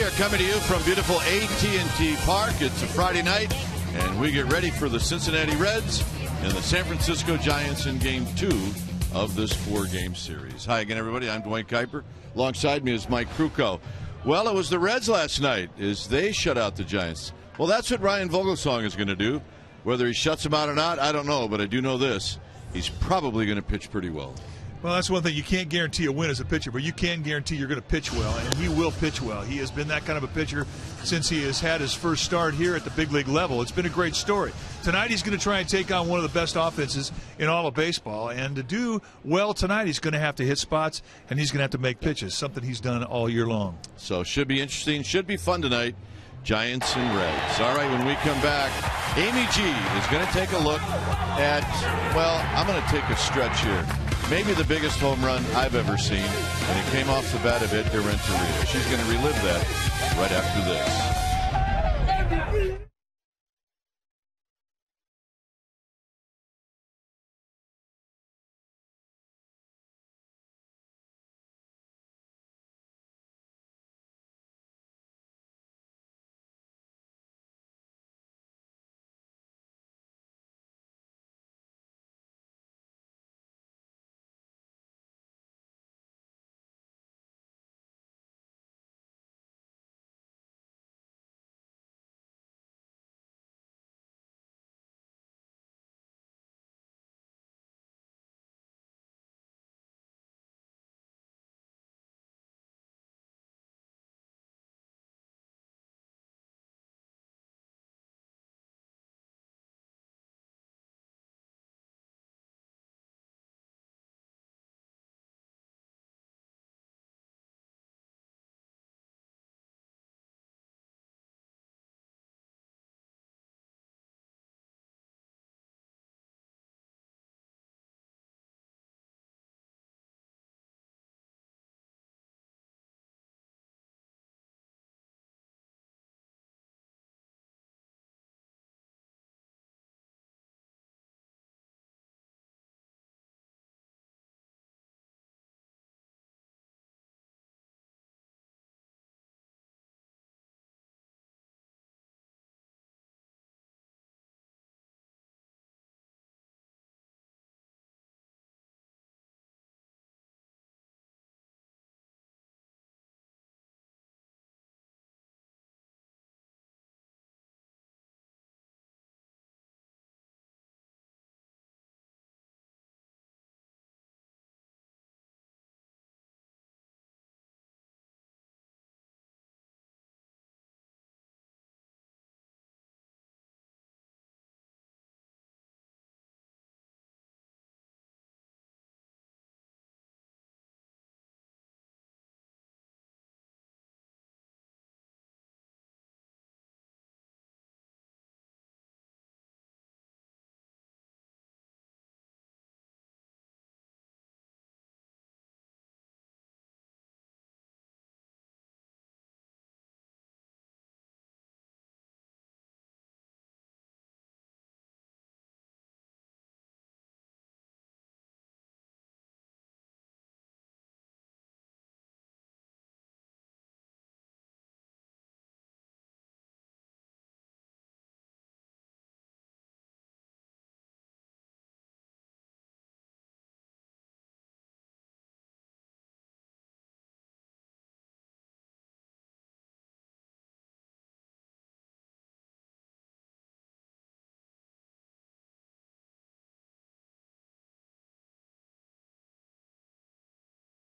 are coming to you from beautiful AT&T Park. It's a Friday night, and we get ready for the Cincinnati Reds and the San Francisco Giants in Game 2 of this 4-game series. Hi again, everybody. I'm Dwight Kuiper. Alongside me is Mike Krukow. Well, it was the Reds last night as they shut out the Giants. Well, that's what Ryan Vogelsong is going to do. Whether he shuts them out or not, I don't know, but I do know this. He's probably going to pitch pretty well. Well, that's one thing. You can't guarantee a win as a pitcher, but you can guarantee you're going to pitch well, and he will pitch well. He has been that kind of a pitcher since he has had his first start here at the big league level. It's been a great story. Tonight he's going to try and take on one of the best offenses in all of baseball, and to do well tonight he's going to have to hit spots, and he's going to have to make pitches, something he's done all year long. So should be interesting, should be fun tonight. Giants and Reds. All right, when we come back, Amy G is going to take a look at, well, I'm going to take a stretch here. Maybe the biggest home run I've ever seen, and it came off the bat of Edgar Renteria. She's going to relive that right after this.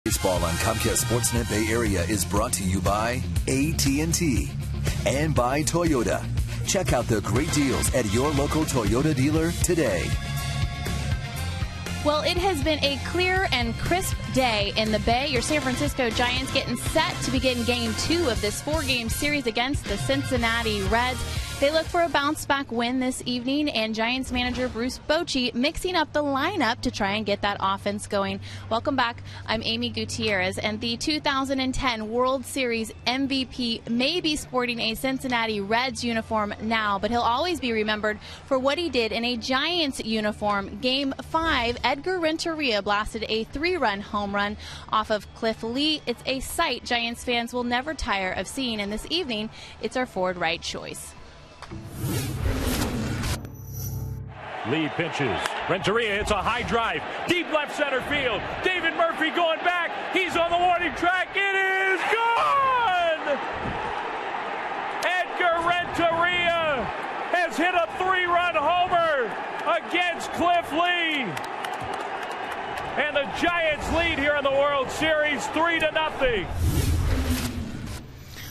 Baseball on Comcast Sportsnet Bay Area is brought to you by AT&T and by Toyota. Check out the great deals at your local Toyota dealer today. Well, it has been a clear and crisp day in the Bay. Your San Francisco Giants getting set to begin Game 2 of this 4-game series against the Cincinnati Reds. They look for a bounce-back win this evening, and Giants manager Bruce Bochy mixing up the lineup to try and get that offense going. Welcome back. I'm Amy Gutierrez, and the 2010 World Series MVP may be sporting a Cincinnati Reds uniform now, but he'll always be remembered for what he did in a Giants uniform. Game 5, Edgar Renteria blasted a 3-run home run off of Cliff Lee. It's a sight Giants fans will never tire of seeing, and this evening, it's our forward right choice. Lee pitches. Renteria hits a high drive. Deep left center field. David Murphy going back. He's on the warning track. It is gone! Edgar Renteria has hit a 3-run homer against Cliff Lee. And the Giants lead here in the World Series 3-0.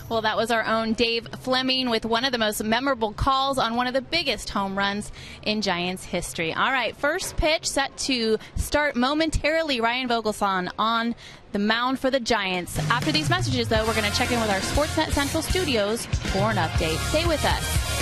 Well, that was our own Dave Fleming with one of the most memorable calls on one of the biggest home runs in Giants history. All right, first pitch set to start momentarily. Ryan Vogelsong on the mound for the Giants. After these messages, though, we're going to check in with our Sportsnet Central studios for an update. Stay with us.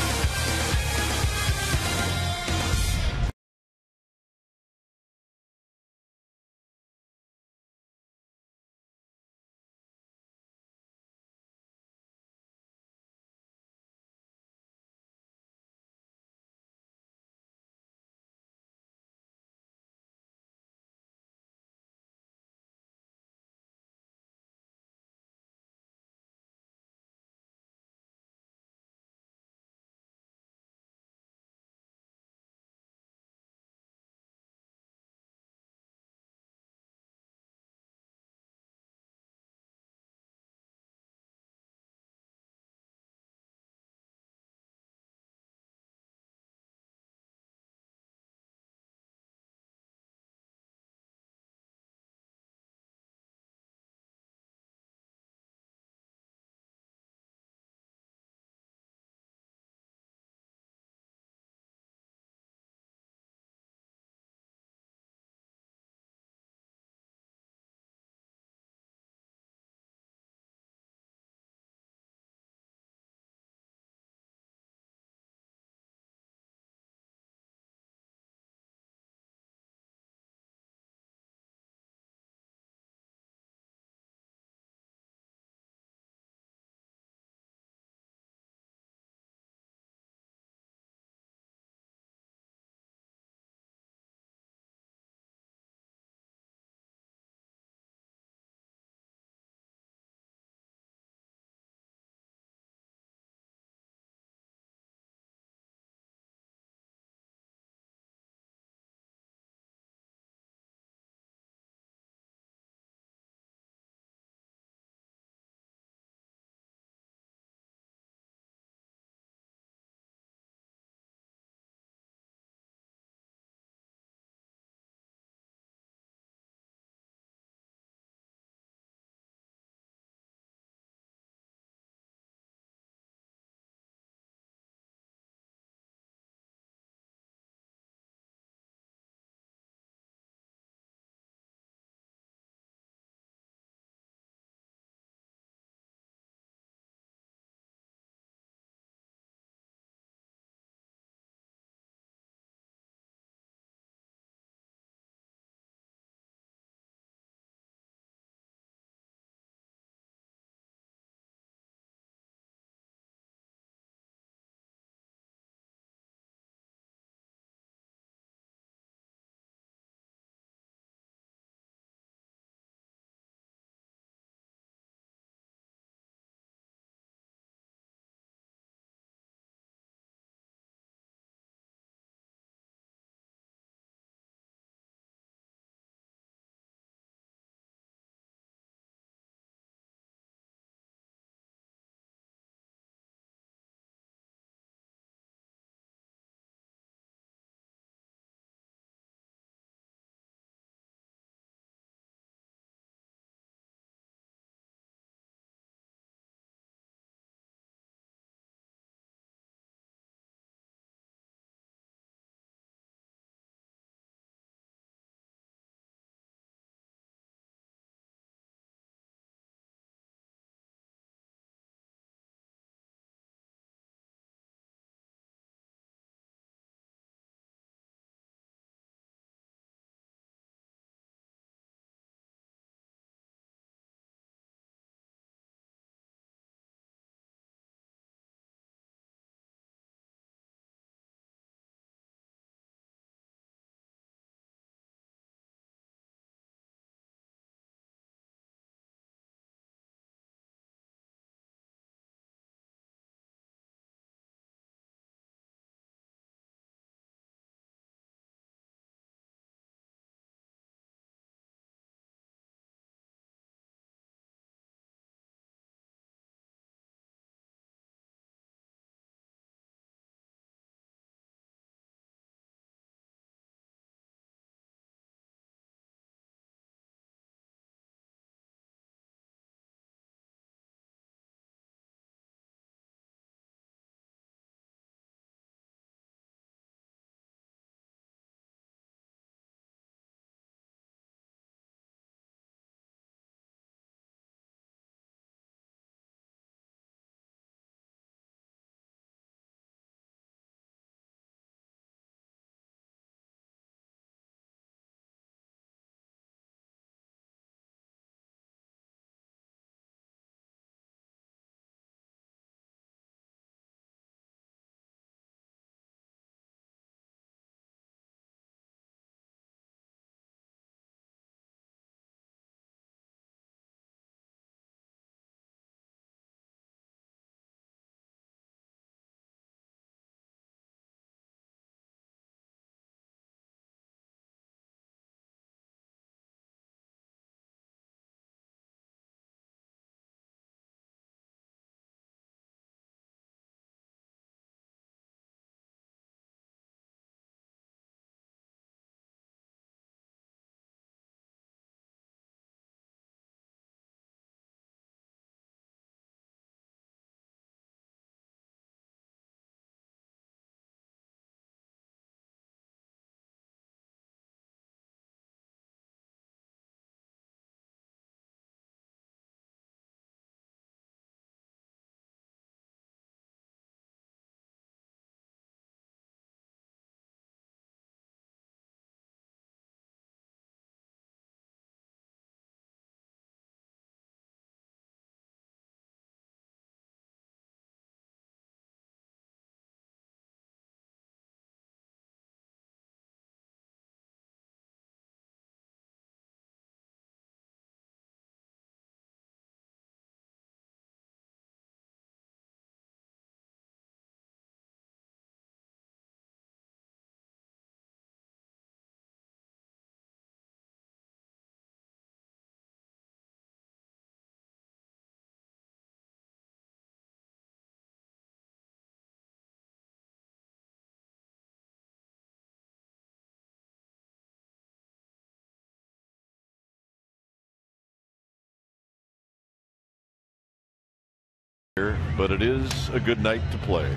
but it is a good night to play.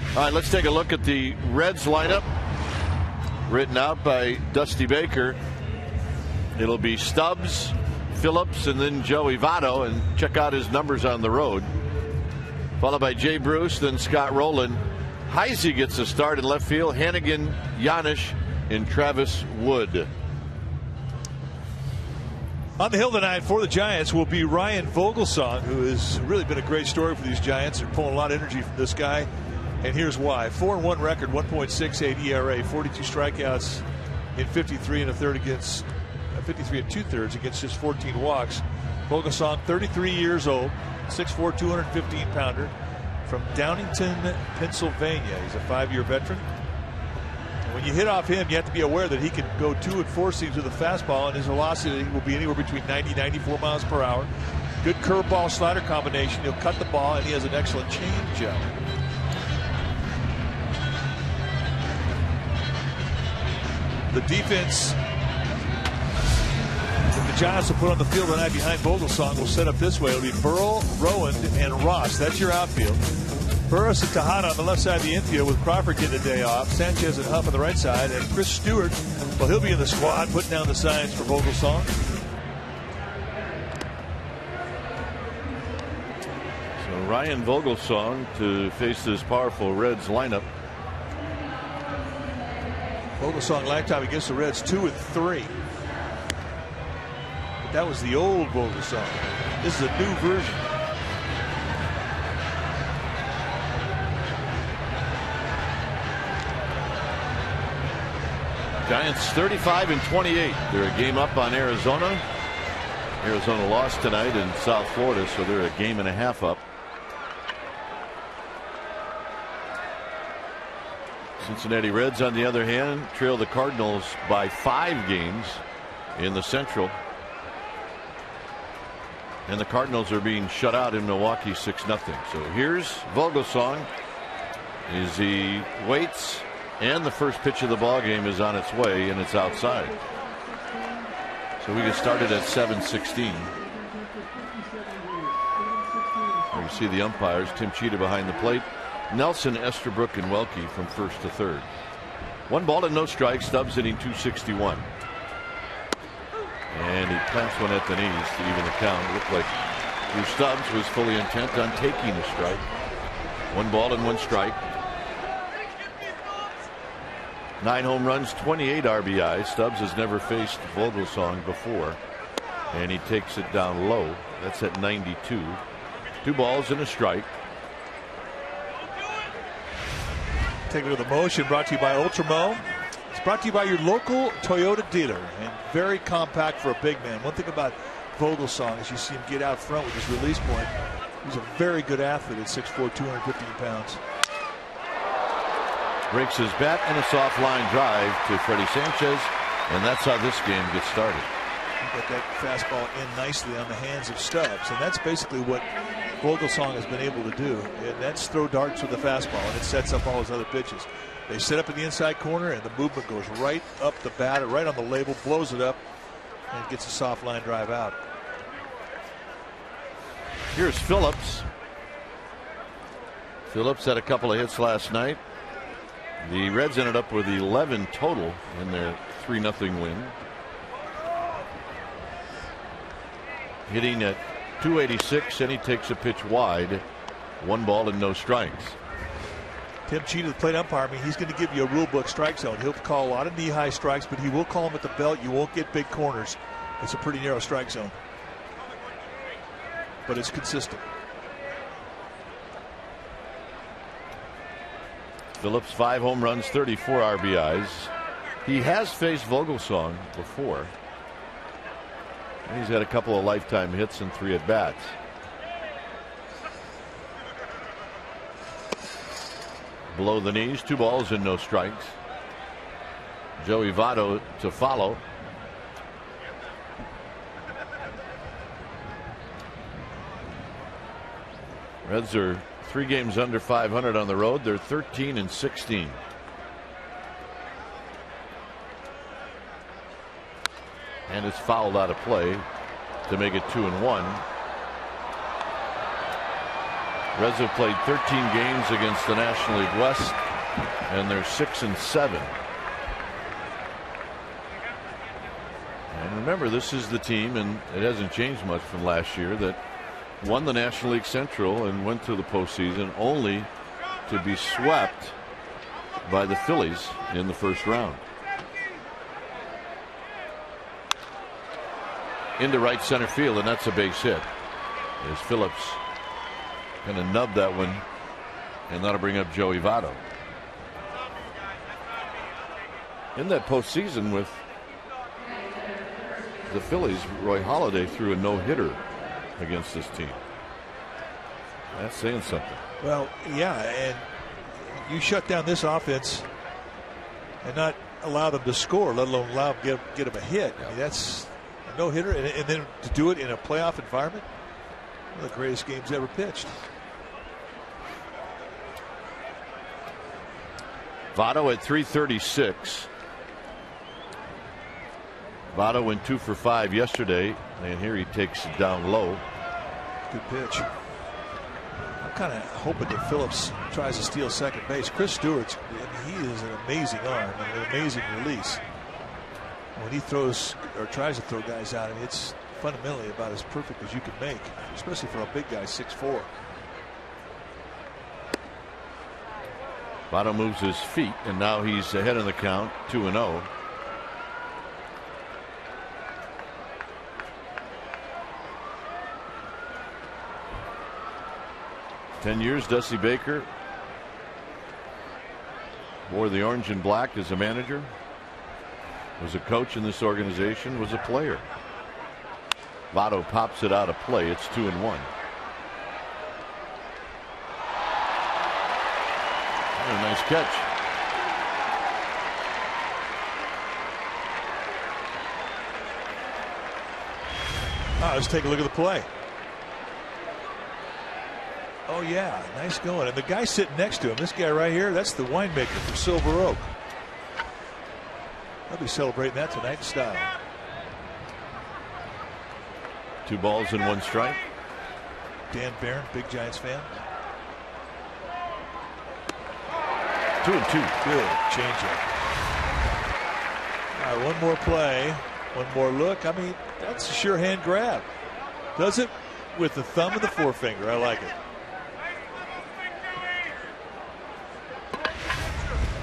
All right, let's take a look at the Reds lineup written out by Dusty Baker. It'll be Stubbs, Phillips, and then Joey Votto, and check out his numbers on the road. Followed by Jay Bruce, then Scott Rowland. Heisey gets a start in left field. Hannigan, Yanish, and Travis Wood. On the hill tonight for the Giants will be Ryan Vogelsong, who has really been a great story for these Giants. They're pulling a lot of energy from this guy, and here's why. 4-1 record, 1.68 ERA, 42 strikeouts in 53 and a third against 53 and 2/3 against just 14 walks. Vogelsong, 33 years old, 6'4", 215-pounder from Downingtown, Pennsylvania. He's a 5-year veteran. When you hit off him, you have to be aware that he can go 2 and 4 seams with a fastball, and his velocity will be anywhere between 90 and 94 miles per hour. Good curveball slider combination. He'll cut the ball, and he has an excellent changeup. The defense that the Giants will put on the field tonight behind Vogelsong will set up this way. It'll be Burrell, Rowan, and Ross. That's your outfield. Burris and Tejada on the left side of the infield with Crawford getting a day off. Sanchez and Huff on the right side. And Chris Stewart, well, he'll be in the squad, putting down the signs for Vogelsong. So Ryan Vogelsong to face this powerful Reds lineup. Vogelsong lifetime against the Reds 2-3. But that was the old Vogelsong. This is a new version. Giants 35 and 28. They're a game up on Arizona. Arizona lost tonight in South Florida, so they're a game and a half up. Cincinnati Reds, on the other hand, trail the Cardinals by 5 games in the Central. And the Cardinals are being shut out in Milwaukee 6-0. So here's Vogelsong as he waits. And the first pitch of the ball game is on its way, and it's outside. So we get started at 7:16. You see the umpires: Tim Cheetah behind the plate, Nelson, Estabrook, and Welke from first to third. 1 ball and no strikes. Stubbs hitting .261, and he plants one at the knees to even the count. It looked like Drew Stubbs was fully intent on taking a strike. 1 ball and 1 strike. 9 home runs, 28 RBIs. Stubbs has never faced Vogelsong before, and he takes it down low. That's at 92. 2 balls and a strike. Take a look at the motion brought to you by Ultramo. It's brought to you by your local Toyota dealer, and very compact for a big man. One thing about Vogelsong is you see him get out front with his release point. He's a very good athlete at 6'4", 215 pounds. Breaks his bat and a soft line drive to Freddie Sanchez, and that's how this game gets started. He got that fastball in nicely on the hands of Stubbs, and that's basically what Vogelsong has been able to do. And that's throw darts with the fastball, and it sets up all his other pitches. They set up in the inside corner, and the movement goes right up the bat, right on the label, blows it up, and gets a soft line drive out. Here's Phillips. Phillips had a couple of hits last night. The Reds ended up with 11 total in their 3-0 win. Hitting at .286, and he takes a pitch wide. 1 ball and no strikes. Tim Cheetah, the plate umpire, he's going to give you a rule book strike zone. He'll call a lot of knee-high strikes, but he will call them at the belt. You won't get big corners. It's a pretty narrow strike zone, but it's consistent. Phillips, 5 home runs, 34 RBIs. He has faced Vogelsong before. And he's had a couple of lifetime hits and 3 at-bats. Below the knees, 2 balls and no strikes. Joey Votto to follow. Reds are 3 games under 500 on the road. They're 13 and 16. And it's fouled out of play to make it 2-1. Reds have played 13 games against the National League West, and they're 6-7. And remember, this is the team, and it hasn't changed much from last year, that won the National League Central and went to the postseason only to be swept by the Phillies in the first round. Into right center field, and that's a base hit. As Phillips going to nub that one, and that'll bring up Joey Votto. In that postseason with the Phillies, Roy Halladay threw a no-hitter against this team. That's saying something. Well, yeah, and you shut down this offense and not allow them to score, let alone allow them get them a hit. I mean, that's a no-hitter, and then to do it in a playoff environment, one of the greatest games ever pitched. Votto at 336. Votto went 2 for 5 yesterday, and here he takes it down low. Good pitch. I'm kind of hoping that Phillips tries to steal second base. Chris Stewart's, I mean, he is an amazing arm and an amazing release. When he throws or tries to throw guys out, I mean, it's fundamentally about as perfect as you can make, especially for a big guy, 6'4". Votto moves his feet, and now he's ahead in the count, 2-0. Ten years, Dusty Baker wore the orange and black as a manager, was a coach in this organization, was a player. Votto pops it out of play. It's 2-1. A nice catch. Let's take a look at the play. Oh yeah, nice going. And the guy sitting next to him, this guy right here, that's the winemaker for Silver Oak. They'll be celebrating that tonight in style. 2 balls and 1 strike. Dan Barron, big Giants fan. 2-2. Good changeup. All right, one more play, one more look. I mean, that's a sure hand grab. Does it with the thumb and the forefinger. I like it.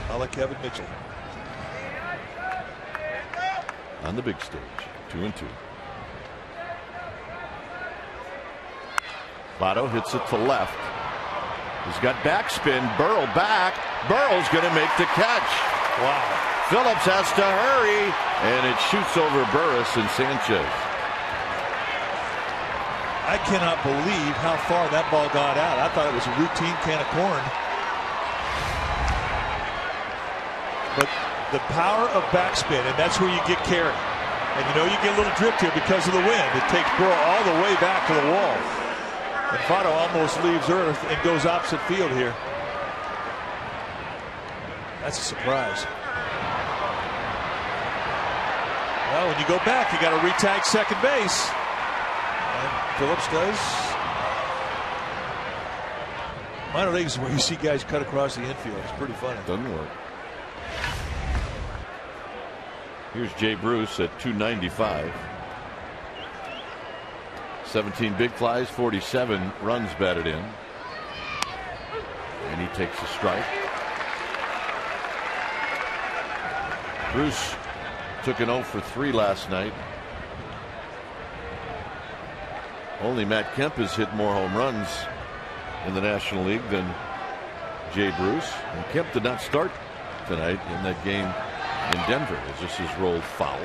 I like Kevin Mitchell. On the big stage, 2-2. Votto hits it to left. He's got backspin. Burrow back. Burrow's going to make the catch. Wow. Phillips has to hurry, and it shoots over Burris and Sanchez. I cannot believe how far that ball got out. I thought it was a routine can of corn. But the power of backspin, and that's where you get carried. And you know you get a little drift here because of the wind. It takes Burrow all the way back to the wall. And Votto almost leaves earth and goes opposite field here. That's a surprise. Well, when you go back, you got to retag second base. And Phillips does. Minor leagues is where you see guys cut across the infield. It's pretty funny. Doesn't work. Here's Jay Bruce at 295. 17 big flies, 47 runs batted in. And he takes a strike. Bruce took an 0 for 3 last night. Only Matt Kemp has hit more home runs in the National League than Jay Bruce. And Kemp did not start tonight in that game in Denver, as this is rolled foul.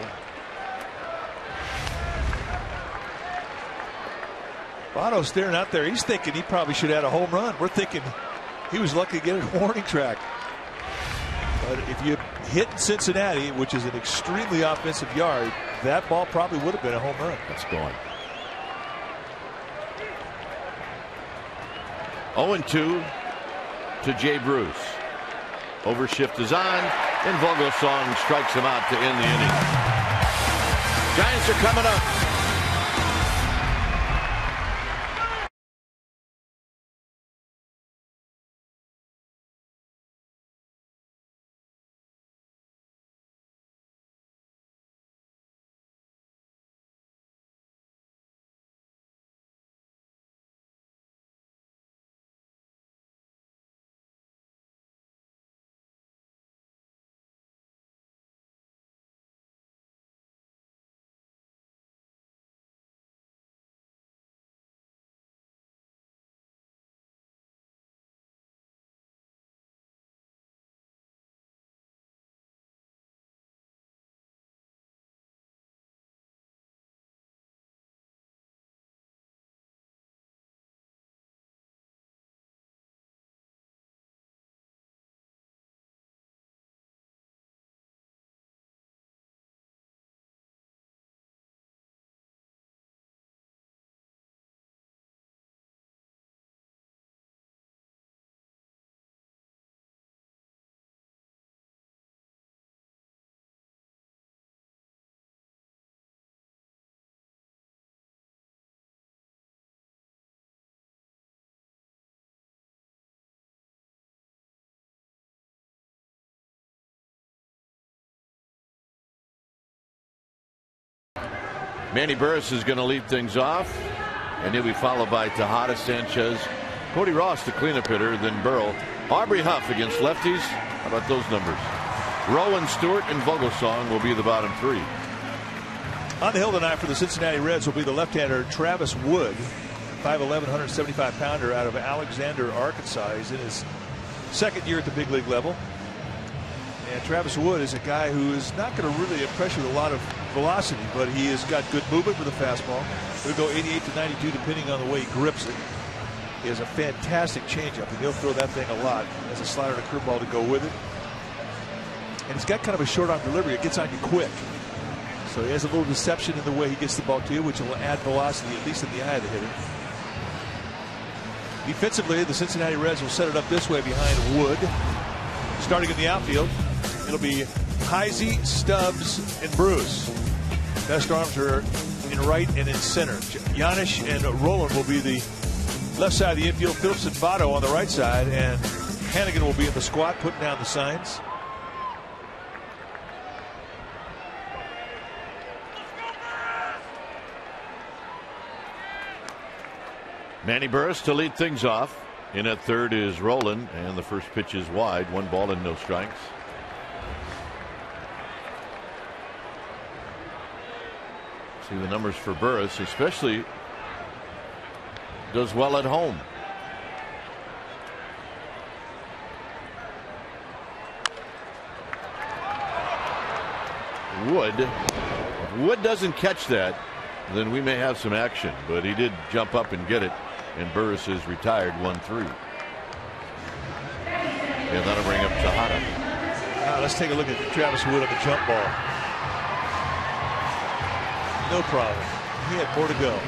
Votto's staring out there. He's thinking he probably should have had a home run. We're thinking he was lucky to get a warning track. But if you hit in Cincinnati, which is an extremely offensive yard, that ball probably would have been a home run. That's gone. 0-2 to Jay Bruce. Overshift is on, and Vogelsong strikes him out to end the inning. Giants are coming up. Manny Burris is going to lead things off, and he'll be followed by Tejada, Sanchez, Cody Ross, the cleanup hitter, then Burrell. Aubrey Huff against lefties. How about those numbers? Rowan, Stewart, and Vogelsong will be the bottom three. On the hill tonight for the Cincinnati Reds will be the left-hander Travis Wood, 5'11", 175-pounder out of Alexander, Arkansas. He's in his second year at the big league level. And Travis Wood is a guy who is not going to really impress you with a lot of velocity, but he has got good movement with a fastball. He'll go 88 to 92 depending on the way he grips it. He has a fantastic changeup, and he'll throw that thing a lot. He has a slider and a curveball to go with it. And he's got kind of a short arm delivery. It gets on you quick. So he has a little deception in the way he gets the ball to you, which will add velocity, at least in the eye of the hitter. Defensively, the Cincinnati Reds will set it up this way behind Wood. Starting in the outfield, it'll be Heisey, Stubbs, and Bruce. Best arms are in right and in center. Giannis and Roland will be the left side of the infield. Phillips and Votto on the right side, and Hannigan will be in the squat, putting down the signs. Manny Burris to lead things off. In at third is Roland, and the first pitch is wide. 1 ball and no strikes. See the numbers for Burris, especially does well at home. Wood. If Wood doesn't catch that, then we may have some action, but he did jump up and get it, and Burris is retired 1-3. And that'll bring up Tejada. Now let's take a look at Travis Wood on the jump ball. No problem. He had 4 to go.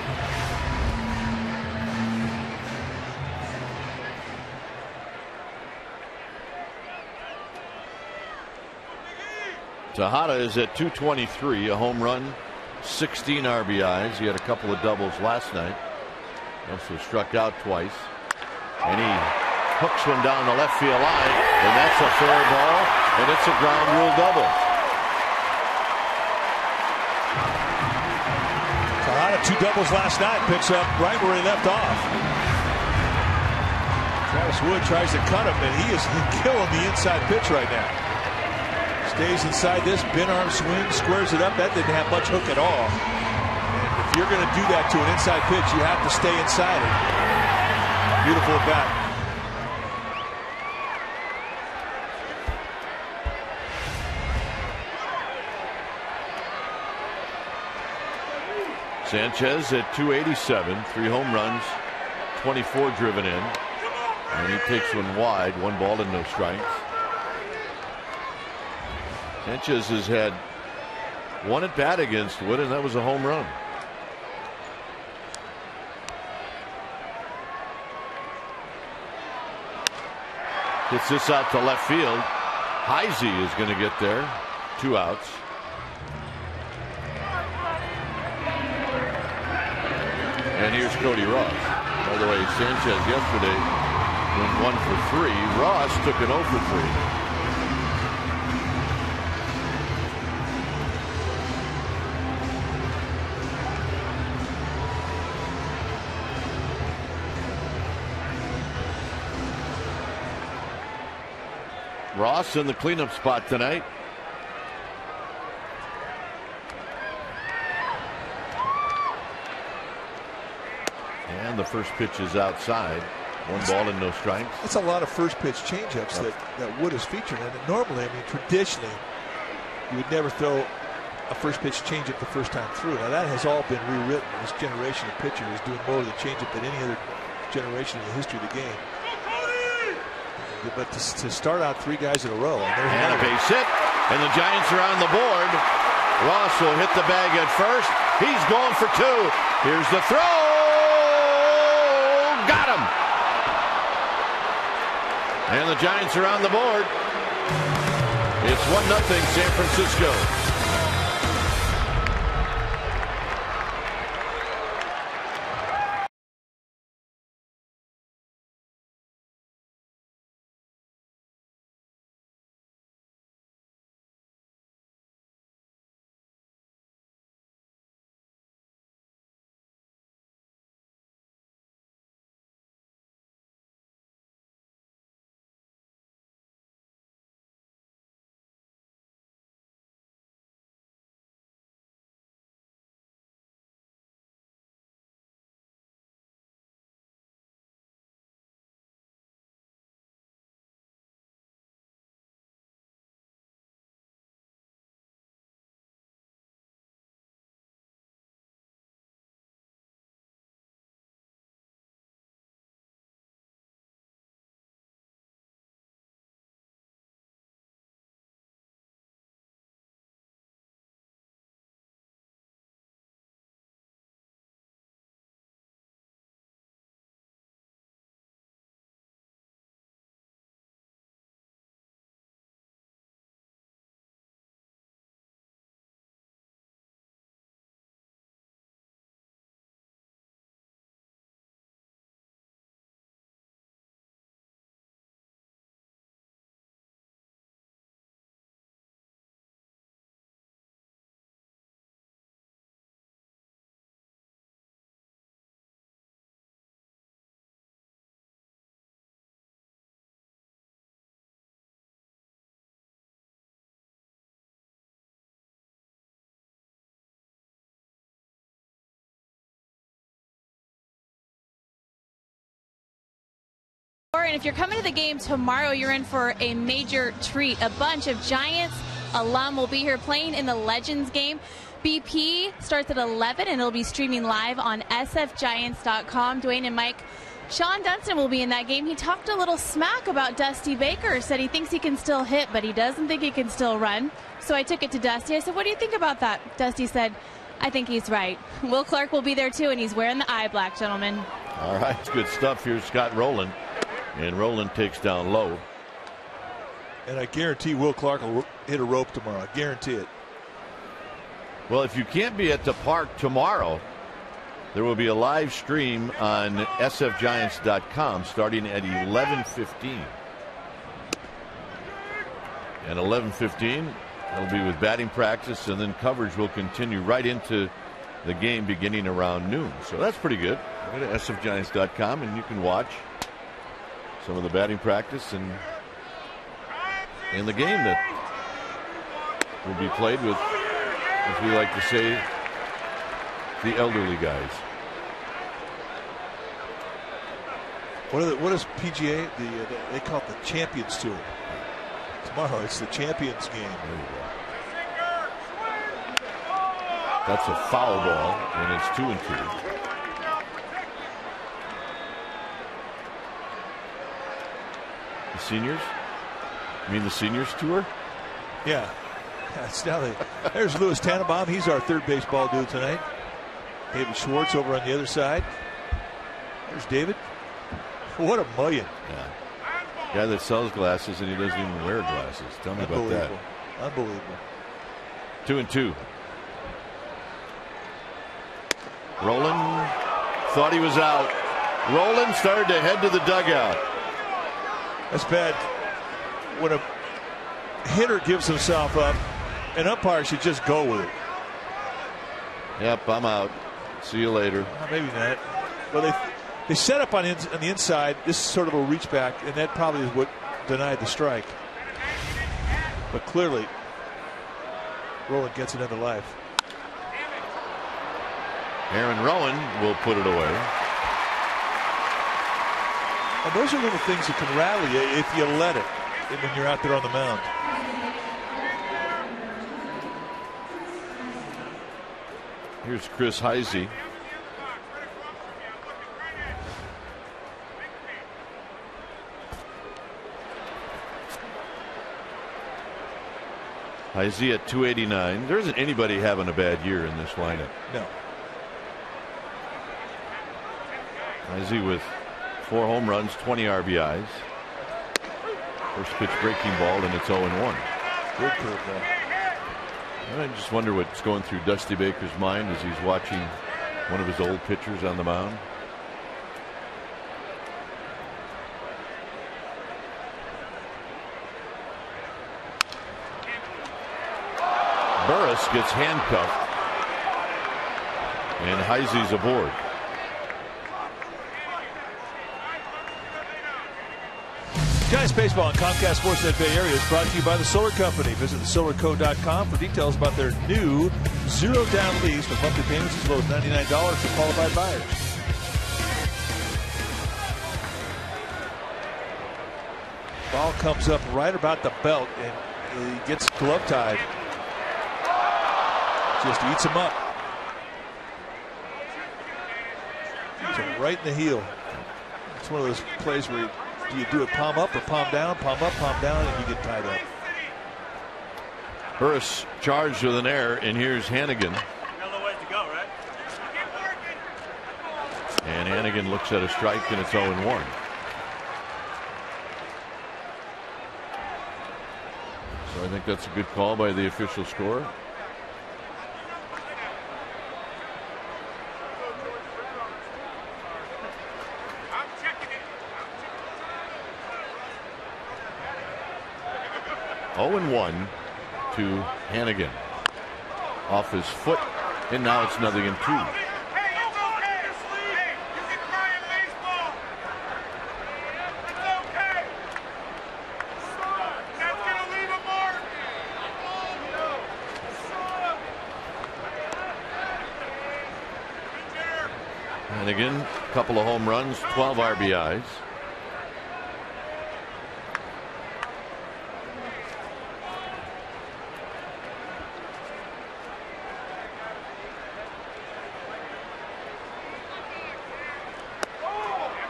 Tejada is at 223, a home run, 16 RBIs. He had a couple of doubles last night. Also struck out twice. And he hooks one down the left field line, and that's a fair ball, and it's a ground rule double. Tejada 2 doubles last night, picks up right where he left off. Travis Wood tries to cut him, and he is killing the inside pitch right now. Stays inside this, bin arm swing, squares it up. That didn't have much hook at all. And if you're going to do that to an inside pitch, you have to stay inside it. Beautiful at bat. Sanchez at 287, 3 home runs, 24 driven in. And he takes one wide, 1 ball and no strikes. Sanchez has had 1 at bat against Wood, and that was a home run. Gets this out to left field. Heisey is going to get there. 2 outs. And here's Cody Ross. By the way, Sanchez yesterday went 1 for 3. Ross took an 0 for 3. Ross in the cleanup spot tonight. And the first pitch is outside. 1 ball and no strikes. That's a lot of first pitch changeups that Wood is featuring. And normally, I mean, traditionally, you would never throw a first pitch changeup the first time through. Now that has all been rewritten. This generation of pitcher is doing more of the changeup than any other generation in the history of the game. But to start out 3 guys in a row. And a base hit. And the Giants are on the board. Ross will hit the bag at first. He's going for 2. Here's the throw. Got him. And the Giants are on the board. It's 1-0 San Francisco. And if you're coming to the game tomorrow, you're in for a major treat. A bunch of Giants alum will be here playing in the Legends game. BP starts at 11, and it'll be streaming live on sfgiants.com. Dwayne and Mike, Sean Dunston will be in that game. He talked a little smack about Dusty Baker, said he thinks he can still hit, but he doesn't think he can still run. So I took it to Dusty. I said, what do you think about that? Dusty said, I think he's right. Will Clark will be there too, and he's wearing the eye black, gentlemen. All right, it's good stuff. Here's Scott Rowland, and Rowland takes down low. And I guarantee Will Clark will hit a rope tomorrow. I guarantee it. Well, if you can't be at the park tomorrow, there will be a live stream on sfgiants.com starting at 11:15. And 11:15, it'll be with batting practice, and then coverage will continue right into the game beginning around noon. So that's pretty good. Go to sfgiants.com and you can watch some of the batting practice and the game that will be played with, as we like to say, the elderly guys. What is PGA? They call it the Champions Tour. Tomorrow it's the Champions game. There you go. That's a foul ball, and it's 2-2. The seniors? You mean the seniors tour? Yeah. It's now there's Louis Tannenbaum. He's our third base ball dude tonight. David Schwartz over on the other side. There's David. What a million. Yeah. Guy that sells glasses and he doesn't even wear glasses. Tell me about that. Unbelievable. 2-2. Rowland thought he was out. Rowland started to head to the dugout. That's bad. When a hitter gives himself up, an umpire should just go with it. Yep, I'm out. See you later. Maybe not. Well, they set up on the inside. This is sort of a reach back, and that probably is what denied the strike. But clearly, Rowland gets another life. Aaron Rowan will put it away. And those are little things that can rally you if you let it when you're out there on the mound. Here's Chris Heisey. Heisey at 289. There isn't anybody having a bad year in this lineup. No. Heisey with 4 home runs, 20 RBIs. First pitch breaking ball, and it's 0-1. Good curveball. I just wonder what's going through Dusty Baker's mind as he's watching one of his old pitchers on the mound. Burris gets handcuffed, and Heisey's aboard. Giants Baseball on Comcast Sportsnet Bay Area is brought to you by the Solar Company. Visit thesolarco.com for details about their new zero-down lease with monthly payments as low as $99 for qualified buyers. Ball comes up right about the belt, and he gets glove tied. Just eats him up. Eats him right in the heel. It's one of those plays where do you do it palm up or palm down, palm up, palm down, and you get tied up. Burris charged with an error, and here's Hannigan. Another way to go, right? And Hannigan looks at a strike, and it's 0-1. So I think that's a good call by the official scorer. (0-1) to Hannigan. Off his foot, and now it's 0-2. Hannigan, a couple of home runs, 12 RBIs.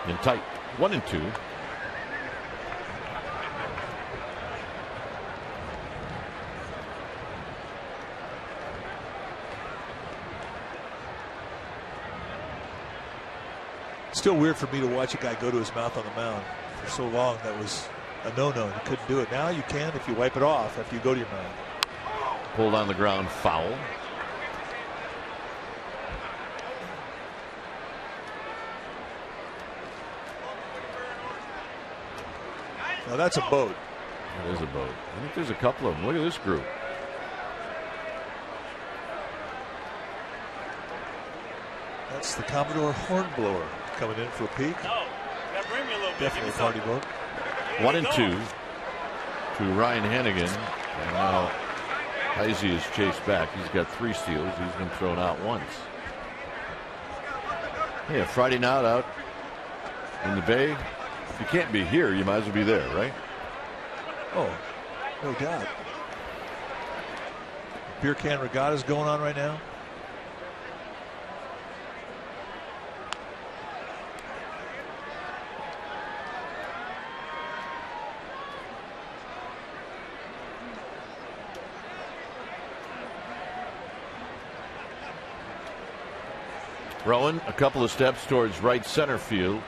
in tight. 1-2. Still weird for me to watch a guy go to his mouth on the mound for so long. That was a no-no. You couldn't do it. Now you can if you wipe it off after you go to your mouth. Pulled on the ground, foul. Now that's a boat. It is a boat. I think there's a couple of them. Look at this group. That's the Commodore Hornblower coming in for a peek. Definitely a party boat. 1-2 to Ryan Hannigan. And now Heisey is chased back. He's got 3 steals. He's been thrown out once. Yeah, Friday night out in the Bay. If you can't be here, you might as well be there, right? Oh, no doubt. Beer can regatta's going on right now. Rowan a couple of steps towards right center field.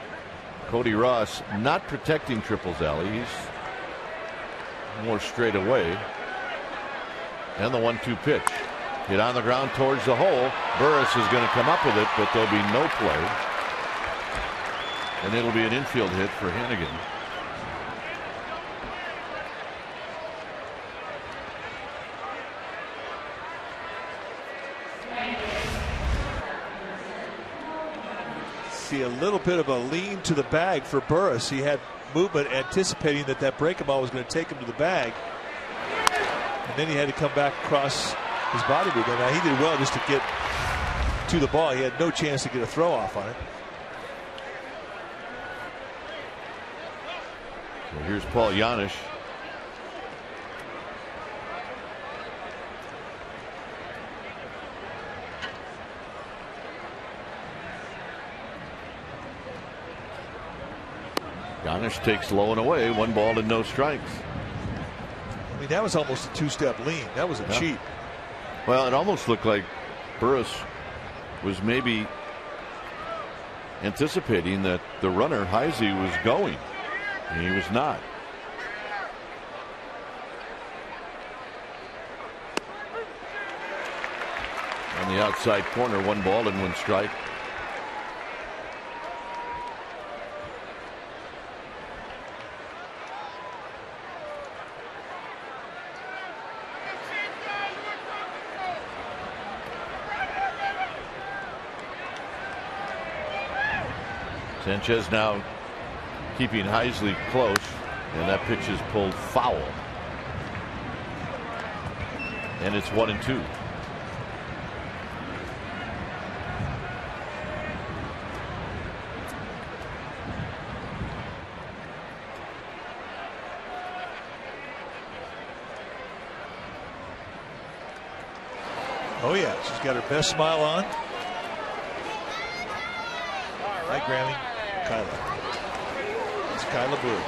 Cody Ross not protecting Triples alley. He's more straight away. And the 1-2 pitch. Hit on the ground towards the hole. Burris is going to come up with it, but there'll be no play. And it'll be an infield hit for Hannigan. See a little bit of a lean to the bag for Burris. He had movement anticipating that breaking ball was going to take him to the bag. And then he had to come back across his body movement. Now he did well just to get to the ball. He had no chance to get a throw off on it. Well, here's Paul Janisch. Janisch takes low and away. 1 ball and no strikes. I mean, that was almost a 2-step lean. That was a cheat. Well, it almost looked like Burris was maybe anticipating that the runner Heisey was going. And he was not. On the outside corner, 1 ball and 1 strike. Sanchez now keeping Heisley close, and that pitch is pulled foul. And it's 1-2. Oh yeah, she's got her best smile on. Hi, Grammy. Kyla. It's Kyla Blue.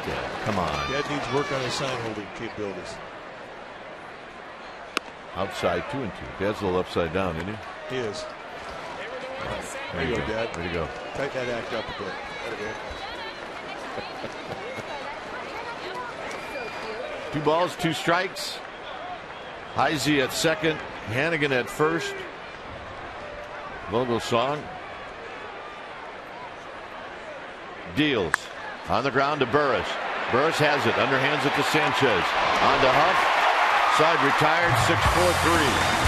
Yeah, come on. Dad needs work on his sign holding capabilities. Outside 2-2. Dad's a little upside down, isn't he? He is. There you go, Dad. Way to go. Tighten that act up a bit. Two balls, 2 strikes. Heisey at second. Hannigan at first. Vogelsong deals on the ground to Burris. Burris has it, underhands it to Sanchez. On to Huff. Side retired, 6-4-3.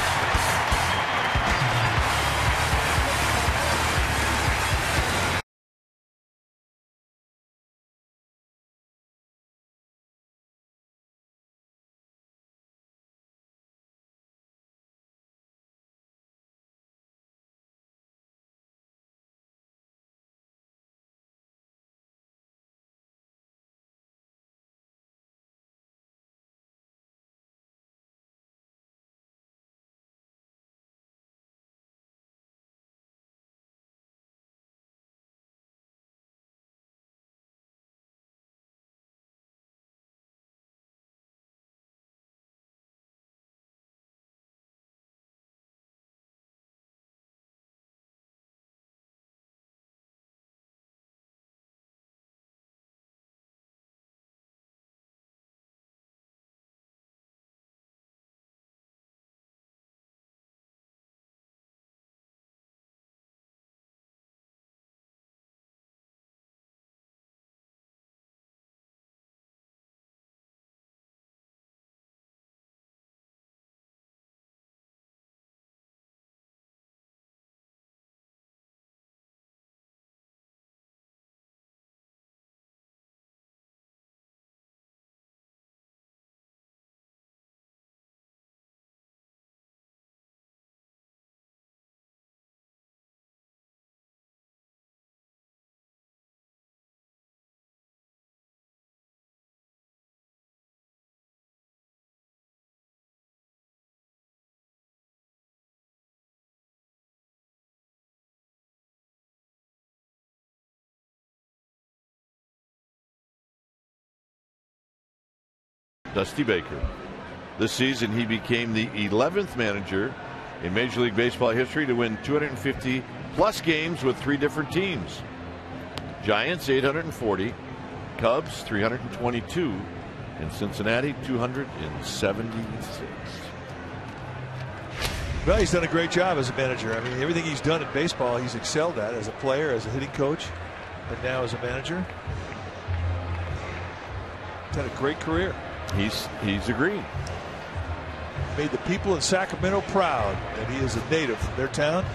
Dusty Baker. This season, he became the 11th manager in Major League Baseball history to win 250-plus games with 3 different teams. Giants, 840. Cubs, 322. And Cincinnati, 276. Well, he's done a great job as a manager. I mean, everything he's done in baseball, he's excelled at as a player, as a hitting coach, and now as a manager. He's had a great career. He's agreed. Made the people in Sacramento proud that he is a native from their town.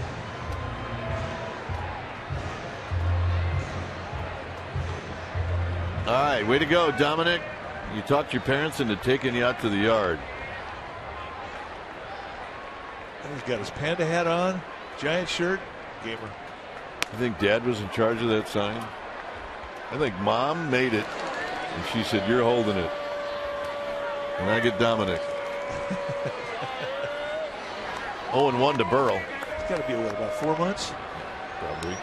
All right, way to go, Dominic. You talked your parents into taking you out to the yard. He's got his panda hat on, giant shirt, gamer. I think Dad was in charge of that sign. I think Mom made it, and she said, "You're holding it." And I get Dominic. 0-1 to Burrell. It's got to be about 4 months. Probably.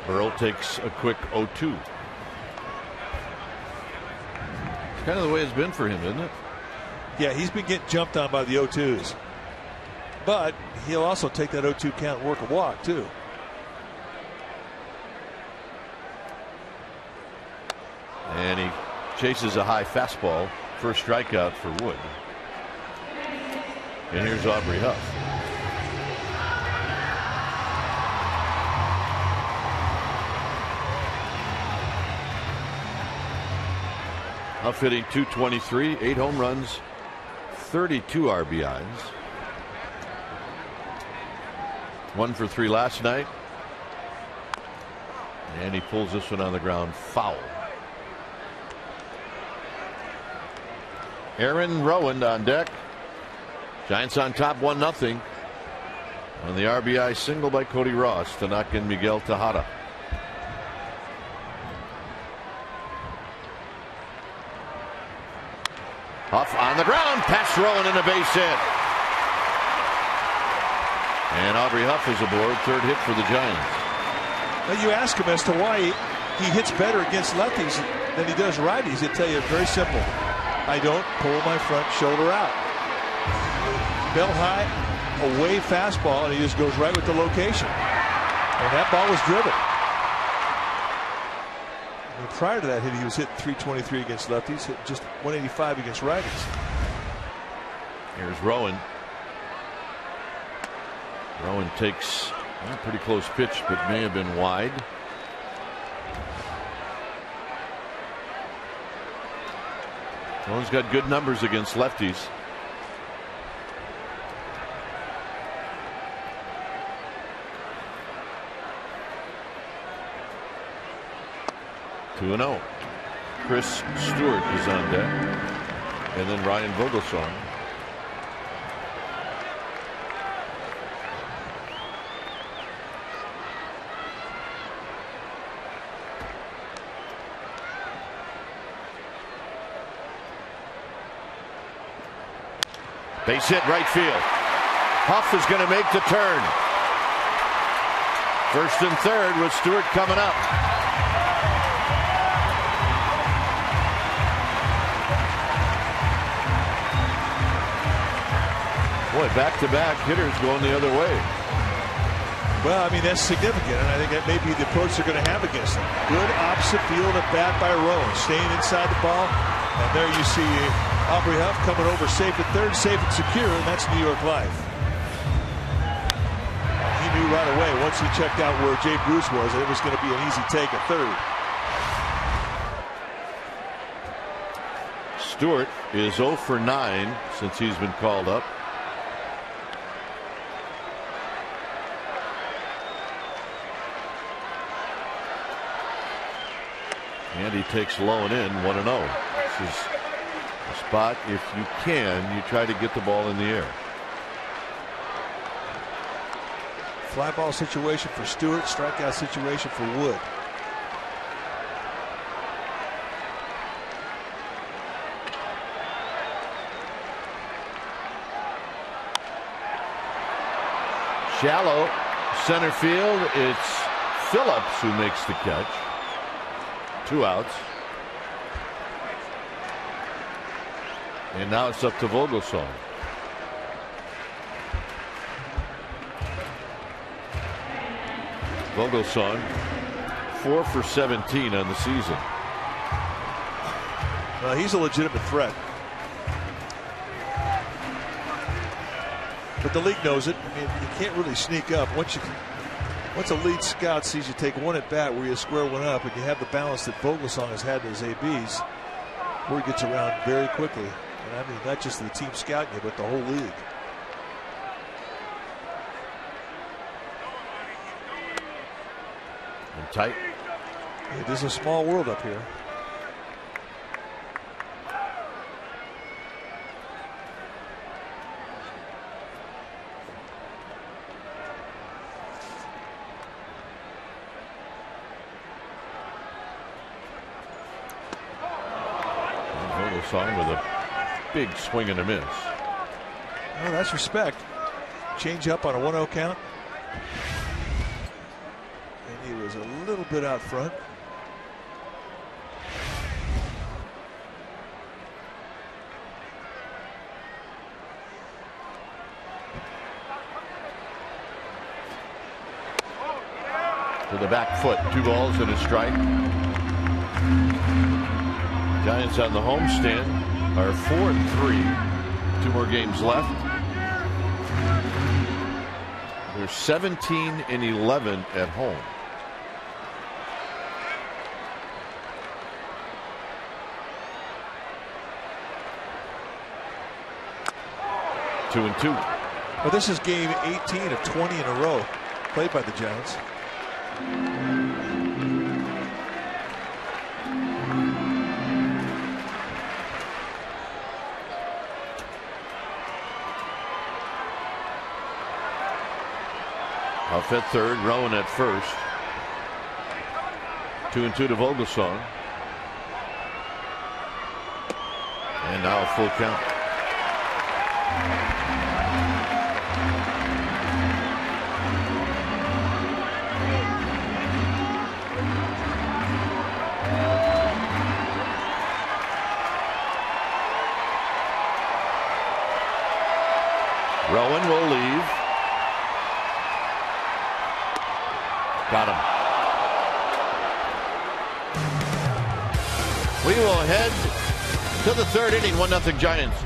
Burrell takes a quick 0-2. It's kind of the way it's been for him, isn't it? Yeah, he's been getting jumped on by the 0-2s. But he'll also take that 0-2 count and work a walk, too. And he chases a high fastball. First strikeout for Wood. And here's Aubrey Huff. Huff hitting .223, 8 home runs, 32 RBIs. 1 for 3 last night. And he pulls this one on the ground foul. Aaron Rowand on deck. Giants on top 1-0 on the RBI single by Cody Ross to knock in Miguel Tejada. Huff on the ground, past Rowand and a base hit. And Aubrey Huff is aboard, 3rd hit for the Giants. Now you ask him as to why he hits better against lefties than he does righties. He'll tell you very simple. I don't pull my front shoulder out. Bell high, away fastball, and he just goes right with the location. And that ball was driven. And prior to that hit, he was hitting .323 against lefties, hit just .185 against righties. Here's Rowand. Rowand takes a pretty close pitch, but may have been wide. Rowand's got good numbers against lefties. Two 2-0. Chris Stewart is on deck, and then Ryan Vogelsong. Base hit right field. Huff is going to make the turn. 1st and 3rd with Stewart coming up. Boy, back-to-back hitters going the other way. Well, I mean, that's significant, and I think that may be the approach they're going to have against them. Good opposite field at bat by Rowand, staying inside the ball, and there you see Aubrey Huff coming over safe at 3rd, safe and secure, and that's New York life. He knew right away once he checked out where Jay Bruce was that it was going to be an easy take at 3rd. Stewart is 0 for 9 since he's been called up. And he takes low and in, 1-0. This is a spot, if you can, you try to get the ball in the air. Fly ball situation for Stewart, strikeout situation for Wood. Shallow center field. It's Phillips who makes the catch. 2 outs. And now it's up to Vogelsong. Vogelsong 4 for 17 on the season. He's a legitimate threat. But the league knows it. I mean, you can't really sneak up. Once a lead scout sees you take one at bat where you square one up and you have the balance that Vogelsong has had in his ABs, word gets around very quickly. And I mean, not just the team scouting you, but the whole league. And tight. It is a small world up here. Vogelsong with a big swing and a miss. Well, that's respect. Change up on a 1-0 count. And he was a little bit out front. To the back foot, 2 balls and a strike. Giants on the homestand are 4-3. 2 more games left. They're 17-11 at home. Two and two. Well, this is game 18 of 20 in a row played by the Giants. Off at third, Rowan at first. 2-2 to Vogelsong. And now a full count. Rowan will leave. Got him. We will head to the third inning. 1-0 Giants.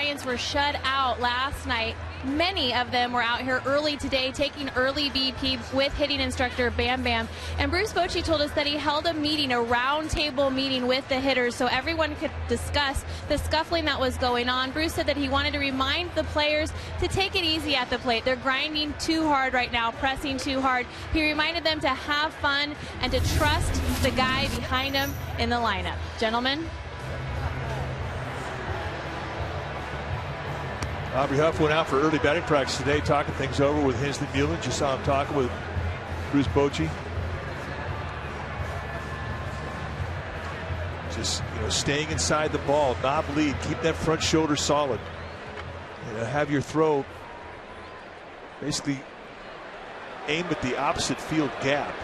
Giants were shut out last night. Many of them were out here early today taking early BP with hitting instructor Bam Bam. And Bruce Bochy told us that he held a meeting, a round table meeting with the hitters so everyone could discuss the scuffling that was going on. Bruce said that he wanted to remind the players to take it easy at the plate. They're grinding too hard right now, pressing too hard. He reminded them to have fun and to trust the guy behind him in the lineup. Gentlemen. Aubrey Huff went out for early batting practice today, talking things over with Hensley Mullins. You saw him talking with Bruce Bochy. Just, staying inside the ball, knob lead, keep that front shoulder solid. Have your throw basically aim at the opposite field gap.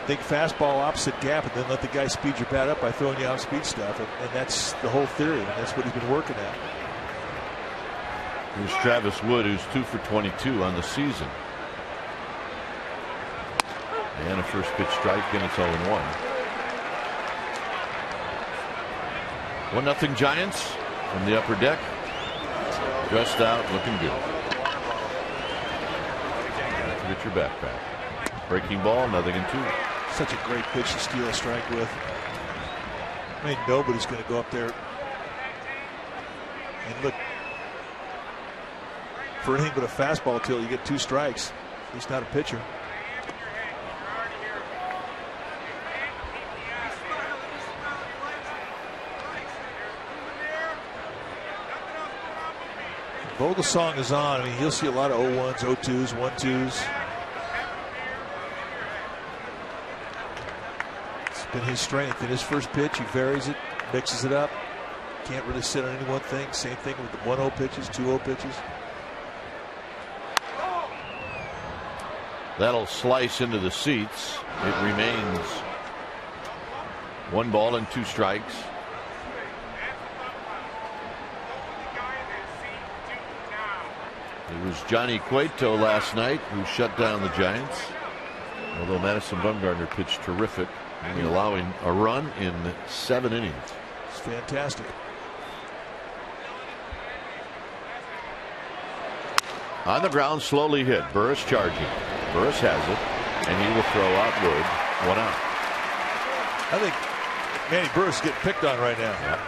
Think fastball opposite gap, and then let the guy speed your bat up by throwing you off speed stuff. And that's the whole theory, and that's what he's been working at. Here's Travis Wood, who's 2 for 22 on the season. And a first pitch strike, and it's 0-1. 1-0 Giants from the upper deck. Dressed out, looking good. Got to get your backpack. Breaking ball, 0-2. Such a great pitch to steal a strike with. I mean, nobody's going to go up there and look for anything but a fastball till you get 2 strikes. He's not a pitcher. Vogelsong is on. I mean, he'll see a lot of 0-1s, 0-2s, 1-2s. It's been his strength. In his first pitch, he varies it, mixes it up. Can't really sit on any one thing. Same thing with the 1-0 pitches, 2-0 pitches. That'll slice into the seats. It remains 1 ball and 2 strikes. It was Johnny Cueto last night who shut down the Giants. Although Madison Bumgarner pitched terrific, only allowing a run in 7 innings. It's fantastic. On the ground, slowly hit. Burris charging. Burris has it, and he will throw out Wood. 1 out. I think Manny Burris is getting picked on right now. Yeah.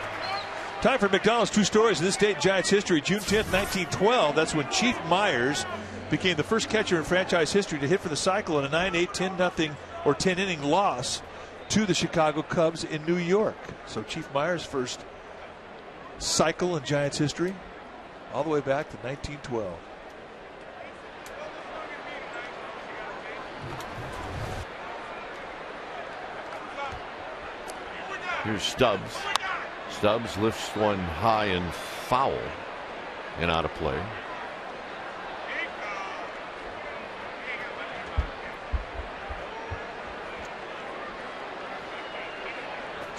Time for McDonald's 2 stories in this date in Giants history. June 10th, 1912. That's when Chief Myers became the first catcher in franchise history to hit for the cycle in a 9-8, 10-0 or 10-inning loss to the Chicago Cubs in New York. So Chief Myers' first cycle in Giants history, all the way back to 1912. Here's Stubbs. Stubbs lifts one high and foul and out of play.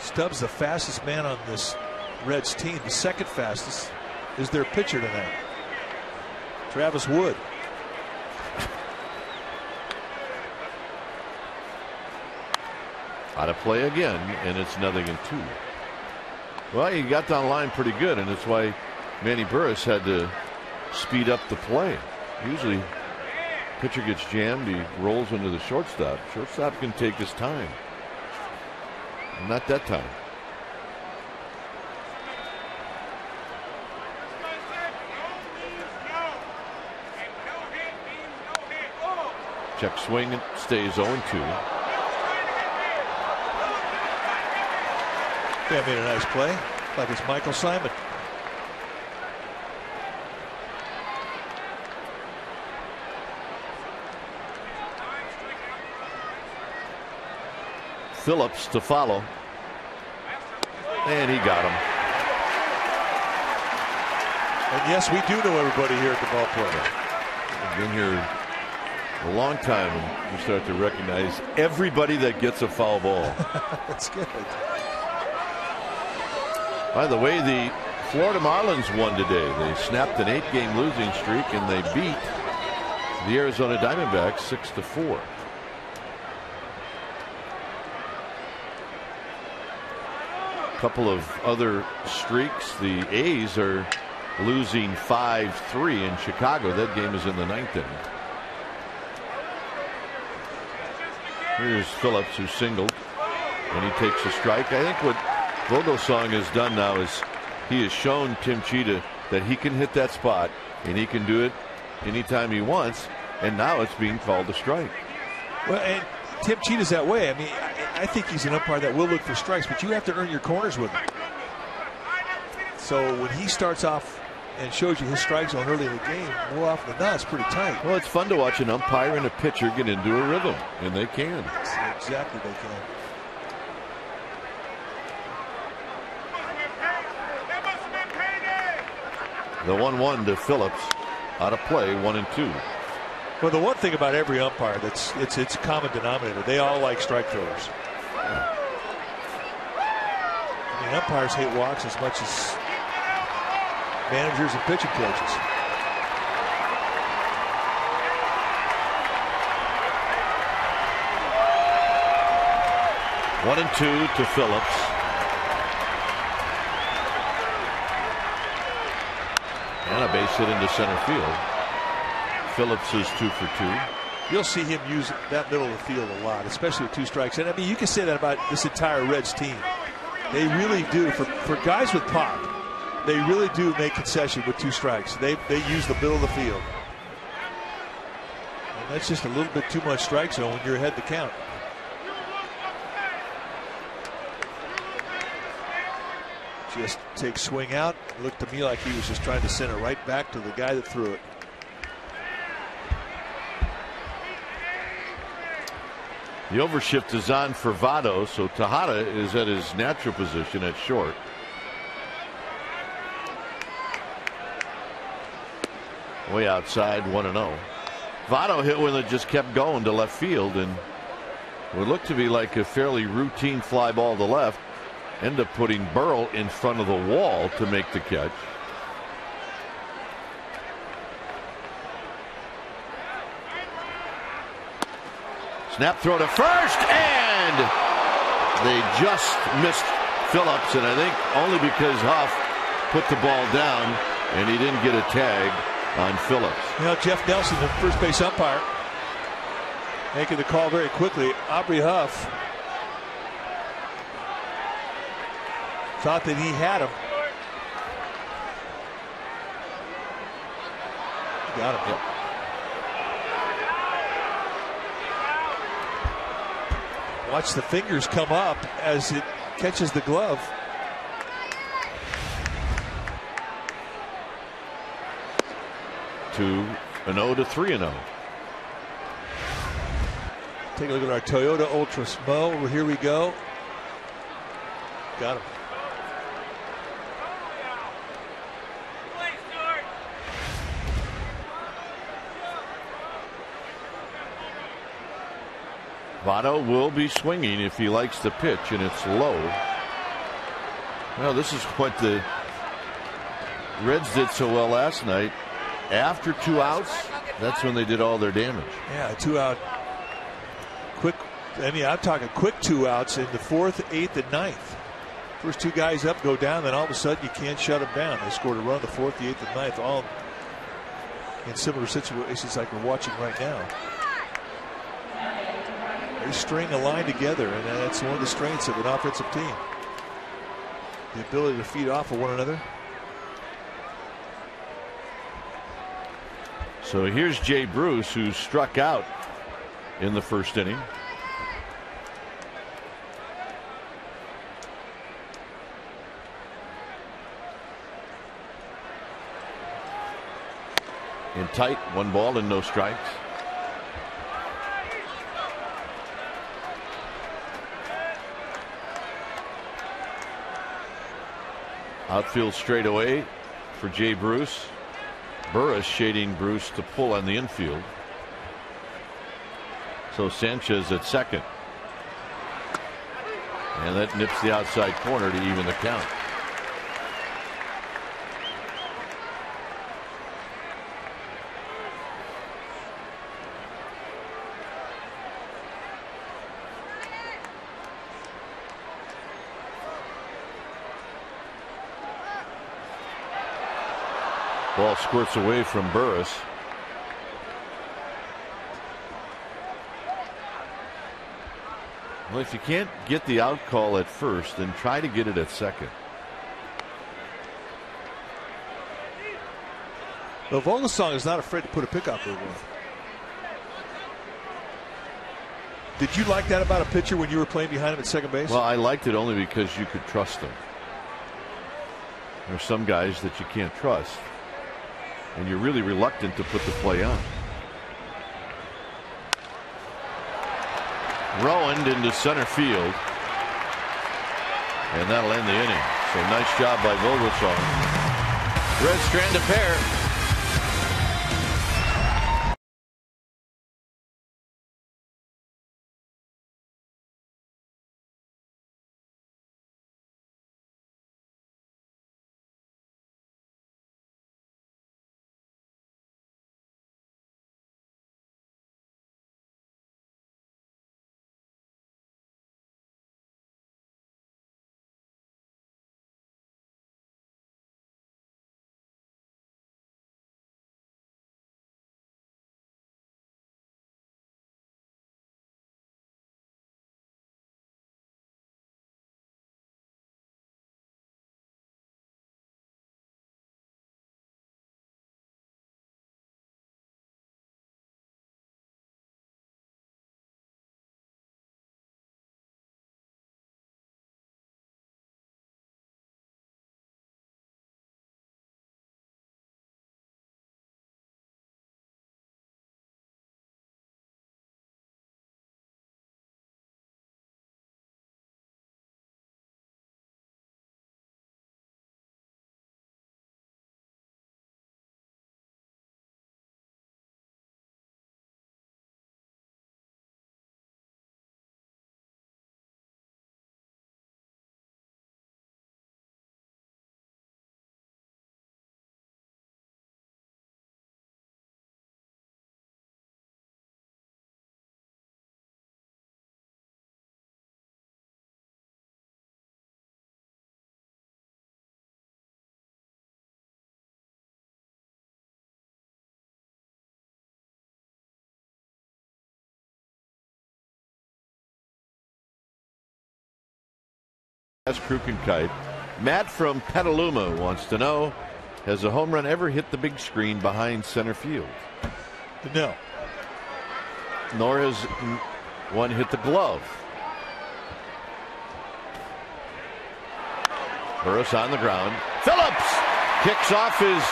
Stubbs, the fastest man on this Reds team. The second fastest is their pitcher tonight, Travis Wood. Out of play again, and it's 0-2. Well, he got down the line pretty good, and that's why Manny Burris had to speed up the play. Usually, pitcher gets jammed, he rolls into the shortstop. Shortstop can take his time. Not that time. Check swing, it stays 0-2. That made a nice play, like it's Michael Simon. Phillips to follow, and he got him. And yes, we do know everybody here at the ballpark. I've been here a long time, and you start to recognize everybody that gets a foul ball. That's good. By the way, the Florida Marlins won today. They snapped an 8-game losing streak, and they beat the Arizona Diamondbacks 6-4. couple of other streaks. The A's are losing 5-3 in Chicago. That game is in the 9th inning. Here's Phillips, who singled, and he takes a strike. I think what Vogelsong has done now is he has shown Tim Cheetah that he can hit that spot, and he can do it anytime he wants, and now it's being called a strike. Well, and Tim Cheetah's that way. I mean, I think he's an umpire that will look for strikes, but you have to earn your corners with him. So when he starts off and shows you his strike zone early in the game, more often than not, it's pretty tight. Well, it's fun to watch an umpire and a pitcher get into a rhythm, and they can. Exactly, they can. The 1-1 to Phillips, out of play, 1-2. Well, the one thing about every umpire, it's a common denominator. They all like strike throwers. I mean, umpires hate walks as much as managers and pitching coaches. One and two to Phillips. And a base hit into center field. Phillips is 2 for 2. You'll see him use that middle of the field a lot, especially with 2 strikes. And I mean, you can say that about this entire Reds team. They really do, for guys with pop, they really do make concession with 2 strikes. They use the middle of the field. And that's just a little bit too much strike zone when you're ahead to count. Just take swing out. It looked to me like he was just trying to send it right back to the guy that threw it. The overshift is on for Votto, so Tejada is at his natural position at short. Way outside, 1-0. Votto hit one that just kept going to left field, and would look to be like a fairly routine fly ball to left. End up putting Burrell in front of the wall to make the catch. Snap throw to first, and they just missed Phillips, and I think only because Huff put the ball down and he didn't get a tag on Phillips. You know, Jeff Nelson, the first base umpire, making the call very quickly. Aubrey Huff thought that he had him. Got him. Yep. Watch the fingers come up as it catches the glove. To 0 to 3-0. Take a look at our Toyota Ultra Smo. Here we go. Got him. Votto will be swinging if he likes the pitch, and it's low. Well, this is what the Reds did so well last night. After 2 outs, that's when they did all their damage. Yeah, 2 out. Quick. I mean, I'm talking quick 2 outs in the 4th, 8th, and 9th. First 2 guys up go down, then all of a sudden you can't shut them down. They scored a run the 4th, the 8th, and 9th, all in similar situations like we're watching right now. They string a line together, and that's one of the strengths of an offensive team. The ability to feed off of one another. So here's Jay Bruce, who struck out in the first inning. In tight, 1 ball and no strikes. Outfield straightaway for Jay Bruce. Burris shading Bruce to pull on the infield. So Sanchez at second. And that nips the outside corner to even the count. ball squirts away from Burris. Well, if you can't get the out call at first, then try to get it at second. Well, Vogelsong is not afraid to put a pick out there. Did you like that about a pitcher when you were playing behind him at second base? Well, I liked it only because you could trust him. There's some guys that you can't trust, and you're really reluctant to put the play on. Rowan into center field, and that'll end the inning. So nice job by Vogelsong. Reds strand a pair. That's Krukenkite. Matt from Petaluma wants to know, has a home run ever hit the big screen behind center field? No. Nor has one hit the glove. Burris on the ground. Phillips kicks off his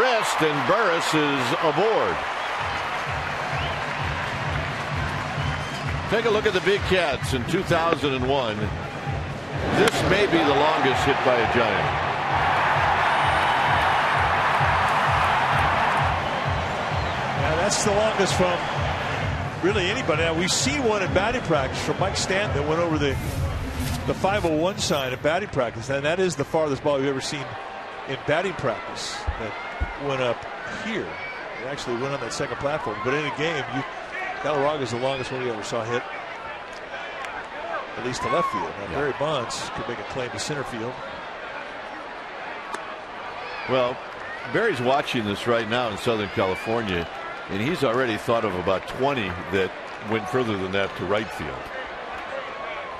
wrist, and Burris is aboard. Take a look at the Big Cats in 2001. This may be the longest hit by a Giant. Yeah, that's the longest from really anybody. Now, we've seen one in batting practice from Mike Stanton that went over the 501 sign at batting practice, and that is the farthest ball we've ever seen in batting practice that went up here. It actually went on that second platform, but in a game, Galarraga is the longest one we ever saw hit. At least to left field. Now, Barry Bonds could make a claim to center field. Well, Barry's watching this right now in Southern California, and he's already thought of about 20 that went further than that to right field.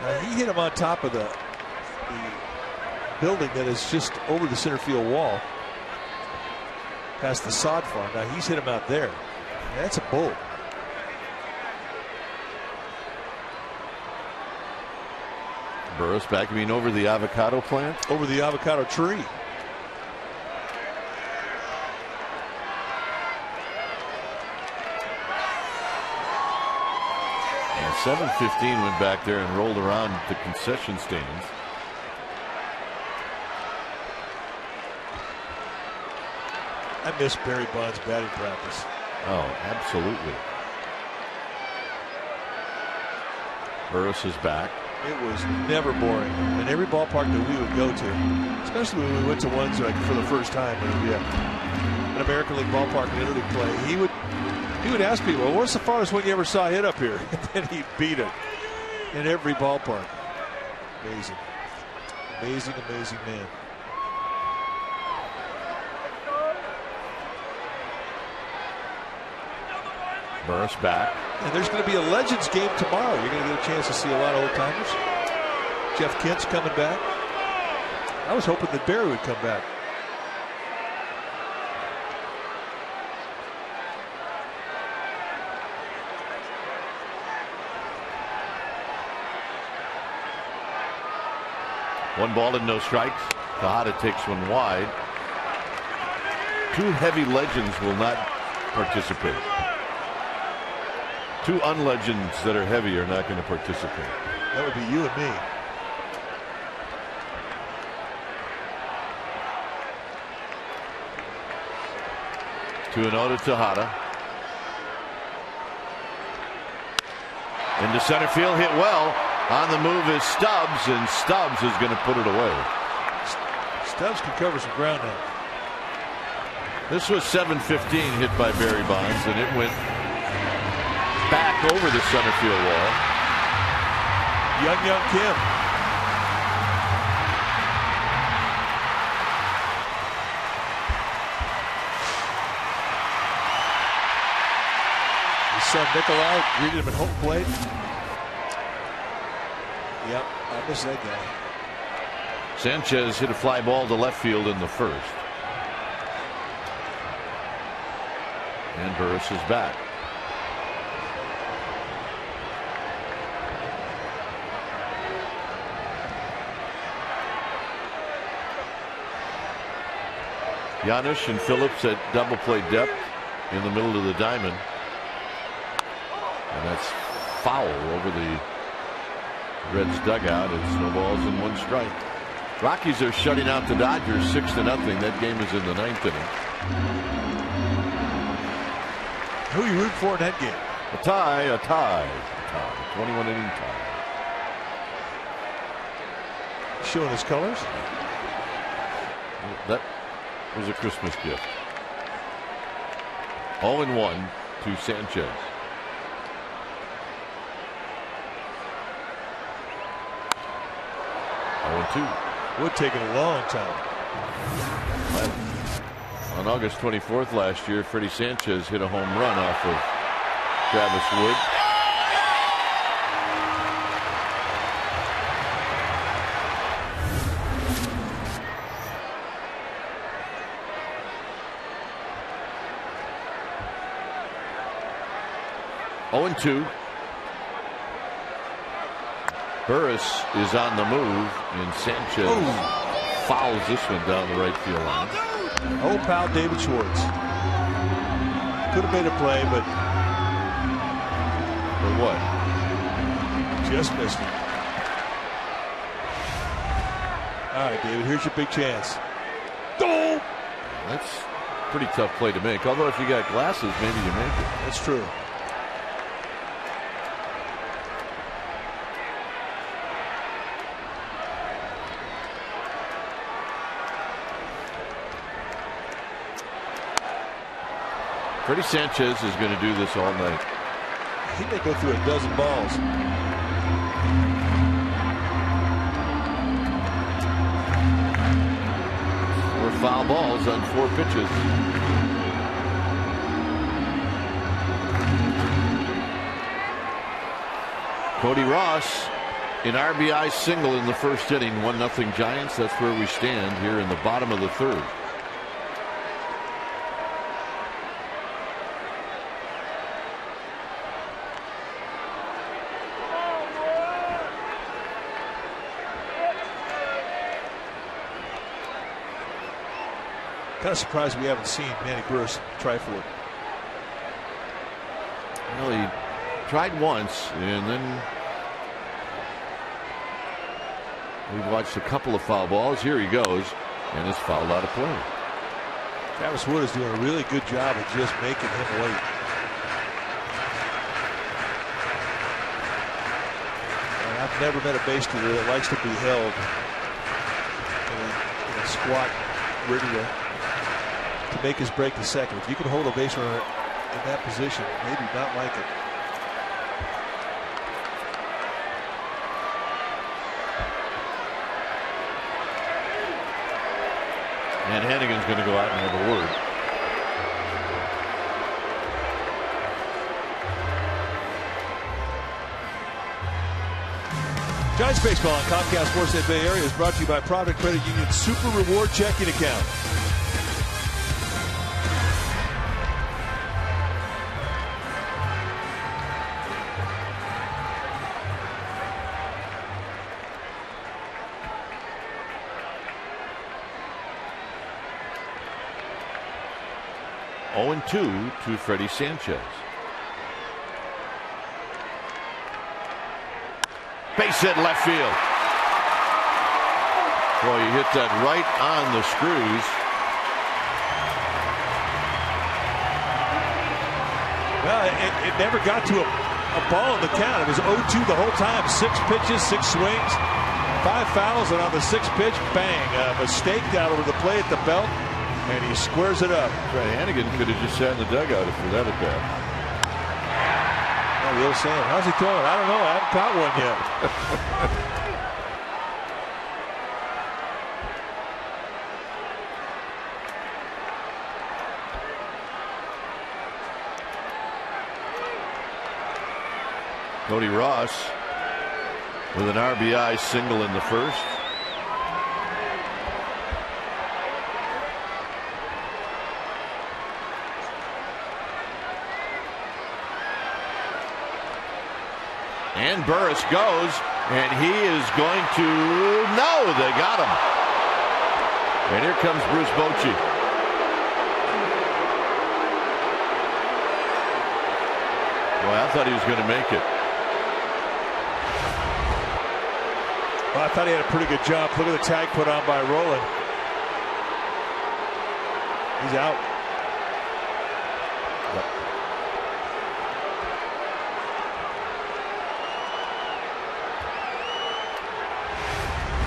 Now, he hit him on top of the building that is just over the center field wall, past the sod farm. Now he's hit him out there. That's a bull. Burris back, over the avocado plant? Over the avocado tree. And 7:15 went back there and rolled around the concession stands. I miss Barry Bonds' batting practice. Oh, absolutely. Burris is back. It was never boring. And every ballpark that we would go to, especially when we went to ones like for the first time, an American League ballpark in Interleague play, he would ask people, well, what's the farthest one you ever saw hit up here? And he'd beat it in every ballpark. Amazing. Amazing, amazing man. Burris back. And there's going to be a Legends game tomorrow. You're going to get a chance to see a lot of old timers. Jeff Kent's coming back. I was hoping that Barry would come back. One ball and no strikes. Tejada takes one wide. Two heavy legends will not participate. Two unlegends that are heavy are not going to participate. That would be you and me. Two and oh to Tejada. Into center field, hit well. On the move is Stubbs, and Stubbs is going to put it away. Stubbs can cover some ground now. This was 7-15 hit by Barry Bonds, and it went back over the center field wall. Young Kim. His son Nikolai greeted him at home plate. Yep, I miss that guy. Sanchez hit a fly ball to left field in the first. And Burris is back. Janish and Phillips at double play depth in the middle of the diamond. And that's foul over the Reds dugout. It's no balls and one strike. Rockies are shutting out the Dodgers 6-0. That game is in the 9th inning. Who are you rooting for in that game? A tie. 21 inning tie. Showing his colors. That was a Christmas gift. 0-1 to Sanchez. 0-2. Would take it a long time. On August 24th last year, Freddie Sanchez hit a home run off of Travis Wood. Oh, 0-2. Burris is on the move, and Sanchez fouls this one down the right field line. Old pal David Schwartz. Could have made a play, but what? Just missed it. All right, David, here's your big chance. Oh! That's a pretty tough play to make. Although if you got glasses, maybe you make it. That's true. Freddie Sanchez is going to do this all night. He may go through a dozen balls. Four foul balls on 4 pitches. Cody Ross, an RBI single in the first inning, 1-0 Giants. That's where we stand here in the bottom of the third. Kind of surprised we haven't seen Manny Burris try for it. Well, he tried once, and then we've watched a couple of foul balls. Here he goes, and it's fouled out of play. Travis Wood is doing a really good job of just making him wait. And I've never met a base stealer that likes to be held in a squat, ready to make his break to second. If you can hold a base runner in that position, maybe not like it. And Hennigan's going to go out and have a word. Giants Baseball on Comcast Sportsnet Bay Area is brought to you by Provident Credit Union Super Reward Checking Account. Oh, 0-2 to Freddie Sanchez. Base hit left field. Boy, you hit that right on the screws. Well, it never got to a ball in the count. It was 0-2 the whole time. 6 pitches, 6 swings, 5 fouls, and on the 6th pitch, bang, a mistake down over the plate at the belt, and he squares it up. That's right. Hannigan could have just sat in the dugout for that at bat. The old saying, how's he throwing? I don't know. I haven't caught one yet. Cody Ross with an RBI single in the first. And Burris goes, and he is going to, no, they got him. And here comes Bruce Bochy. Boy, I thought he was going to make it. Well, I thought he had a pretty good jump. Look at the tag put on by Rowland. He's out.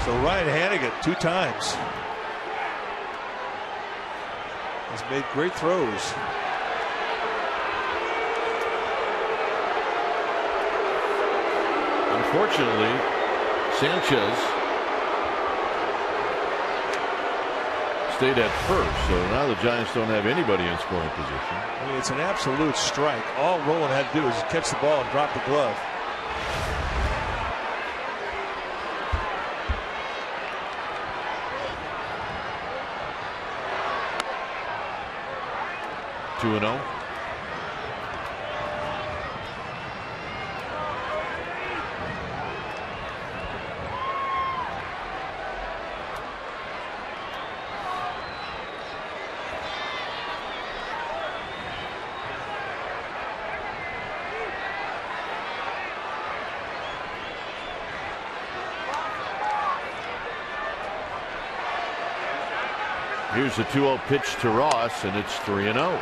So Ryan Hannigan 2 times has made great throws. Unfortunately, Sanchez stayed at first, so now the Giants don't have anybody in scoring position. I mean, it's an absolute strike. All Rowland had to do was catch the ball and drop the glove. Two and 0. Here's a 2-0 pitch to Ross, and it's 3-0.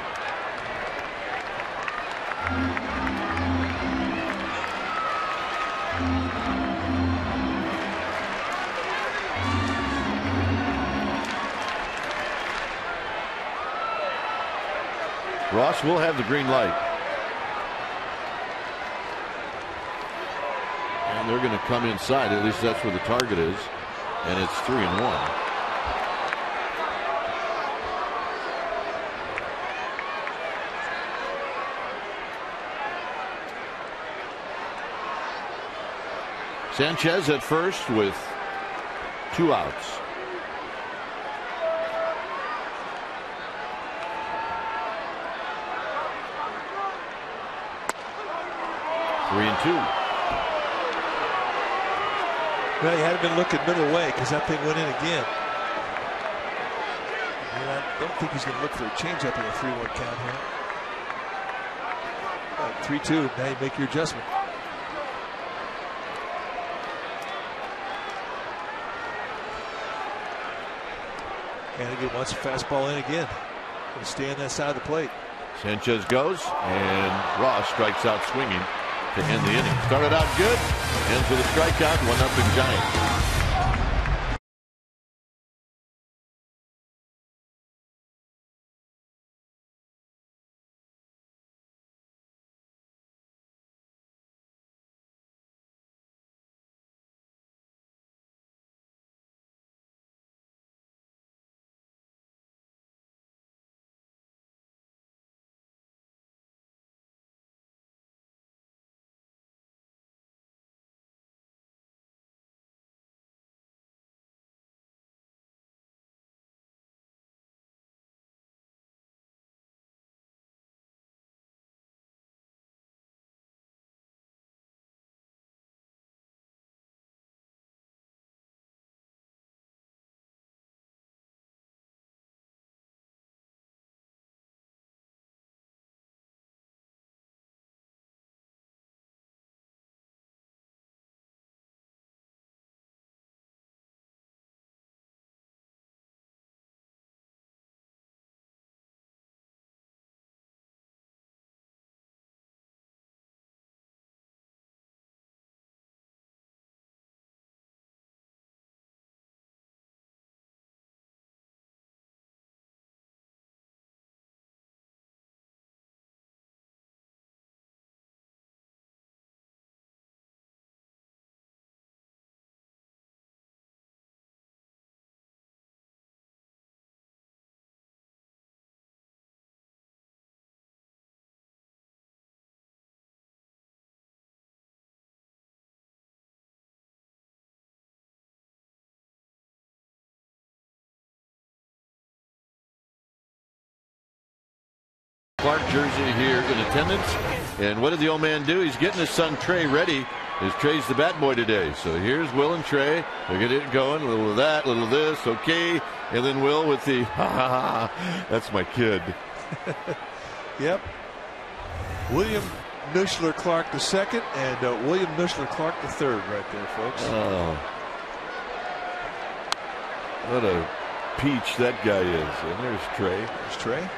Ross will have the green light. And they're going to come inside. At least that's where the target is. And it's 3-1. Sanchez at first with 2 outs. Three and 2. Well, he hadn't been looking middle way because that thing went in again. And I don't think he's going to look for a changeup in a 3-1 count here. 3-2. Now you make your adjustment. Hannigan wants a fastball in again. Going to stay on that side of the plate. Sanchez goes, and Ross strikes out swinging to end the inning. Started out good, ends with a strikeout, 1-0 Giants. Clark jersey here in attendance. And what did the old man do? He's getting his son Trey ready. As Trey's the bat boy today. So here's Will and Trey. They're getting it going. A little of that, a little of this. Okay. And then Will with the, ha ha ha. That's my kid. Yep. William Nushler Clark II and William Nushler Clark III right there, folks. Oh. What a peach that guy is. And there's Trey. There's Trey.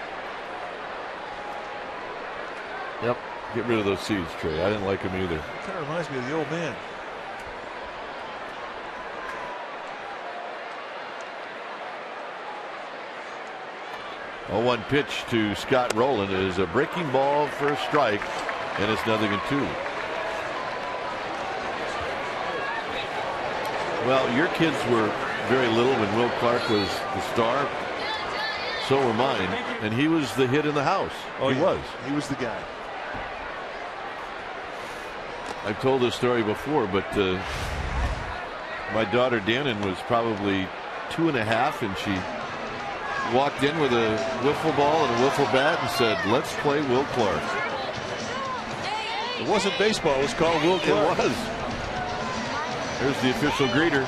Yep. Get rid of those seeds, Trey. I didn't like them either. Kind of reminds me of the old man. Oh, one pitch to Scott Rowland is a breaking ball for a strike, and it's 0-2. Well, your kids were very little when Will Clark was the star. So were mine, and he was the hit in the house. Oh, he was. He was the guy. I've told this story before, but my daughter Dannon was probably 2.5, and she walked in with a wiffle ball and a wiffle bat and said, "Let's play Will Clark." It wasn't baseball. It was called Will Clark. It was. There's the official greeter.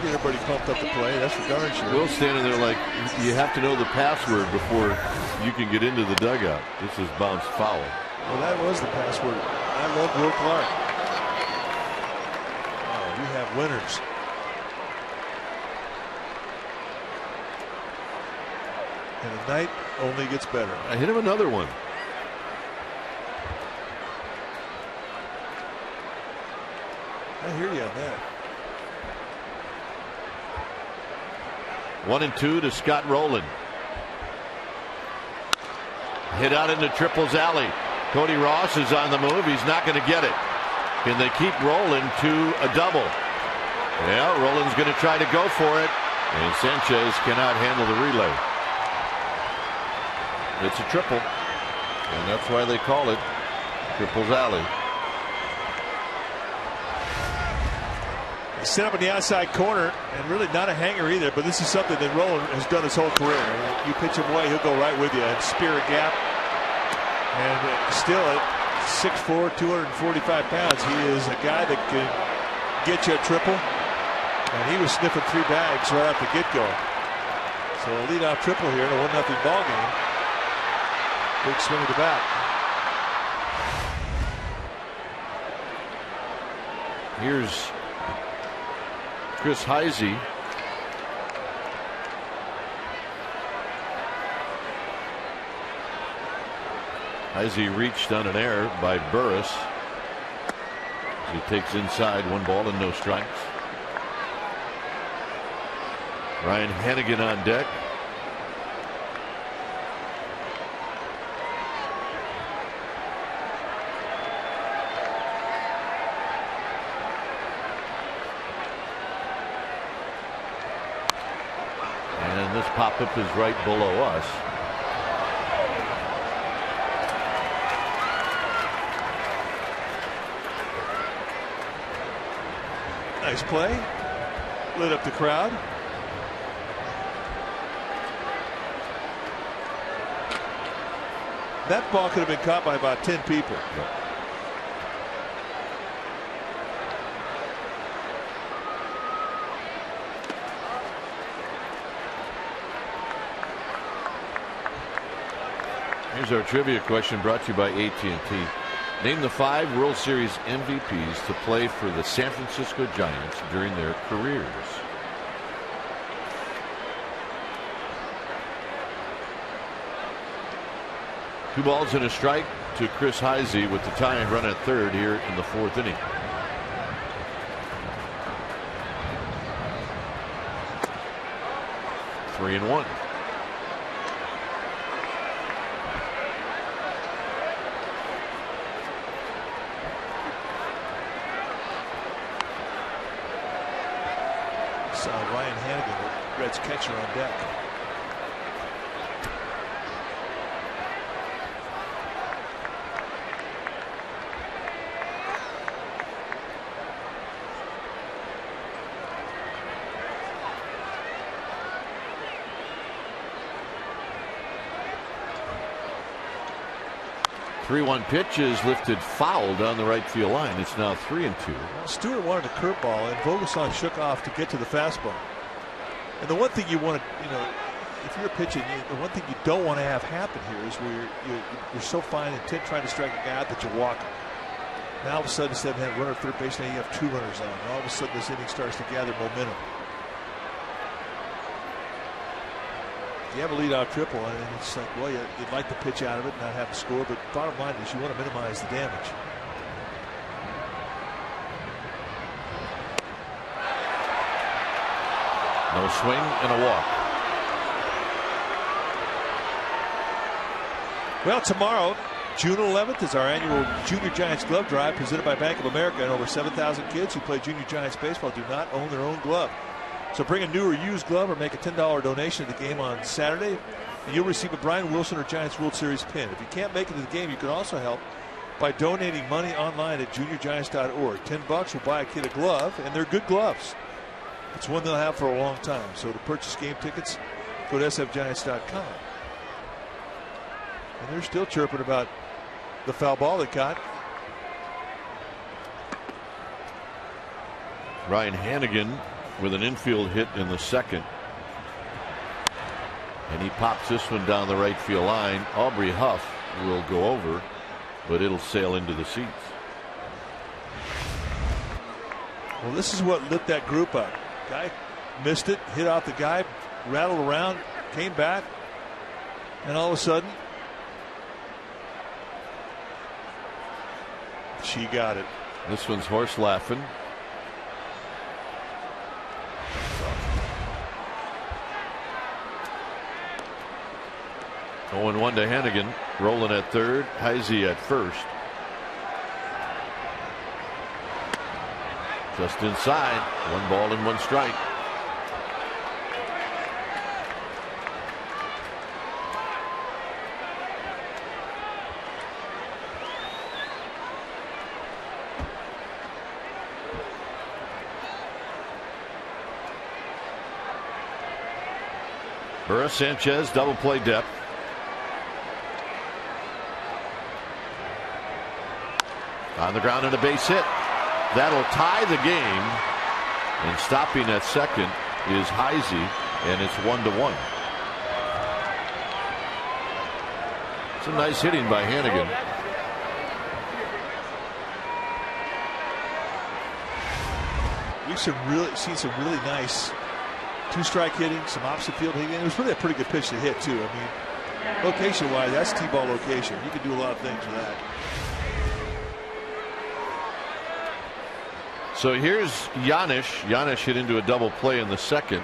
Get everybody pumped up to play. That's for darn sure. Will's standing there like, you have to know the password before you can get into the dugout. This is bounced foul. Well, that was the password. I love Will Clark. Oh, we have winners. And the night only gets better. I hit him another one. I hear you on that. 1-2 to Scott Rowland. Hit out into Triples alley. Cody Ross is on the move. He's not going to get it. Can they keep Rowland to a double? Yeah, Rowland's going to try to go for it. And Sanchez cannot handle the relay. It's a triple. And that's why they call it Triples alley. Set up in the outside corner, and really not a hanger either, but this is something that Rowland has done his whole career. You pitch him away, he'll go right with you and spear a gap. And still at 6'4", 245 pounds, he is a guy that can get you a triple. And he was sniffing 3 bags right off the get-go. So a leadoff triple here in a 1-0 ball game. Big swing of the bat. Here's Chris Heisey. Heisey reached on an error by Burris. He takes inside, 1 ball and no strikes. Ryan Hannigan on deck. And this pop-up is right below us. Nice play. Lit up the crowd. That ball could have been caught by about 10 people. Here's our trivia question brought to you by AT&T. Name the 5 World Series MVPs to play for the San Francisco Giants during their careers. Two balls and a strike to Chris Heisey with the tying run at third here in the 4th inning. Three and one. Saw Ryan Hannigan, the Reds catcher, on deck. 3-1 pitch is lifted foul down the right field line. It's now 3-2. Well, Stewart wanted a curveball, and Vogelsong shook off to get to the fastball. And the one thing you want to, if you're pitching, the one thing you don't want to have happen here is where you're so fine intent trying to strike a guy out that you walk him. Now all of a sudden, instead of having a runner at third base, now you have 2 runners on. And all of a sudden, this inning starts to gather momentum. You have a leadout triple, and it's like, well, you'd like to pitch out of it and not have to score, but bottom line is you want to minimize the damage. No swing and a walk. Well, tomorrow, June 11th, is our annual Junior Giants Glove Drive presented by Bank of America, and over 7,000 kids who play Junior Giants baseball do not own their own glove. So bring a new or used glove or make a $10 donation to the game on Saturday, and you'll receive a Brian Wilson or Giants World Series pin. If you can't make it to the game, you can also help by donating money online at juniorgiants.org. $10 will buy a kid a glove, and they're good gloves. It's one they'll have for a long time. So to purchase game tickets, go to sfgiants.com. And they're still chirping about the foul ball they caught. Ryan Hannigan with an infield hit in the second. And he pops this one down the right field line. Aubrey Huff will go over, but it'll sail into the seats. Well, this is what lit that group up. Guy missed it, hit off the guy, rattled around, came back, and all of a sudden, she got it. This one's horse laughing. 0-1 to Hannigan. Rolling at third. Heisey at first. Just inside. 1 ball and 1 strike. Burris, Sanchez, double play depth. On the ground and a base hit. That'll tie the game. And stopping at second is Heisey, and it's 1-1. Some nice hitting by Hannigan. We've seen some really nice 2-strike hitting, some opposite field hitting. It was really a pretty good pitch to hit, too. I mean, location-wise, that's T-ball location. You can do a lot of things with that. So here's Janisch. Janisch hit into a double play in the second.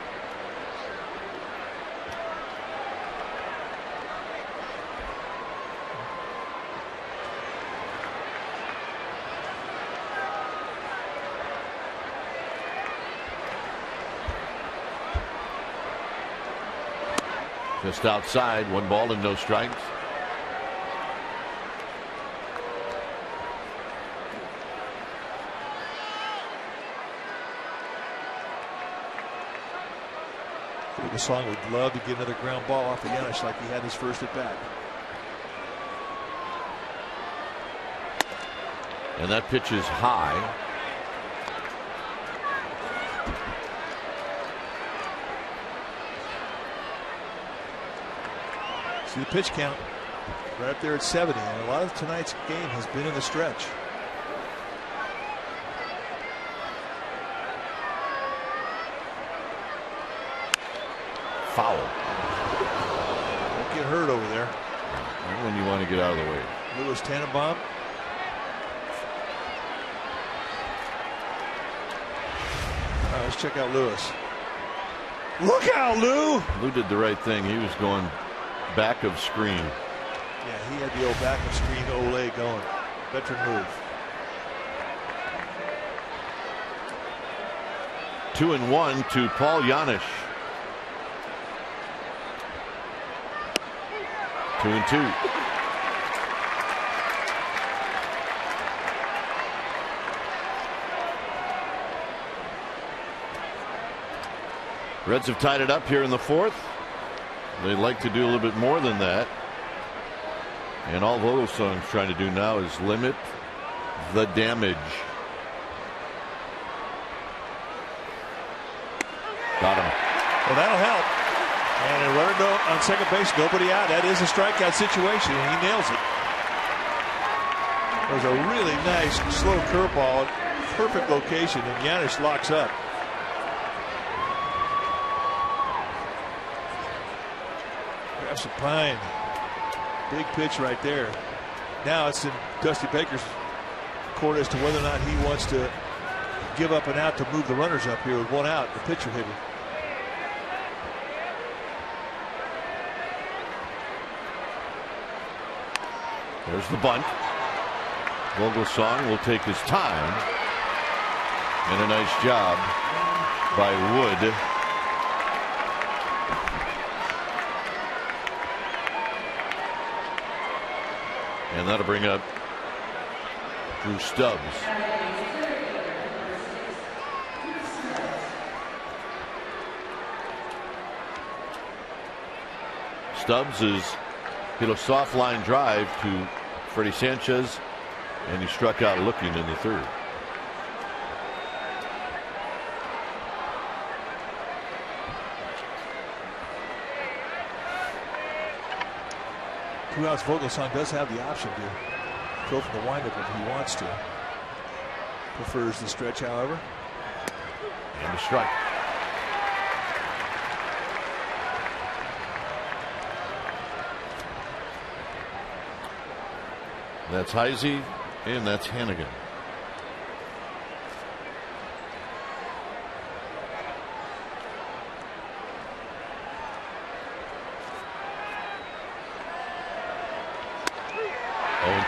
Just outside, 1 ball and no strikes. Song would love to get another ground ball off of Janisch like he had his first at bat. And that pitch is high. See the pitch count right up there at 70, and a lot of tonight's game has been in the stretch. Foul. Don't get hurt over there. When you want to get out of the way. Lewis Tannenbaum. All right, let's check out Lewis. Look out, Lou! Lou did the right thing. He was going back of screen. Yeah, he had the old back of screen Ole going. Veteran move. 2-1 to Paul Janisch. 2-2. Reds have tied it up here in the 4th. They'd like to do a little bit more than that. And all Vogelsong's trying to do now is limit the damage. Got him. Well, that'll help. And a runner on second base, nobody out. That is a strikeout situation, and he nails it. It was a really nice slow curveball, perfect location, and Yanis locks up. Grabs some pine. Big pitch right there. Now it's in Dusty Baker's court as to whether or not he wants to give up an out to move the runners up here with one out. The pitcher hitting. There's the bunt. Vogelsong will take his time. And a nice job by Wood. And that'll bring up Drew Stubbs. Stubbs is hit a soft line drive to Freddie Sanchez, and he struck out looking in the third. Two outs. Vogelsong does have the option to go for the windup if he wants to. Prefers the stretch, however. And a strike. That's Heisey, and that's Hannigan.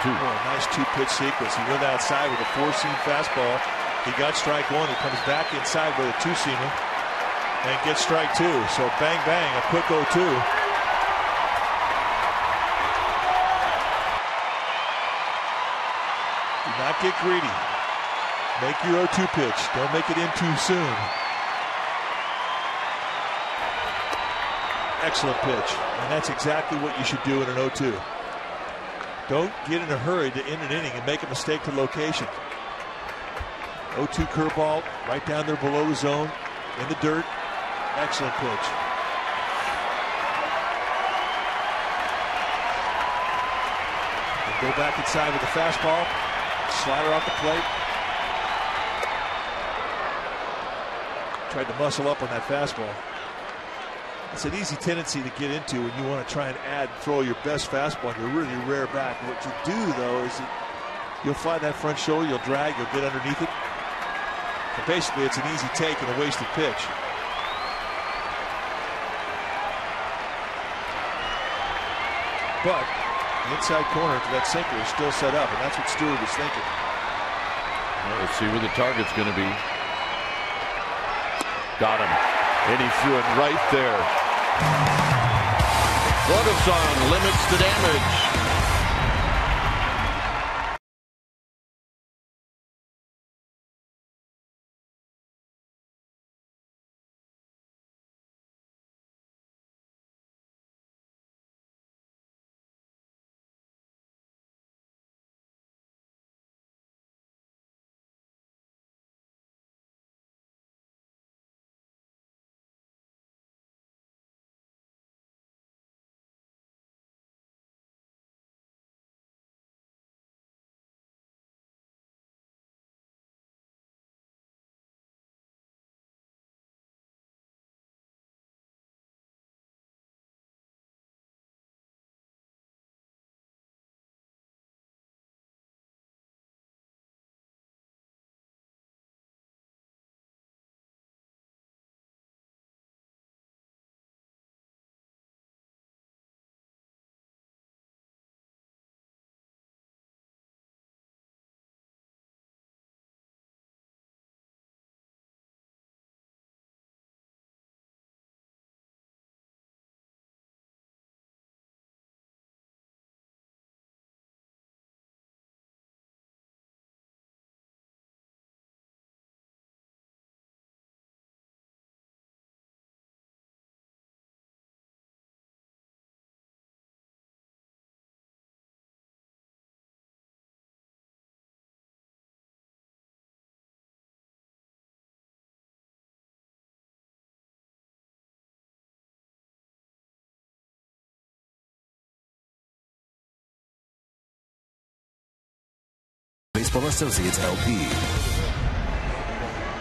Oh, nice two-pitch sequence. He went outside with a four-seam fastball. He got strike one. He comes back inside with a two-seamer and gets strike two. So bang, bang, a quick 0-2. Do not get greedy. Make your 0-2 pitch. Don't make it in too soon. Excellent pitch. And that's exactly what you should do in an 0-2. Don't get in a hurry to end an inning and make a mistake to location. 0-2 curveball right down there below the zone in the dirt. Excellent pitch. And go back inside with the fastball. Slider off the plate. Tried to muscle up on that fastball. It's an easy tendency to get into when you want to try and throw your best fastball and you're really rare back. What you do, though, is you'll fly that front shoulder, you'll drag, you'll get underneath it. And basically, it's an easy take and a wasted pitch. But the inside corner to that sinker is still set up, and that's what Stewart was thinking. Well, let's see where the target's going to be. Got him. And he threw it right there. Vogelsong limits the damage. Baseball Associates LP.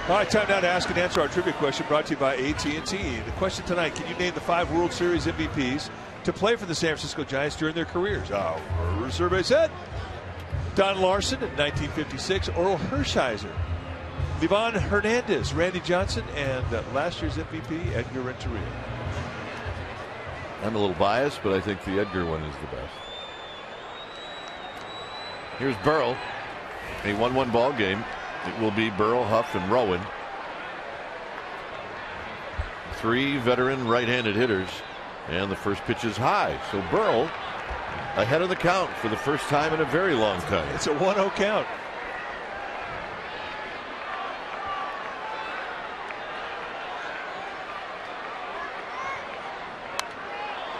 All right, time now to ask and answer our trivia question brought to you by AT&T. The question tonight, can you name the 5 World Series MVPs to play for the San Francisco Giants during their careers? Our survey said Don Larson in 1956, Orel Hershiser, Livan Hernandez, Randy Johnson, and last year's MVP, Edgar Renteria. I'm a little biased, but I think the Edgar one is the best. Here's Burrell. A 1-1 ball game. It will be Burrell, Huff, and Rowan. 3 veteran right-handed hitters. And the first pitch is high. So Burrell ahead of the count for the first time in a very long time. It's a 1-0 count.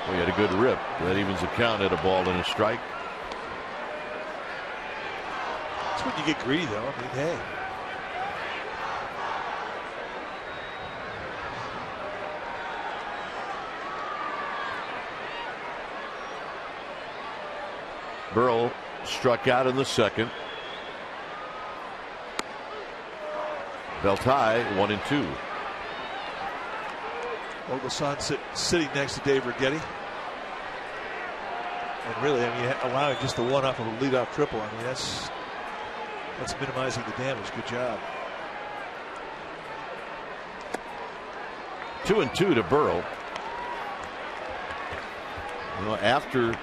We had a good rip. That evens the count at a ball and a strike. That's when you get greedy, though. I mean, hey. Burrell struck out in the second. Beltai 1-2. Ogleson sitting next to Dave Righetti. And really, I mean, allowing just the one off of a leadoff triple. I mean, that's minimizing the damage. Good job. 2-2 to Burrell. You know, after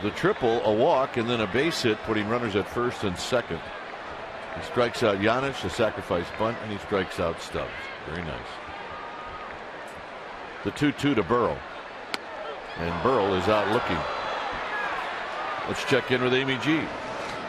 the triple, a walk, and then a base hit, putting runners at first and second. He strikes out Giannis, a sacrifice bunt, and he strikes out Stubbs. Very nice. The 2-2 to Burrell. And Burrell is out looking. Let's check in with Amy G.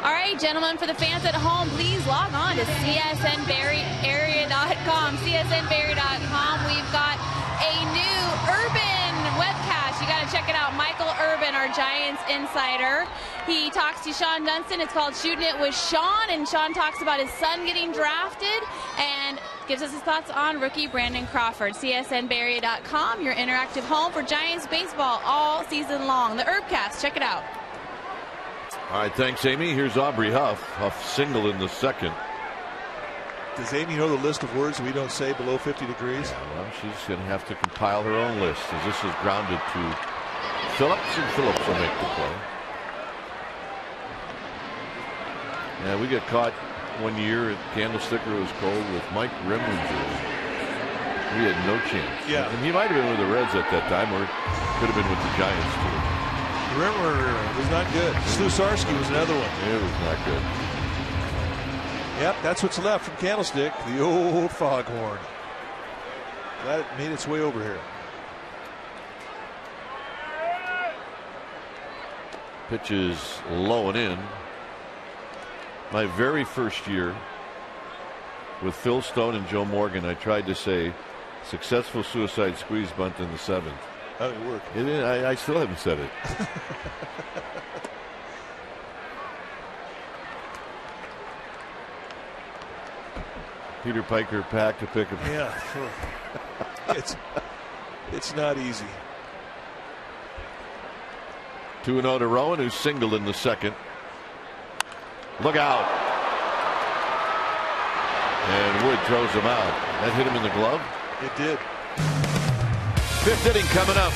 All right, gentlemen, for the fans at home, please log on to csnbarryarea.com. csnbarry.com. We've got a new Urban webcast. You got to check it out. Michael Urban, our Giants insider. He talks to Sean Dunston. It's called Shooting It with Sean, and Sean talks about his son getting drafted and gives us his thoughts on rookie Brandon Crawford. csnbarry.com, your interactive home for Giants baseball all season long. The Urbcast, check it out. All right, thanks, Amy. Here's Aubrey Huff. Huff single in the second. Does Amy know the list of words we don't say below 50 degrees? Yeah, well, she's going to have to compile her own list, as this is grounded to Phillips, and Phillips will make the play. Yeah, we got caught one year at Candlesticker. It was cold with Mike Remlinger. We had no chance. Yeah. And he might have been with the Reds at that time, or could have been with the Giants, too. Remlinger was not good. Slusarski was another one. It was not good. Yep, that's what's left from Candlestick, the old foghorn. Glad it made its way over here. Pitch is low and in. My very first year with Phil Stone and Joe Morgan, I tried to say successful suicide squeeze bunt in the 7th. How did it work? I still haven't said it. Peter Piker packed to pick a. Yeah, sure. It's not easy. 2-0 to Rowan, who singled in the second. Look out. And Wood throws him out. That hit him in the glove? It did. 5th inning coming up.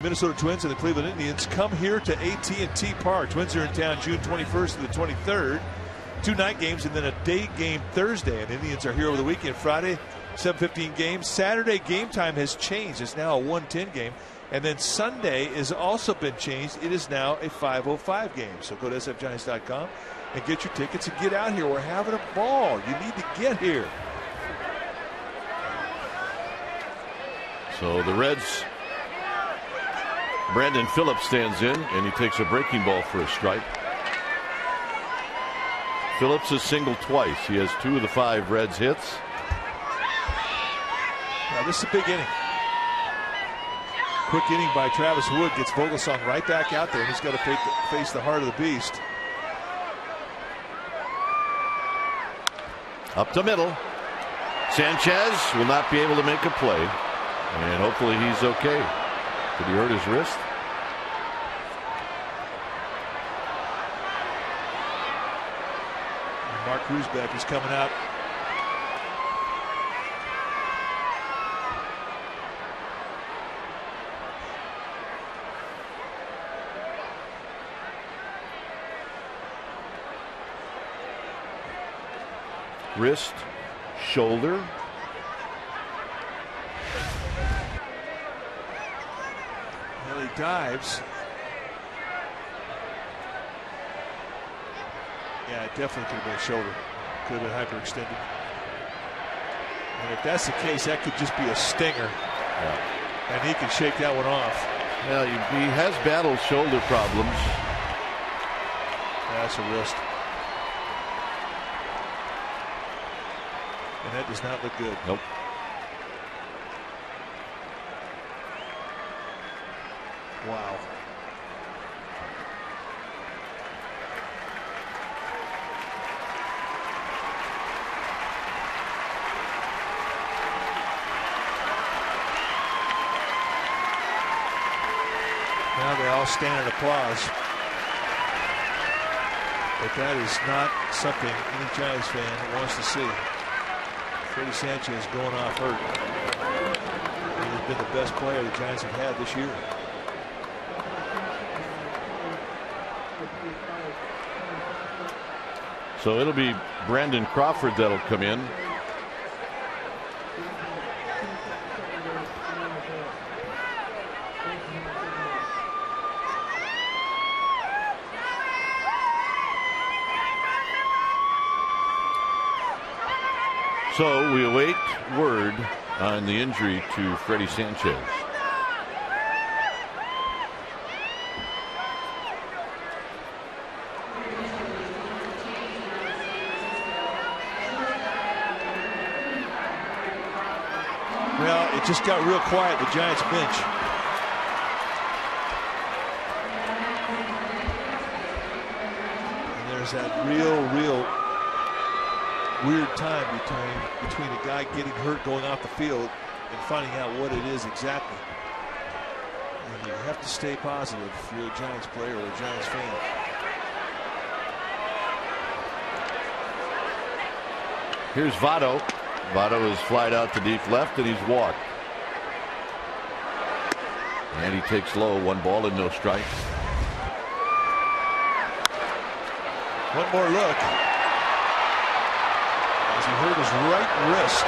Minnesota Twins and the Cleveland Indians come here to AT&T Park. Twins are in town June 21st to the 23rd. 2 night games and then a day game Thursday. And Indians are here over the weekend. Friday, 7:15 game. Saturday game time has changed. It's now a 1:10 game. And then Sunday has also been changed. It is now a 5:05 game. So go to sfgiants.com and get your tickets and get out here. We're having a ball. You need to get here. So the Reds, Brandon Phillips stands in, and he takes a breaking ball for a strike. Phillips has singled twice. He has 2 of the 5 Reds hits. Now this is a big inning. Quick inning by Travis Wood gets Vogelsong right back out there, and he's got to face the heart of the beast. Up the middle. Sanchez will not be able to make a play, and hopefully he's okay. Did he hurt his wrist? And Mark Rusbeck is coming out. Wrist, shoulder. Well, he dives. Yeah, it definitely could have been a shoulder. Could have been hyperextended. And if that's the case, that could just be a stinger. Yeah. And he can shake that one off. Yeah, he has battled shoulder problems. That's a wrist. And that does not look good. Nope. Wow. Now they all stand in applause. But that is not something any Giants fan wants to see. Freddie Sanchez going off hurt. He has been the best player the Giants have had this year. So it'll be Brandon Crawford that'll come in. So we await word on the injury to Freddie Sanchez. Well, it just got real quiet, the Giants bench. And there's that real weird time between a guy getting hurt going off the field and finding out what it is exactly. And you have to stay positive if you're a Giants player or a Giants fan. Here's Votto. Votto is flied out to deep left, and he's walked. And he takes low, 1 ball and no strikes. One more look. As he hurt his right wrist.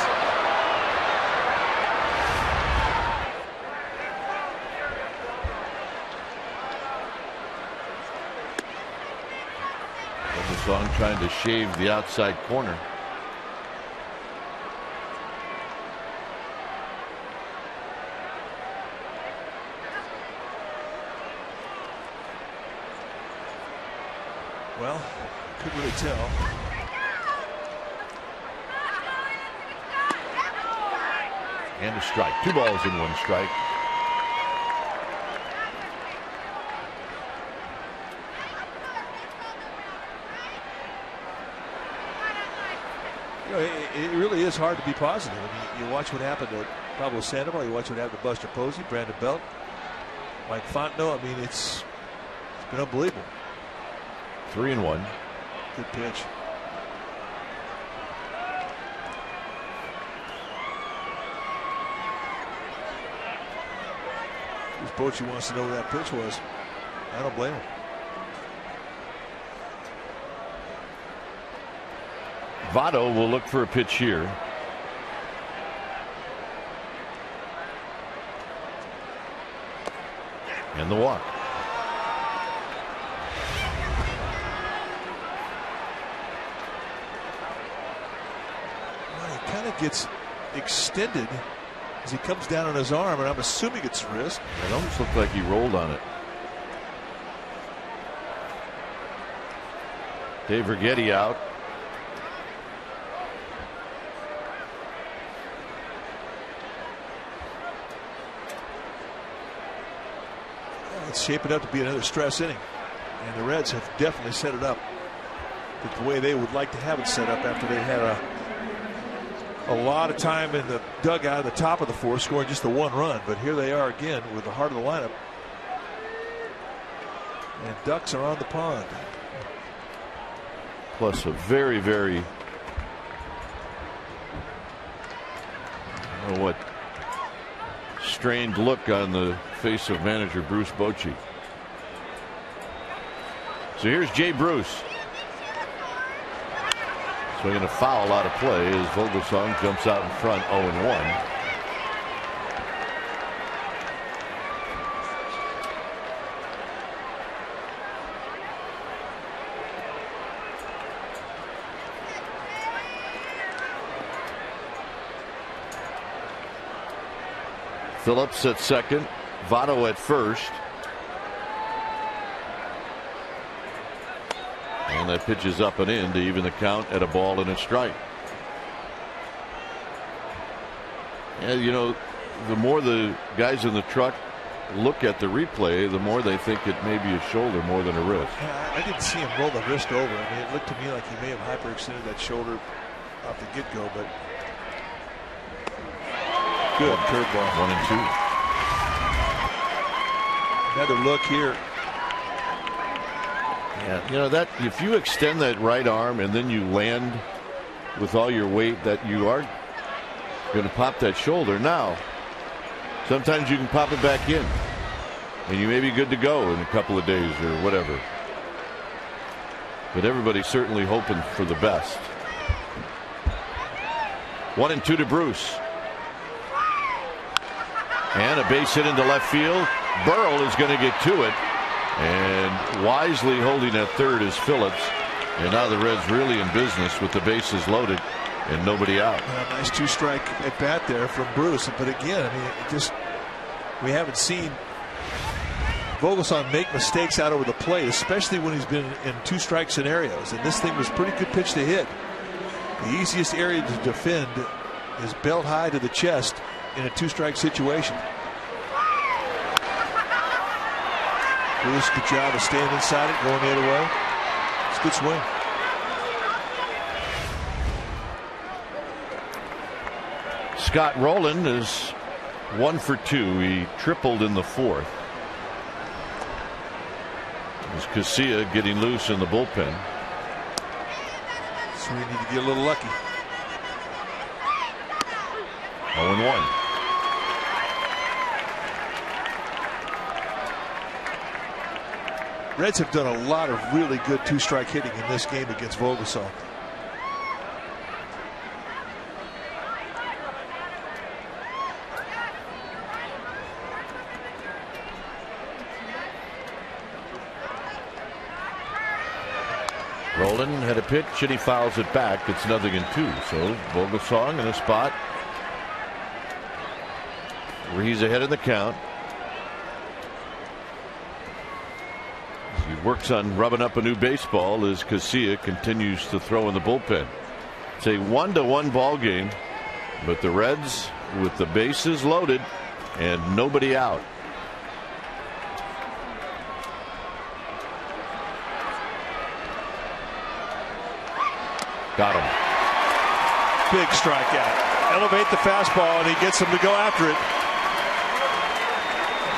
Vogelsong trying to shave the outside corner. Well, couldn't really tell. And a strike. 2 balls and 1 strike. You know, it really is hard to be positive. I mean, you watch what happened to Pablo Sandoval, you watch what happened to Buster Posey, Brandon Belt, Mike Fontenot. I mean, it's been unbelievable. 3-1. Good pitch. Bochy wants to know where that pitch was. I don't blame him. Votto will look for a pitch here. And the walk. Well, he kind of gets extended as he comes down on his arm, and I'm assuming it's wrist. It almost looked like he rolled on it. Dave Righetti out. It's shaping up to be another stress inning, and the Reds have definitely set it up the way they would like to have it set up after they had a lot of time in the dugout at the top of the fourth, scoring just the one run. But here they are again with the heart of the lineup, and Ducks are on the pond. Plus a very, very, I don't know what, strained look on the face of manager Bruce Bochy. So here's Jay Bruce. Swinging a foul out of play as Vogelsong jumps out in front 0-1. Phillips at second, Votto at first. And that pitch is up and in to even the count at a ball and a strike. And you know, the more the guys in the truck look at the replay, the more they think it may be a shoulder more than a wrist. I didn't see him roll the wrist over. I mean, it looked to me like he may have hyperextended that shoulder off the get-go, but good curveball. 1-2. Another look here. Yeah, you know that if you extend that right arm and then you land with all your weight, that you are going to pop that shoulder. Now, sometimes you can pop it back in, and you may be good to go in a couple of days or whatever. But everybody's certainly hoping for the best. 1-2 to Bruce. And a base hit into left field. Burrell is going to get to it. And wisely holding at third is Phillips. And now the Reds really in business with the bases loaded and nobody out. Nice two-strike at bat there from Bruce. But again, I mean, we haven't seen Vogelsong make mistakes out over the plate, especially when he's been in two-strike scenarios. And this thing was a pretty good pitch to hit. The easiest area to defend is belt high to the chest in a two-strike situation. Bruce, good job of staying inside it, going the other way. It's a good swing. Scott Rowland is 1 for 2. He tripled in the fourth. As Casilla getting loose in the bullpen. So we need to get a little lucky. 0-1. Reds have done a lot of really good two-strike hitting in this game against Vogelsong. Rowland had a pitch and he fouls it back. It's 0-2. So Vogelsong in a spot where he's ahead of the count. He works on rubbing up a new baseball as Casilla continues to throw in the bullpen. It's a 1-1 ball game, but the Reds with the bases loaded and nobody out. Got him. Big strikeout. Elevate the fastball and he gets him to go after it.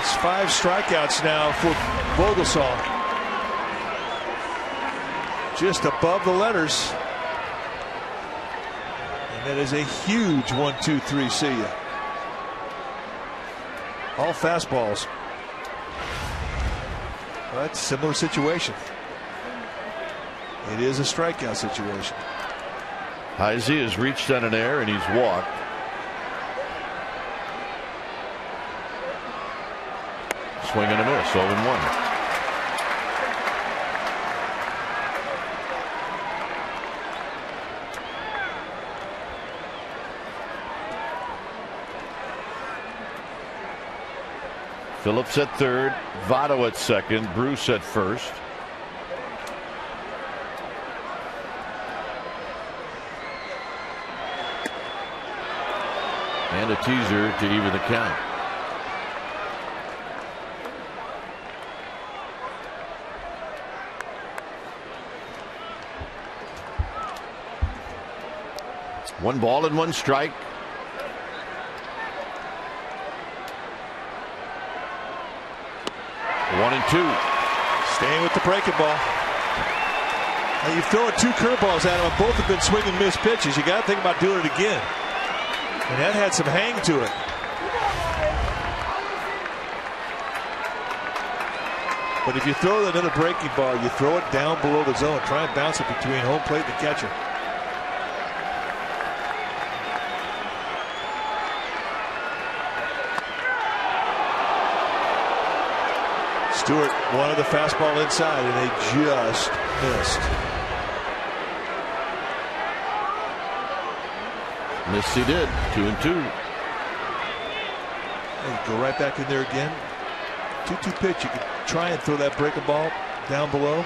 It's 5 strikeouts now for Vogelsong. Just above the letters. And that is a huge 1-2-3. See ya. All fastballs. Well, that's a similar situation. It is a strikeout situation. Heisey has reached on an error and he's walked. Swing and a miss, 0-1. Phillips at third, Votto at second, Bruce at first. And a teaser to even the count. One ball and one strike. One and two. Staying with the breaking ball. Now you've thrown 2 curveballs at him, and both have been swing and miss pitches. You got to think about doing it again. And that had some hang to it. But if you throw another breaking ball, you throw it down below the zone. Try and bounce it between home plate and the catcher. Stewart wanted the fastball inside, and they just missed. Yes, he did. 2-2. And go right back in there again. 2-2 pitch. You can try and throw that breaking ball down below.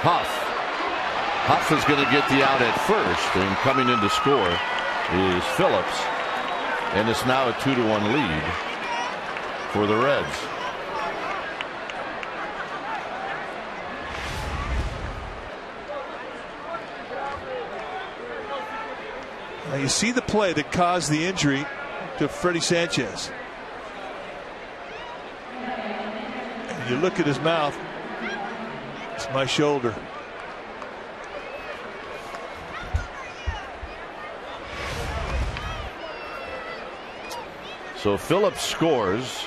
Huff is going to get the out at first, and coming in to score is Phillips, and it's now a 2-1 lead for the Reds. Now you see the play that caused the injury to Freddie Sanchez. And you look at his mouth. It's my shoulder. So Phillips scores.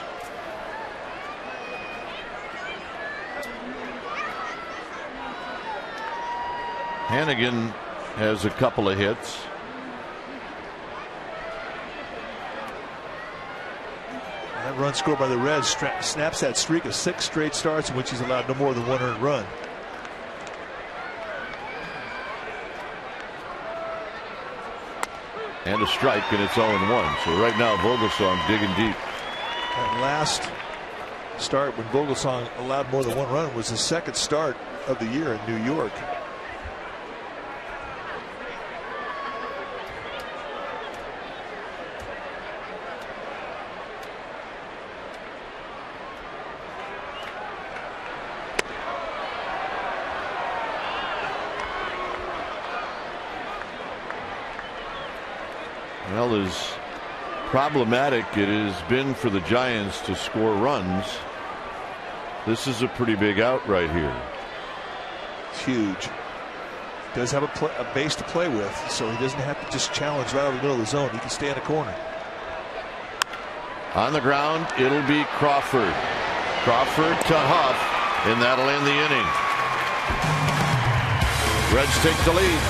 Hannigan has a couple of hits. That run scored by the Reds snaps that streak of 6 straight starts in which he's allowed no more than 1 earned run. And a strike, and it's 0-1. So right now Vogelsong digging deep. That last start when Vogelsong allowed more than 1 run was his 2nd start of the year in New York. Well, as problematic it has been for the Giants to score runs, this is a pretty big out right here. It's huge. Does have a base to play with, so he doesn't have to just challenge right over the middle of the zone. He can stay in the corner. On the ground, it'll be Crawford. Crawford to Huff, and that'll end the inning. Reds take the lead.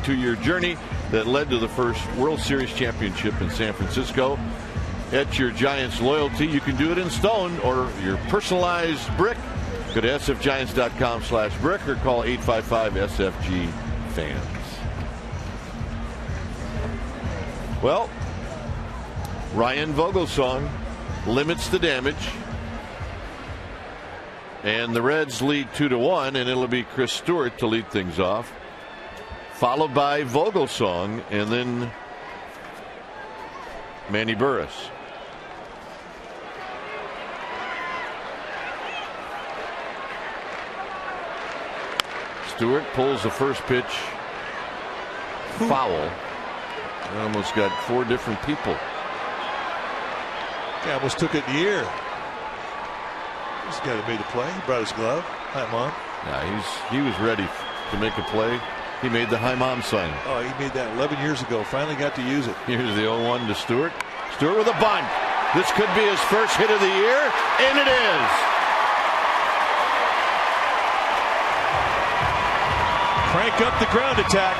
22-year journey that led to the first World Series championship in San Francisco. Etch your Giants loyalty. You can do it in stone or your personalized brick. Go to sfgiants.com/brick or call 855-SFG-FANS. Well, Ryan Vogelsong limits the damage. And the Reds lead 2-1, and it'll be Chris Stewart to lead things off, followed by Vogelsong, and then Manny Burris. Stewart pulls the first pitch foul. I almost got 4 different people. He almost took it in the air. This guy that made the play. He brought his glove. Hi, Mom. Yeah, he was ready to make a play. He made the Hi Mom sign. Oh, he made that 11 years ago. Finally got to use it. Here's the 0-1 to Stewart. Stewart with a bunt. This could be his first hit of the year, and it is. Crank up the ground attack.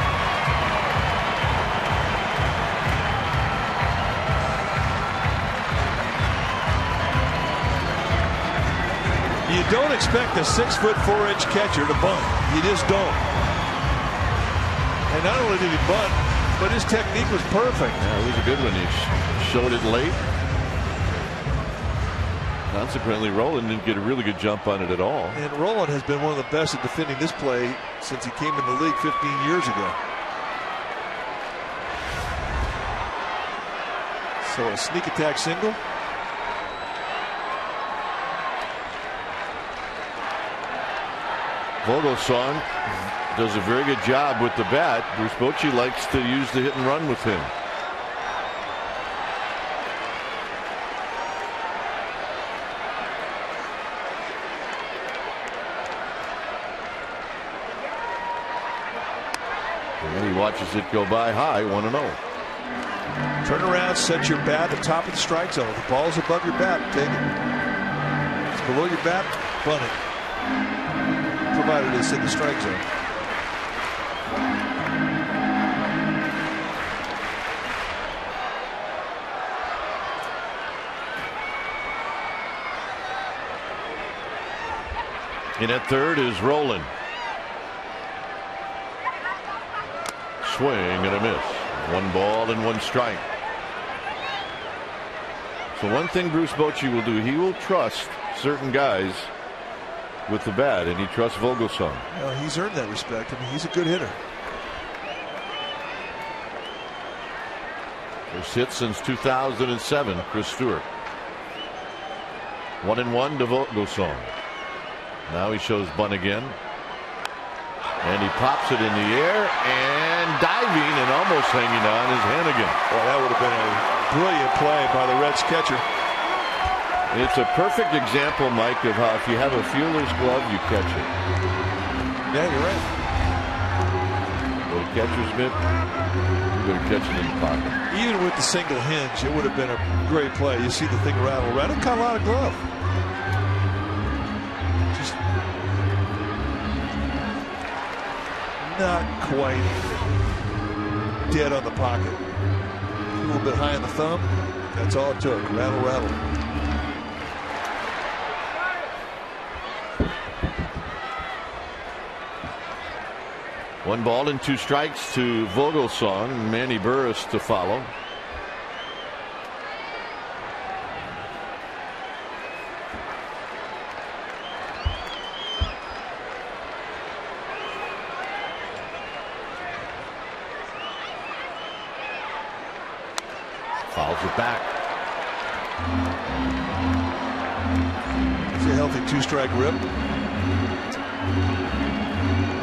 You don't expect a 6'4" catcher to bunt. You just don't. And not only did he bunt, but his technique was perfect. Yeah, it was a good one. He showed it late. Consequently, Roland didn't get a really good jump on it at all. And Roland has been one of the best at defending this play since he came in the league 15 years ago. So a sneak attack single. Vogelsong does a very good job with the bat. Bruce Bochy likes to use the hit and run with him. And he watches it go by high, 1-0. Turn around, set your bat at the top of the strike zone. If the ball's above your bat, take it. If it's below your bat, bunt it. Provided it's in the strike zone. In at third is Roland. Swing and a miss. 1 ball and 1 strike. So one thing Bruce Bochy will do, he will trust certain guys with the bat, and he trusts Vogelsong. Well, he's earned that respect. I mean, he's a good hitter. First hit since 2007, Chris Stewart. 1-1 to Vogelsong. Now he shows bunt again. And he pops it in the air and diving and almost hanging on is Hannigan. Well, that would have been a brilliant play by the Reds catcher. It's a perfect example, Mike, of how if you have a fielder's glove, you catch it. Yeah, you're right. With a catcher's mitt, you're going to catch it in the pocket. Even with the single hinge, it would have been a great play. You see the thing rattle around. It caught a lot of glove. Just not quite dead on the pocket. A little bit high on the thumb. That's all it took. Rattle, rattle. One ball and 2 strikes to Vogelsong. Manny Burris to follow. Fouls it back. It's a healthy 2-strike rip.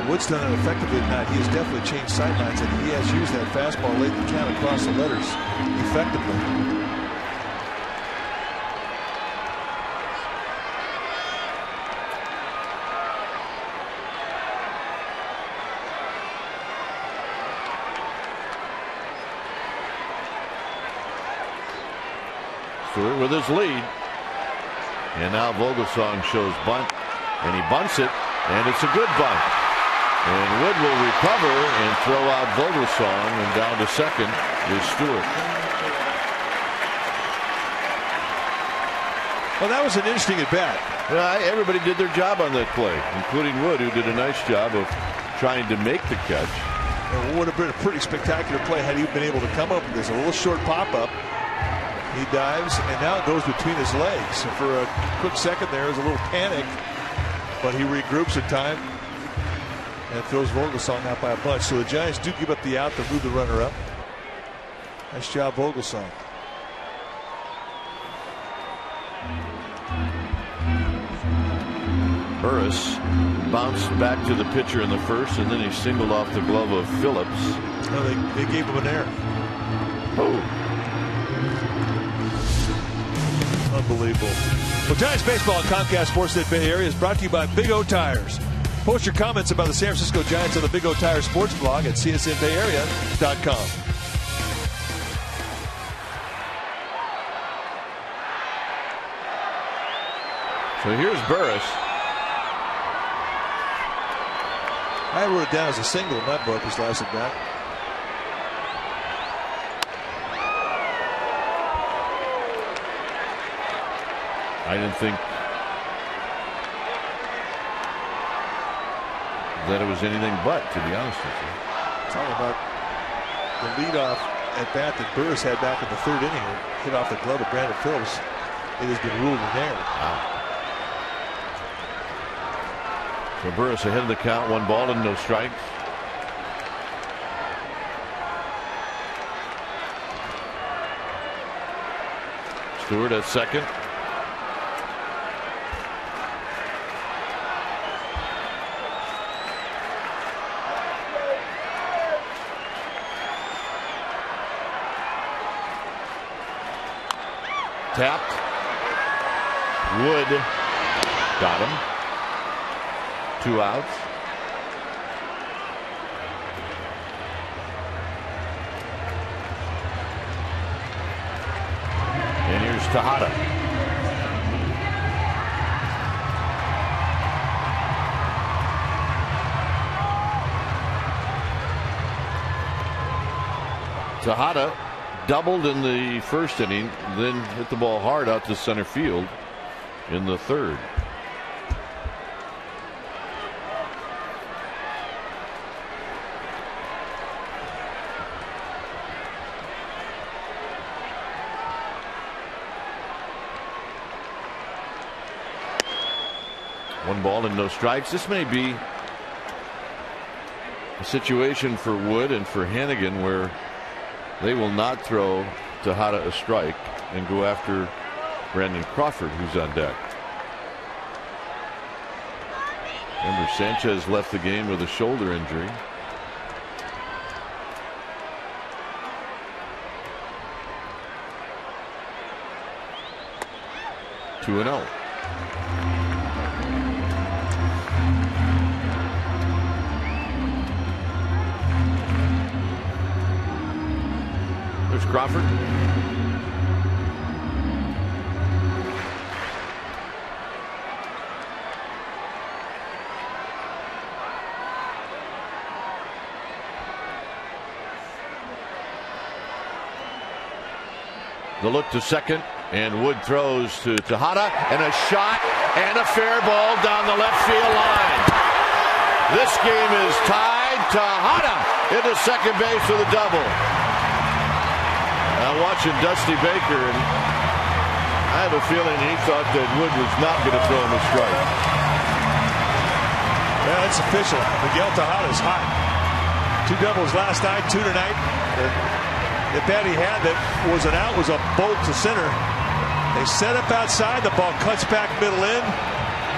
Wood's done it effectively tonight. He has definitely changed sightlines, and he has used that fastball late in the count across the letters effectively. Stewart with his lead. And now Vogelsong shows bunt, and he bunts it, and it's a good bunt. And Wood will recover and throw out Vogelsong, and down to second is Stewart. Well, that was an interesting at bat. Everybody did their job on that play, including Wood, who did a nice job of trying to make the catch. It would have been a pretty spectacular play had he been able to come up with this. A little short pop-up. He dives, and now it goes between his legs. So for a quick second there was a little panic, but he regroups in time and throws Vogelsong out by a bunch. So the Giants do give up the out to move the runner up. Nice job, Vogelsong. Burris bounced back to the pitcher in the first, and then he singled off the glove of Phillips. No, they gave him an error. Oh. Unbelievable. Well, Giants baseball on Comcast Sportsnet Bay Area is brought to you by Big O Tires. Post your comments about the San Francisco Giants on the Big O Tires sports blog at csnbayarea.com. So here's Burris. I wrote it down as a single in my book, his last at bat. I didn't think that it was anything but, to be honest with you. Talking about the leadoff at bat that Burris had back in the third inning, hit off the glove of Brandon Phillips. It has been ruled an error. Wow. So Burris ahead of the count, 1 ball and no strikes. Stewart at second. Tapped. Wood got him. 2 outs. And here's Tejada. Tejada doubled in the first inning, then hit the ball hard out to center field in the third. One ball and no strikes. This may be a situation for Wood and for Hannigan where they will not throw Tejada a strike and go after Brandon Crawford, who's on deck. Remember, Sanchez left the game with a shoulder injury. Two and 0. There's Crawford. The look to second, and Wood throws to Tejada, and a shot and a fair ball down the left field line. This game is tied. Tejada into second base with a double. Now watching Dusty Baker, and I have a feeling he thought that Wood was not going to throw him a strike. Yeah, it's official. Miguel Tejada's hot. 2 doubles last night, 2 tonight. The bat he had that was an out was a bolt to center. They set up outside. The ball cuts back middle in,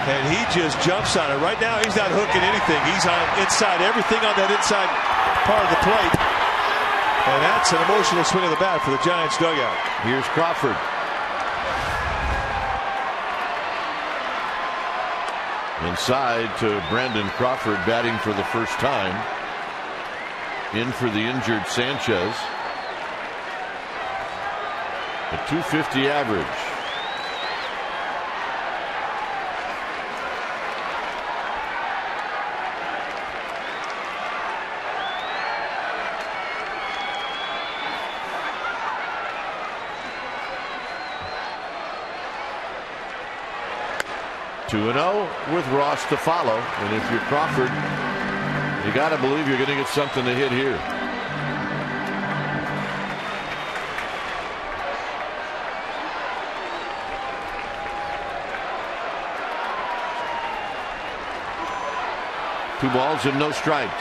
and he just jumps on it. Right now, he's not hooking anything. He's on inside, everything on that inside part of the plate. And that's an emotional swing of the bat for the Giants dugout. Here's Crawford. Inside to Brandon Crawford, batting for the first time. In for the injured Sanchez. A .250 average. 2-0 with Ross to follow. And if you're Crawford, you got to believe you're going to get something to hit here. Two balls and no strikes.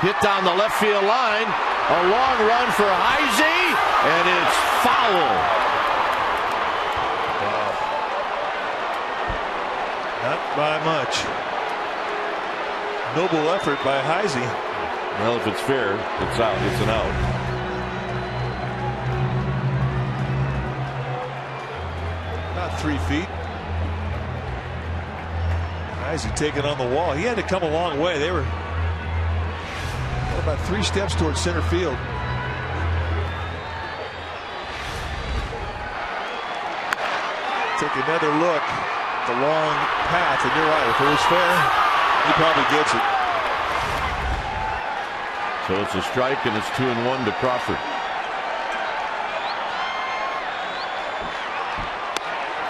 Hit down the left field line. A long run for Heisey, and it's foul. Wow. Not by much. Noble effort by Heisey. Well, if it's fair, it's out. It's an out. About 3 feet. Heisey taking on the wall. He had to come a long way. They were about 3 steps towards center field. Take another look at the long path, and you're right. If it was fair, he probably gets it. So it's a strike, and it's 2-1 to Crawford.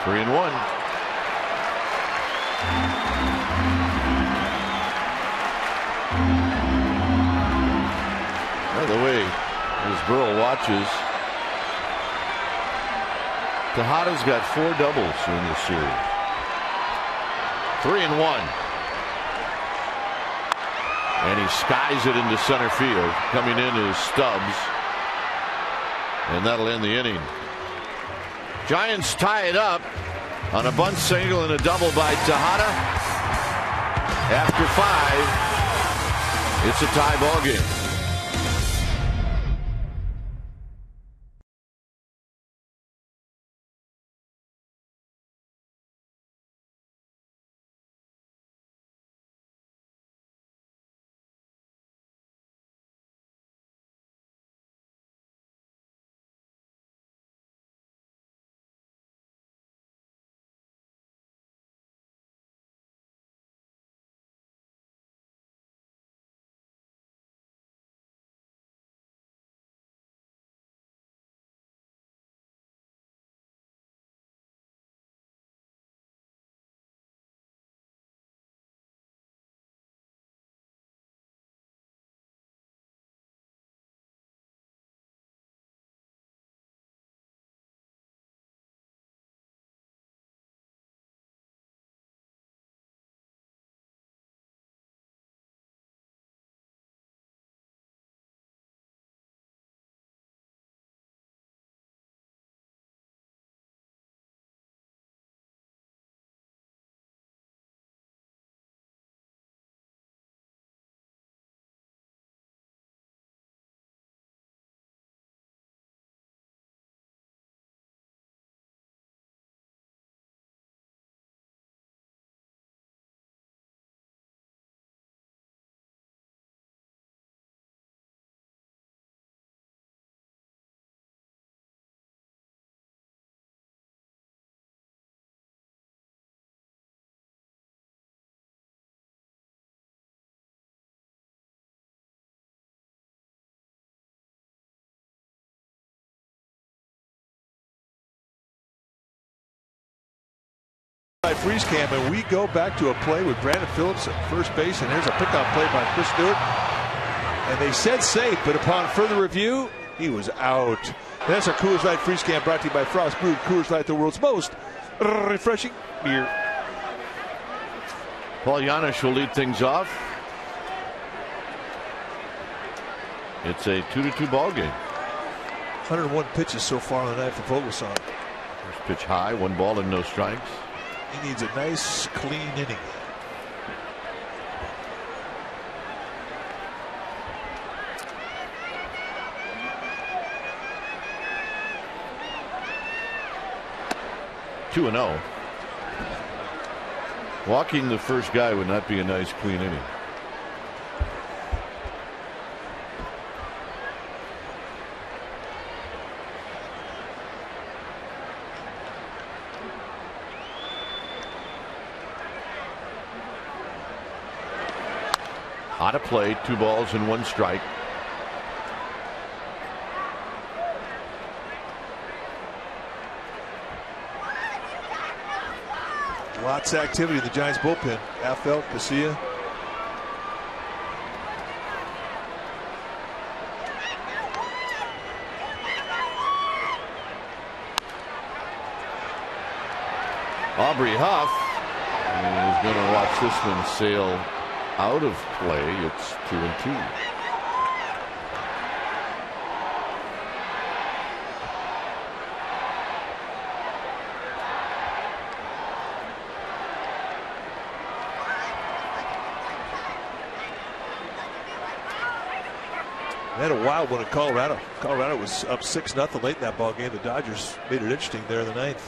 3-1. By the way, as Burrell watches, Tejada's got 4 doubles in this series. 3-1. And he skies it into center field. Coming in is Stubbs. And that'll end the inning. Giants tie it up on a bunt single and a double by Tejada. After 5, it's a tie ball game. Freeze cam, and we go back to a play with Brandon Phillips at first base, and there's a pickoff play by Chris Stewart, and they said safe, but upon further review he was out. And that's our Coors Light Freeze cam, brought to you by Frost Brewed Coors Light, the world's most refreshing beer. Paul Janisch will lead things off. It's a 2-2 ball game. 101 pitches so far on the night for Vogelsong. First pitch high, 1 ball and no strikes. He needs a nice, clean inning. Two and 0. Walking the first guy would not be a nice, clean inning. Out of play, 2 balls and 1 strike. Lots of activity in the Giants bullpen. Affelt, Casilla. Aubrey Huff is going to watch this one sail out of play. It's 2-2. They had a wild one in Colorado. Colorado was up 6-0 late in that ball game. The Dodgers made it interesting there in the 9th.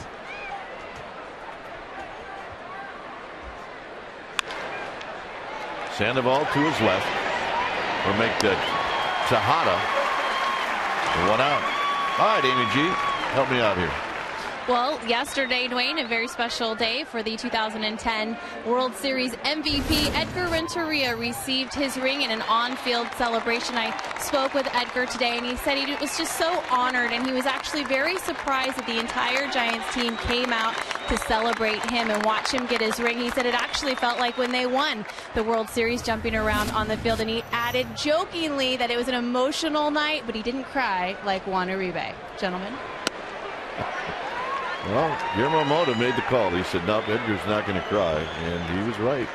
Sandoval to his left. Or make that Tejada. One out. All right, Amy G, help me out here. Well, yesterday, Dwayne, a very special day for the 2010 World Series MVP. Edgar Renteria received his ring in an on-field celebration. I spoke with Edgar today, and he said he was just so honored, and he was actually very surprised that the entire Giants team came out to celebrate him and watch him get his ring. He said it actually felt like when they won the World Series, jumping around on the field, and he added jokingly that it was an emotional night, but he didn't cry like Juan Uribe. Gentlemen. Well, Guillermo Mota made the call. He said, nope, Edgar's not going to cry. And he was right.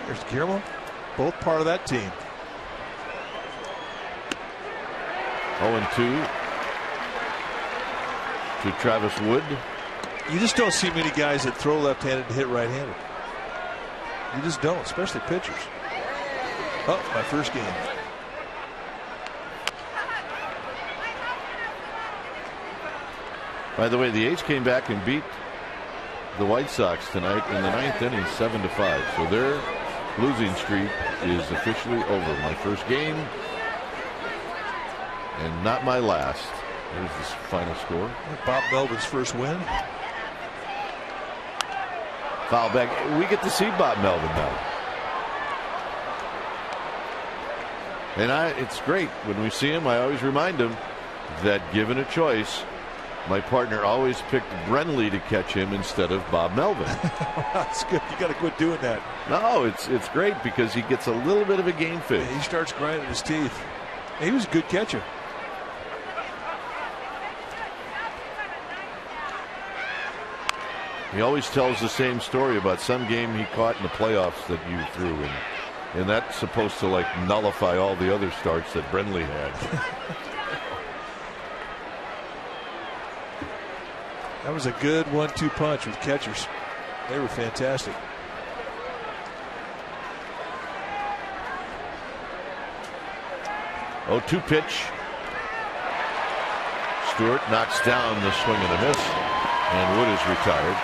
There's Guillermo. Both part of that team. 0-2 to Travis Wood. You just don't see many guys that throw left-handed and hit right-handed. You just don't, especially pitchers. Oh, my first game. By the way, the A's came back and beat the White Sox tonight in the 9th inning, 7-5. So their losing streak is officially over. My first game, and not my last. There's this final score. Bob Melvin's first win. Foul back. We get to see Bob Melvin now. And it's great when we see him. I always remind him that given a choice, my partner always picked Brenly to catch him instead of Bob Melvin. That's good. You got to quit doing that. No, it's great because he gets a little bit of a game face. Yeah, he starts grinding his teeth. He was a good catcher. He always tells the same story about some game he caught in the playoffs that you threw in. And that's supposed to like nullify all the other starts that Brenly had. That was a good 1-2 punch with catchers. They were fantastic. Oh, 2 pitch. Stewart knocks down the swing and a miss. And Wood is retired.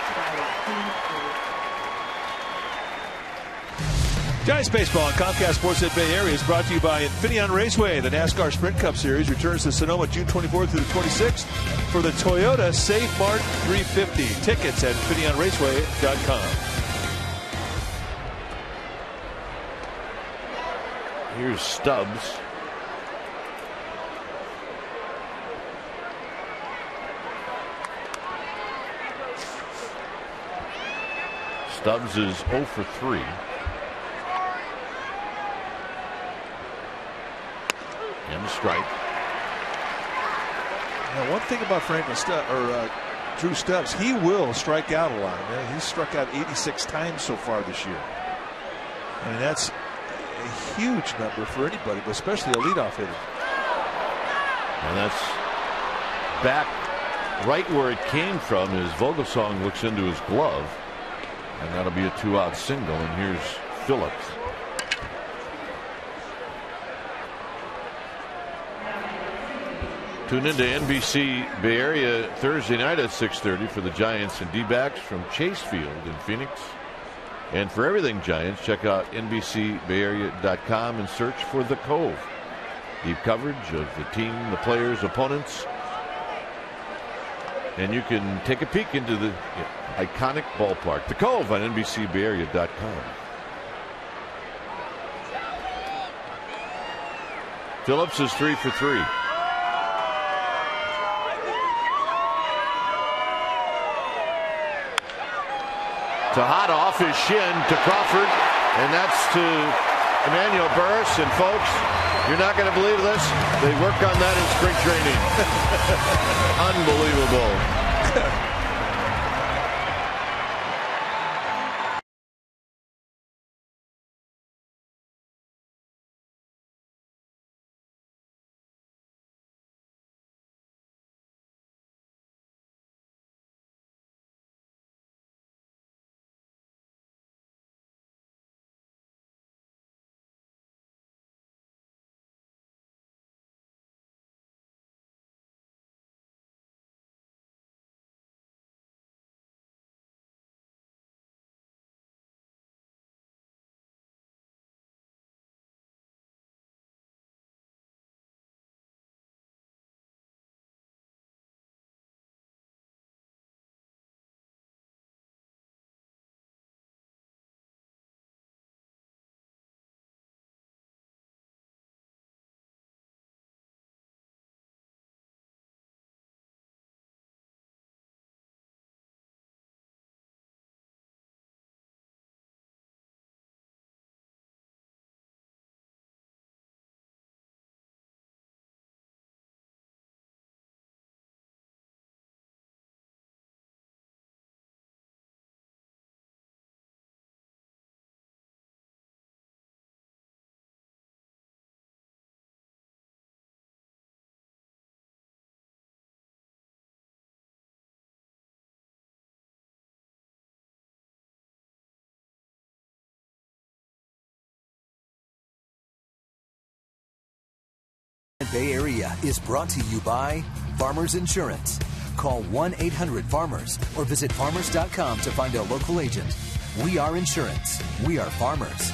Giants baseball on Comcast Sportsnet Bay Area is brought to you by Infineon Raceway. The NASCAR Sprint Cup Series returns to Sonoma June 24th through the 26th for the Toyota Safe Mart 350. Tickets at InfineonRaceway.com. Here's Stubbs. Stubbs is 0 for 3. And a strike. Now, one thing about Drew Stubbs, he will strike out a lot. Man. He's struck out 86 times so far this year. I mean, that's a huge number for anybody, but especially a leadoff hitter. And that's back right where it came from as Vogelsong looks into his glove. And that'll be a 2-out single. And here's Phillips. Tune into NBC Bay Area Thursday night at 6:30 for the Giants and D-backs from Chase Field in Phoenix. And for everything Giants, check out NBCBayArea.com and search for The Cove. Deep coverage of the team, the players, opponents. And you can take a peek into the iconic ballpark. The Cove on NBCBayArea.com. Phillips is 3 for 3. Tejada off his shin to Crawford, and that's to Emmanuel Burris. And folks, you're not going to believe this. They work on that in spring training. Unbelievable. Bay Area is brought to you by Farmers Insurance. Call 1-800-FARMERS or visit farmers.com to find a local agent. We are insurance. We are farmers.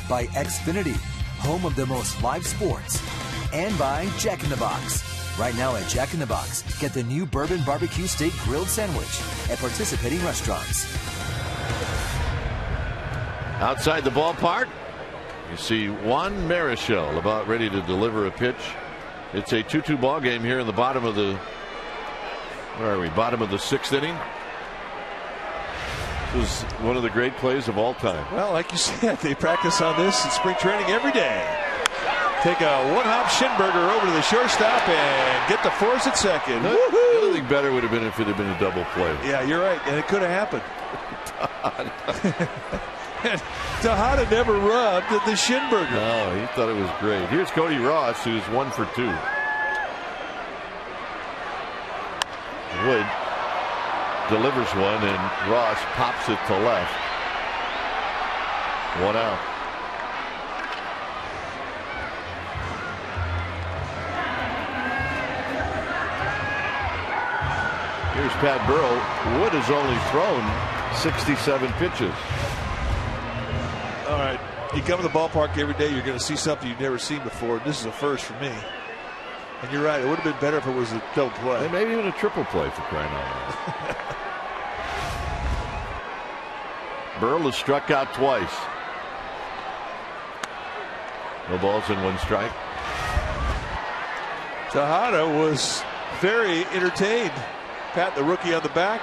By Xfinity, home of the most live sports. And by Jack in the Box. Right now at Jack in the Box, get the new Bourbon Barbecue Steak Grilled Sandwich at participating restaurants. Outside the ballpark, you see Juan Marichal about ready to deliver a pitch. It's a 2-2 ball game here in the bottom of the, where are we? Bottom of the 6th inning. This is one of the great plays of all time. Well, like you said, they practice on this in spring training every day. Take a one-hop Schinberger over to the shortstop and get the force at second. The only thing better would have been if it had been a double play. Yeah, you're right, and it could have happened. Tejada never rubbed the Schinberger. No, he thought it was great. Here's Cody Ross, who's 1 for 2. Wood delivers one, and Ross pops it to left. 1 out. Here's Pat Burrell. Wood has only thrown 67 pitches. All right, you come to the ballpark every day, you're going to see something you've never seen before. This is a first for me. And you're right, it would have been better if it was a double play. And maybe even a triple play, for crying out loud. Burrell has struck out twice. No balls and 1 strike. Tejada was very entertained. Pat, the rookie on the back.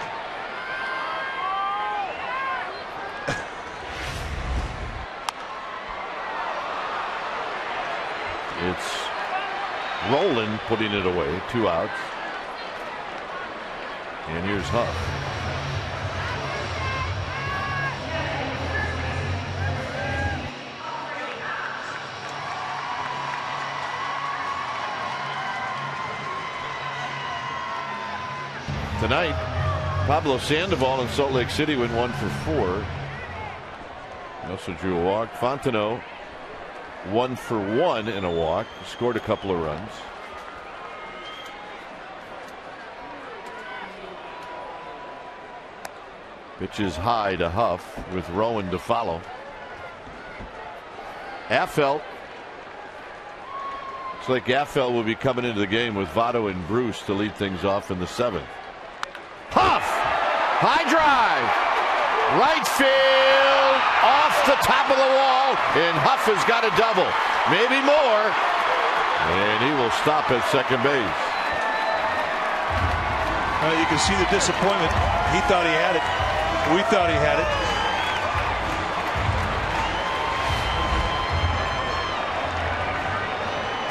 It's Rowland putting it away. 2 outs. And here's Huff. Tonight, Pablo Sandoval in Salt Lake City went 1 for 4. He also drew a walk. Fontenot 1 for 1 in a walk. Scored a couple of runs. Pitches high to Huff with Rowan to follow. Affelt. Looks like Affelt will be coming into the game with Votto and Bruce to lead things off in the 7th. Huff! High drive! Right field! Off the top of the wall! And Huff has got a double. Maybe more. And he will stop at second base. You can see the disappointment. He thought he had it. We thought he had it.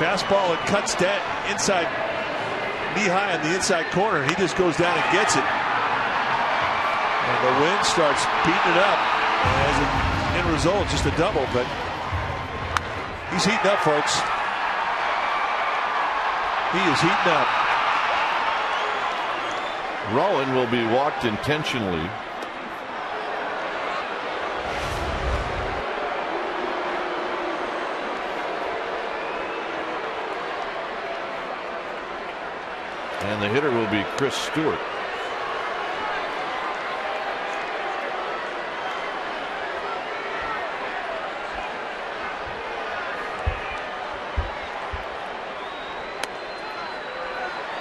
Fastball, it cuts that inside, knee high on the inside corner, and he just goes down and gets it. And the wind starts beating it up. As an end result, just a double, but he's heating up, folks. He is heating up. Rowan will be walked intentionally. And the hitter will be Chris Stewart.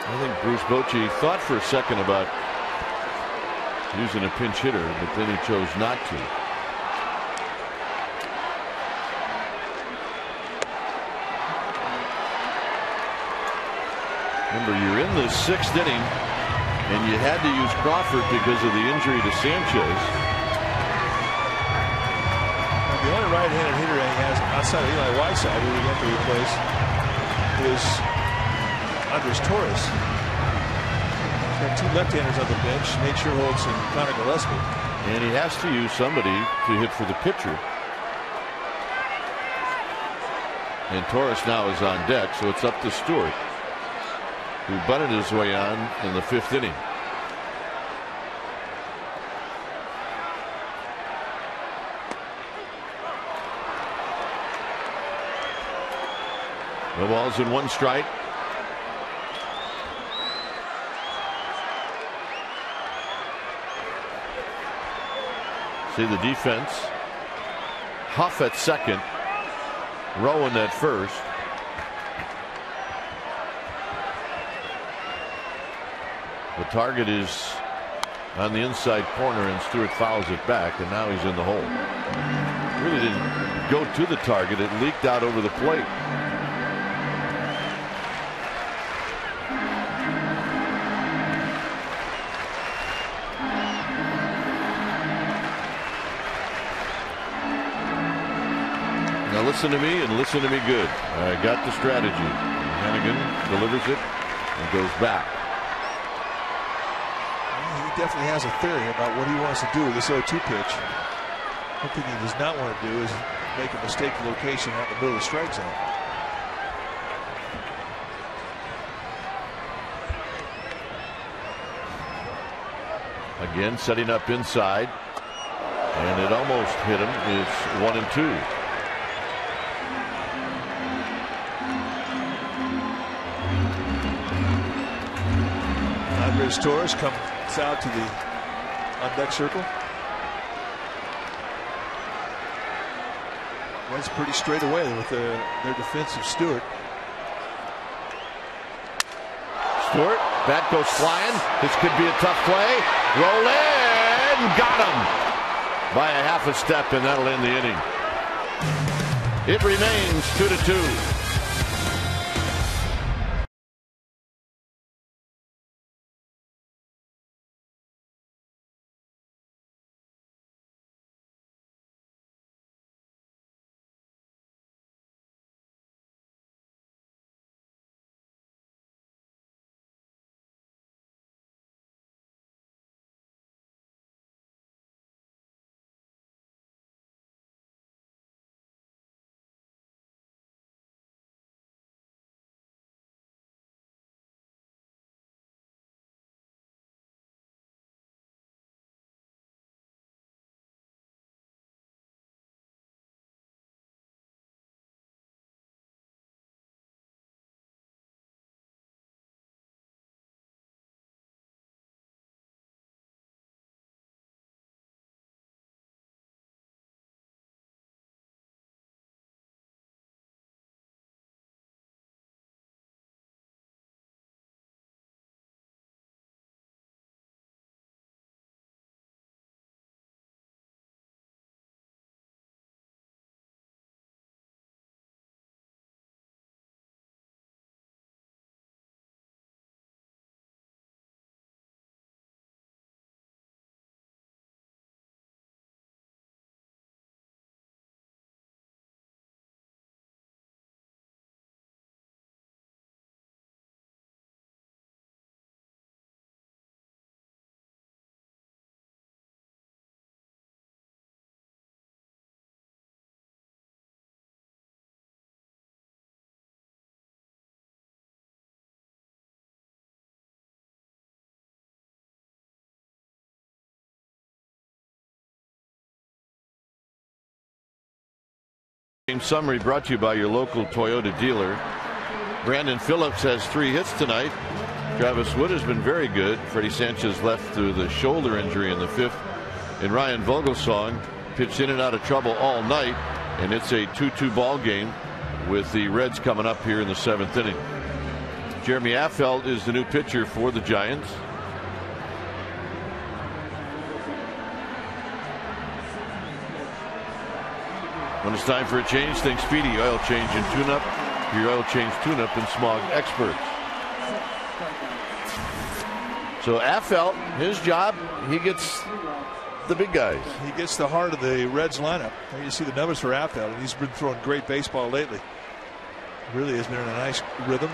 I think Bruce Bochy thought for a second about using a pinch hitter, but then he chose not to. Remember, you're in the 6th inning, and you had to use Crawford because of the injury to Sanchez. The only right-handed hitter he has outside of Eli Whiteside, who we have to replace, is Andres Torres. He's got 2 left-handers on the bench, Nate Sherholtz and Connor Gillespie. And he has to use somebody to hit for the pitcher. And Torres now is on deck, so it's up to Stewart, who bunted his way on in the 5th inning. No balls and 1 strike. See the defense. Huff at second. Rowan at first. The target is on the inside corner, and Stewart fouls it back, and now he's in the hole. Really didn't go to the target. It leaked out over the plate. Now listen to me, and listen to me good. I got the strategy. Hannigan delivers it and goes back. He definitely has a theory about what he wants to do with this 0-2 pitch. One thing he does not want to do is make a mistake of location out in the middle of the strike zone. Again, setting up inside, and it almost hit him. It's 1-2. Andres Torres comes out to the on-deck circle. Went's pretty straight away with their defensive Stewart. Stewart, bat goes flying. This could be a tough play. Roll in, got him by a half a step, and that'll end the inning. It remains 2-2. Summary brought to you by your local Toyota dealer. Brandon Phillips has 3 hits tonight. Travis Wood has been very good. Freddie Sanchez left through the shoulder injury in the 5th. And Ryan Vogelsong pitched in and out of trouble all night. And it's a 2-2 ball game with the Reds coming up here in the 7th inning. Jeremy Affeldt is the new pitcher for the Giants. When it's time for a change, think Speedy Oil Change and Tune-Up. Your oil change tune-up and smog experts. So Affeldt, his job, he gets the big guys. He gets the heart of the Reds lineup. You see the numbers for Affeldt, and he's been throwing great baseball lately. Really has been in a nice rhythm.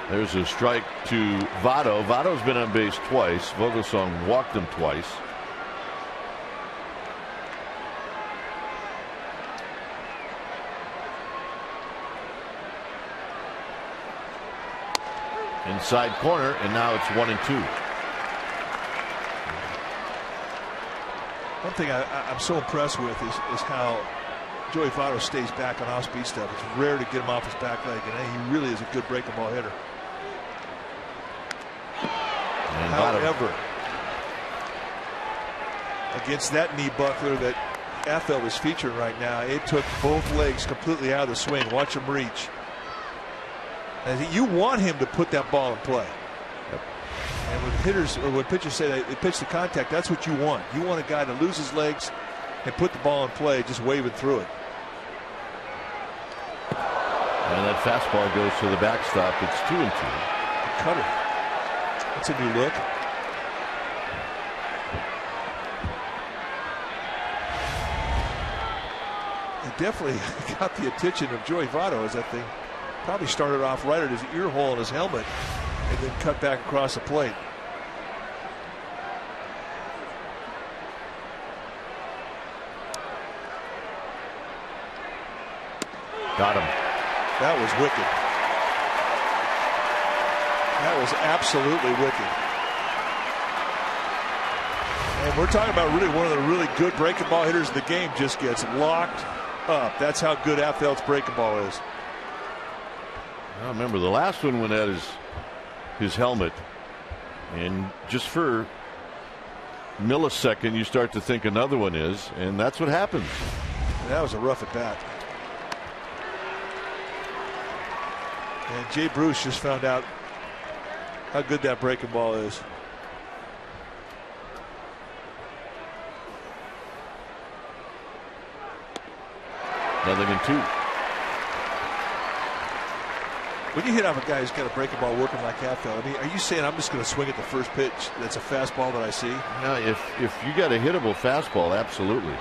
There's a strike to Votto. Votto's been on base twice. Vogelsong walked him twice. Inside corner, and now it's 1-2. One thing I'm so impressed with is how Joey Votto stays back on off-speed stuff. It's rare to get him off his back leg, and he really is a good breaking ball hitter. And however, against that knee buckler that Affeldt is featuring right now, it took both legs completely out of the swing. Watch him reach. And you want him to put that ball in play. Yep. And when hitters or when pitchers say they pitch to contact, that's what you want. You want a guy to lose his legs and put the ball in play, just waving through it. And that fastball goes to the backstop. It's 2-2. The cutter. That's a new look. It definitely got the attention of Joey Votto as that thing probably started off right at his ear hole in his helmet and then cut back across the plate. Got him. That was wicked. That was absolutely wicked. And we're talking about really one of the really good breaking ball hitters in the game. Just gets locked up. That's how good Affeldt's breaking ball is. I remember the last one went at his helmet, and just for a millisecond you start to think another one is, and that's what happens. That was a rough at bat. And Jay Bruce just found out how good that breaking ball is. Nothing in 2. When you hit off a guy who's got a breaking ball working like Affeldt, I mean, are you saying I'm just going to swing at the first pitch that's a fastball that I see? No, if you got a hittable fastball, absolutely.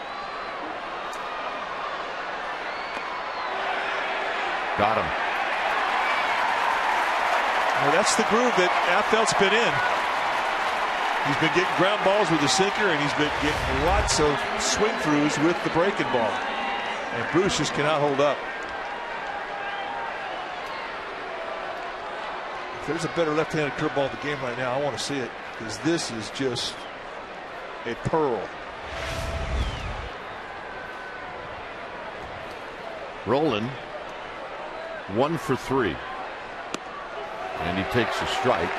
Got him. Well, that's the groove that Affeldt's been in. He's been getting ground balls with the sinker, and he's been getting lots of swing throughs with the breaking ball. And Bruce just cannot hold up. If there's a better left-handed curveball in the game right now, I want to see it, because this is just a pearl. Rolling 1 for 3. And he takes a strike.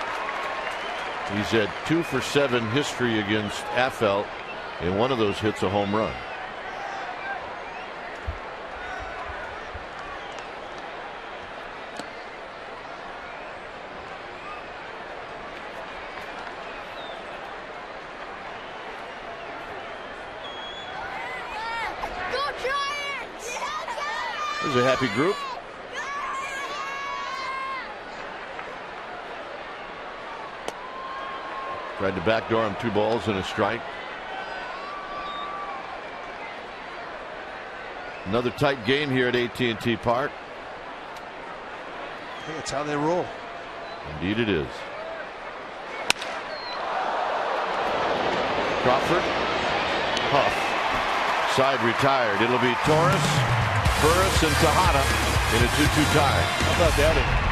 He's had 2 for 7 history against Affeldt, and one of those hits a home run. There's a happy group. Tried to backdoor him, 2 balls and a strike. Another tight game here at AT&T Park. Hey, that's how they roll. Indeed it is. Crawford, Huff, side retired. It'll be Torres, Burris, and Tejada in a 2-2 tie. How about that?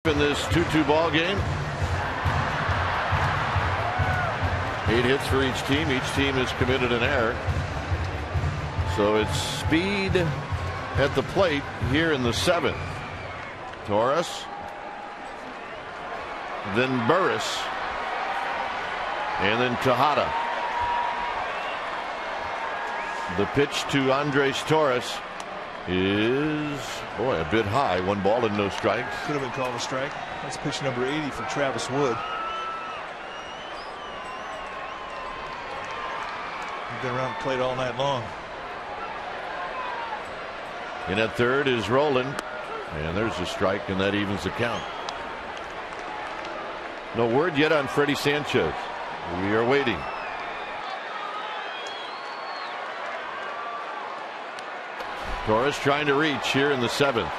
In this 2-2 ball game, 8 hits for each team. Each team has committed an error. So it's speed at the plate here in the 7th. Torres, then Burris, and then Tejada. The pitch to Andres Torres is, boy, a bit high. 1 ball and no strikes. Could have been called a strike. That's pitch number 80 for Travis Wood. He's been around the plate all night long. In at third is Roland, and there's a strike, and that evens the count. No word yet on Freddie Sanchez. We are waiting. Torres trying to reach here in the 7th.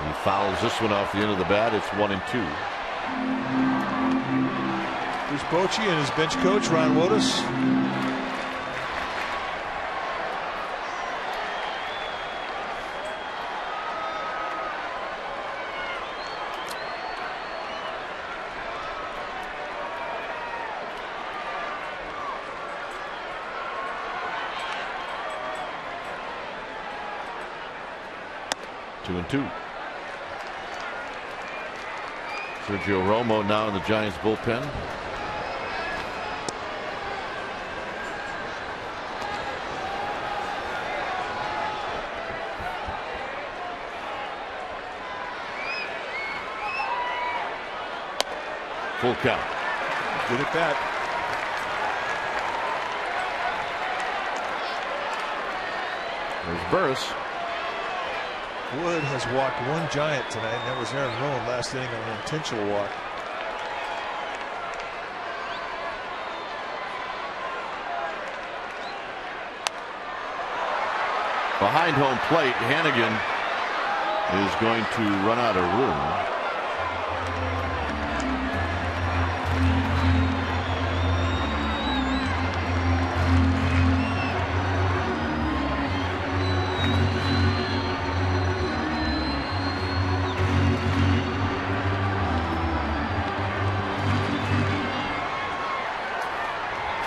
He fouls this one off the end of the bat. It's 1-2. Here's Bochy and his bench coach, Ron Wotus. And 2. Sergio Romo now in the Giants bullpen. Full count. Good at bat. There's Burris. Wood has walked 1 Giant tonight, and that was Aaron Rowan last inning on an intentional walk. Behind home plate, Hannigan is going to run out of room.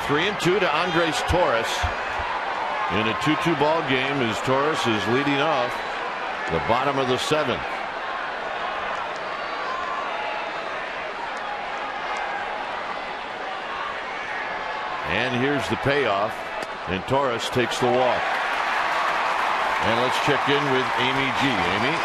Three and 2 to Andres Torres in a 2-2 ball game as Torres is leading off the bottom of the 7th. And here's the payoff. And Torres takes the walk. And let's check in with Amy G. Amy?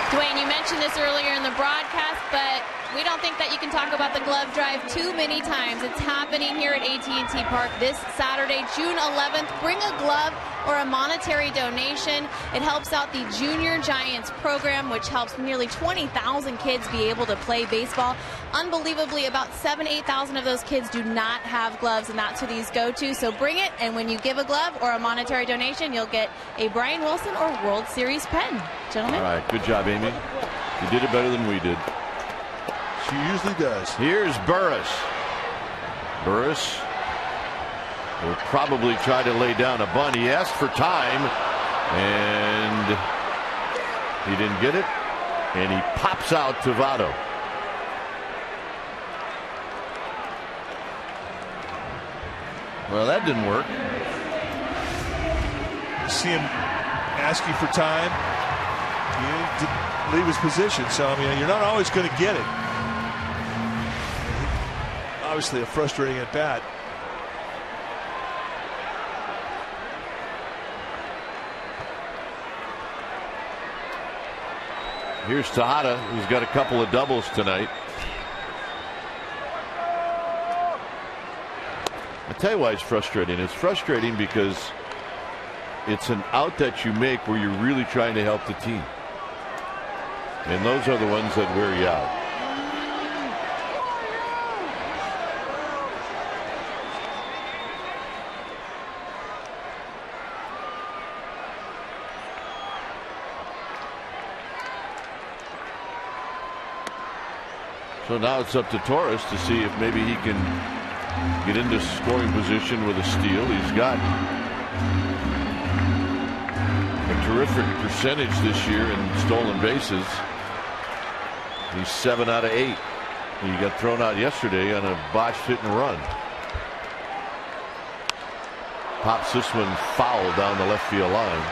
Dwayne, you mentioned this earlier in the broadcast, but we don't think that you can talk about the glove drive too many times. It's happening here at AT&T Park this Saturday, June 11th. Bring a glove or a monetary donation. It helps out the Junior Giants program, which helps nearly 20,000 kids be able to play baseball. Unbelievably, about 8,000 of those kids do not have gloves, and that's who these go to. So bring it, and when you give a glove or a monetary donation, you'll get a Brian Wilson or World Series pen. Gentlemen? All right, good job, Amy. You did it better than we did. She usually does. Here's Burris. Burris will probably try to lay down a bunt. He asked for time, and he didn't get it, and he pops out to Votto. Well, that didn't work. You see him asking for time. He didn't leave his position, so I mean, you're not always going to get it. Obviously, a frustrating at bat. Here's Tejada, who's got a couple of doubles tonight. I tell you why it's frustrating. It's frustrating because it's an out that you make where you're really trying to help the team. And those are the ones that wear you out. So now it's up to Torres to see if maybe he can get into scoring position with a steal. He's got a terrific percentage this year in stolen bases. He's 7 out of 8. He got thrown out yesterday on a botched hit and run. Pops this one foul down the left field line.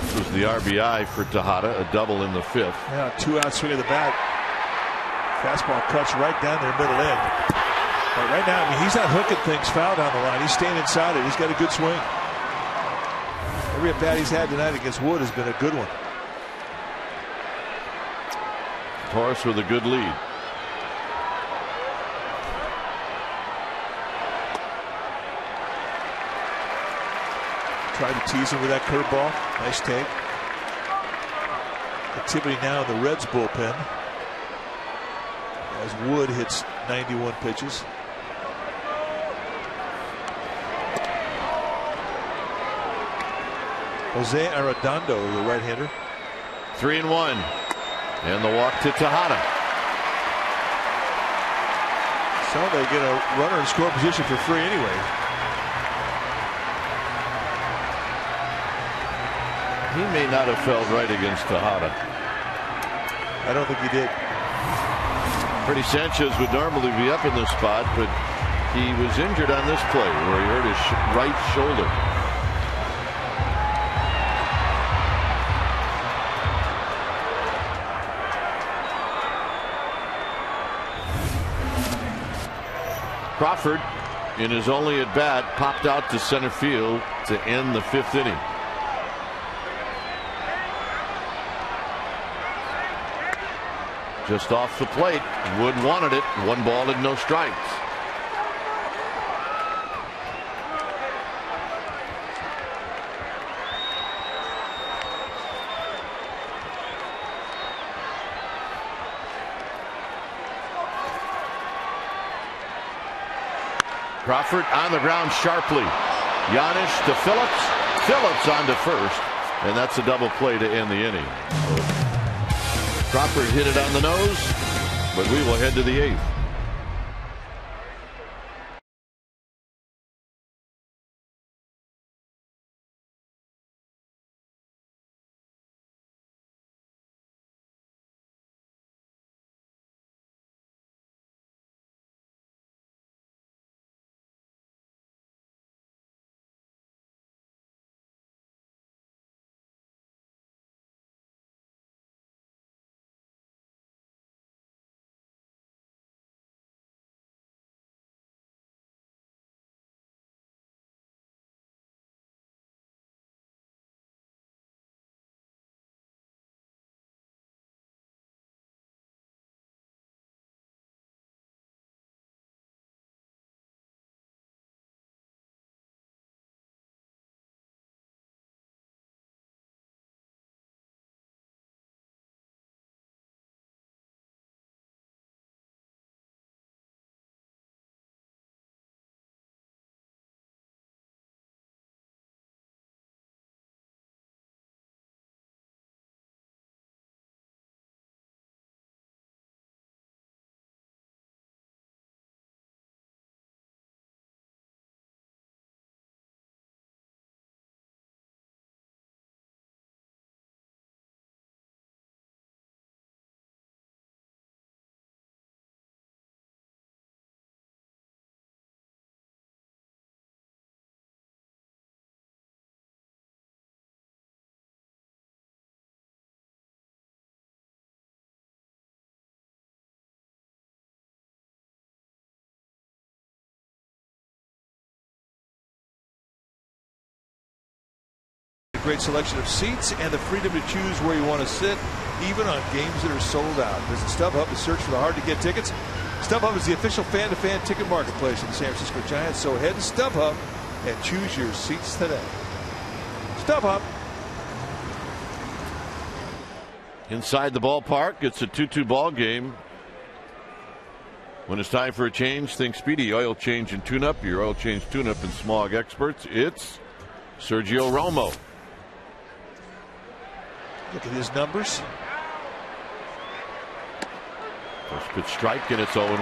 This was the RBI for Tejada, a double in the 5th. Yeah, 2-out swing of the bat. Fastball cuts right down their middle end. But right now, I mean, he's not hooking things foul down the line. He's staying inside it. He's got a good swing. Every at bat he's had tonight against Wood has been a good one. Torres with a good lead. Tried to tease him with that curveball. Nice take. Activity now in the Reds bullpen as Wood hits 91 pitches. Jose Arredondo, the right-hander. 3-1. And the walk to Tejada. So they get a runner in score position for free anyway. He may not have felt right against Tejada. I don't think he did. Freddie Sanchez would normally be up in this spot, but he was injured on this play where he hurt his right shoulder. Crawford, in his only at bat, popped out to center field to end the 5th inning. Just off the plate. Wood wanted it. 1 ball and no strikes. Crawford on the ground sharply. Giannis to Phillips. Phillips on to first. And that's a double play to end the inning. Crawford hit it on the nose, but we will head to the 8th. great selection of seats and the freedom to choose where you want to sit, even on games that are sold out. Visit StubHub and search for the hard-to-get tickets. StubHub is the official fan-to-fan ticket marketplace of the San Francisco Giants, so head to StubHub and choose your seats today. StubHub. Inside the ballpark, it's a 2-2 ball game. When it's time for a change, think Speedy Oil Change and Tune-Up. Your oil change tune-up and smog experts. It's Sergio Romo. Look at his numbers. First pitch strike, and it's 0-1.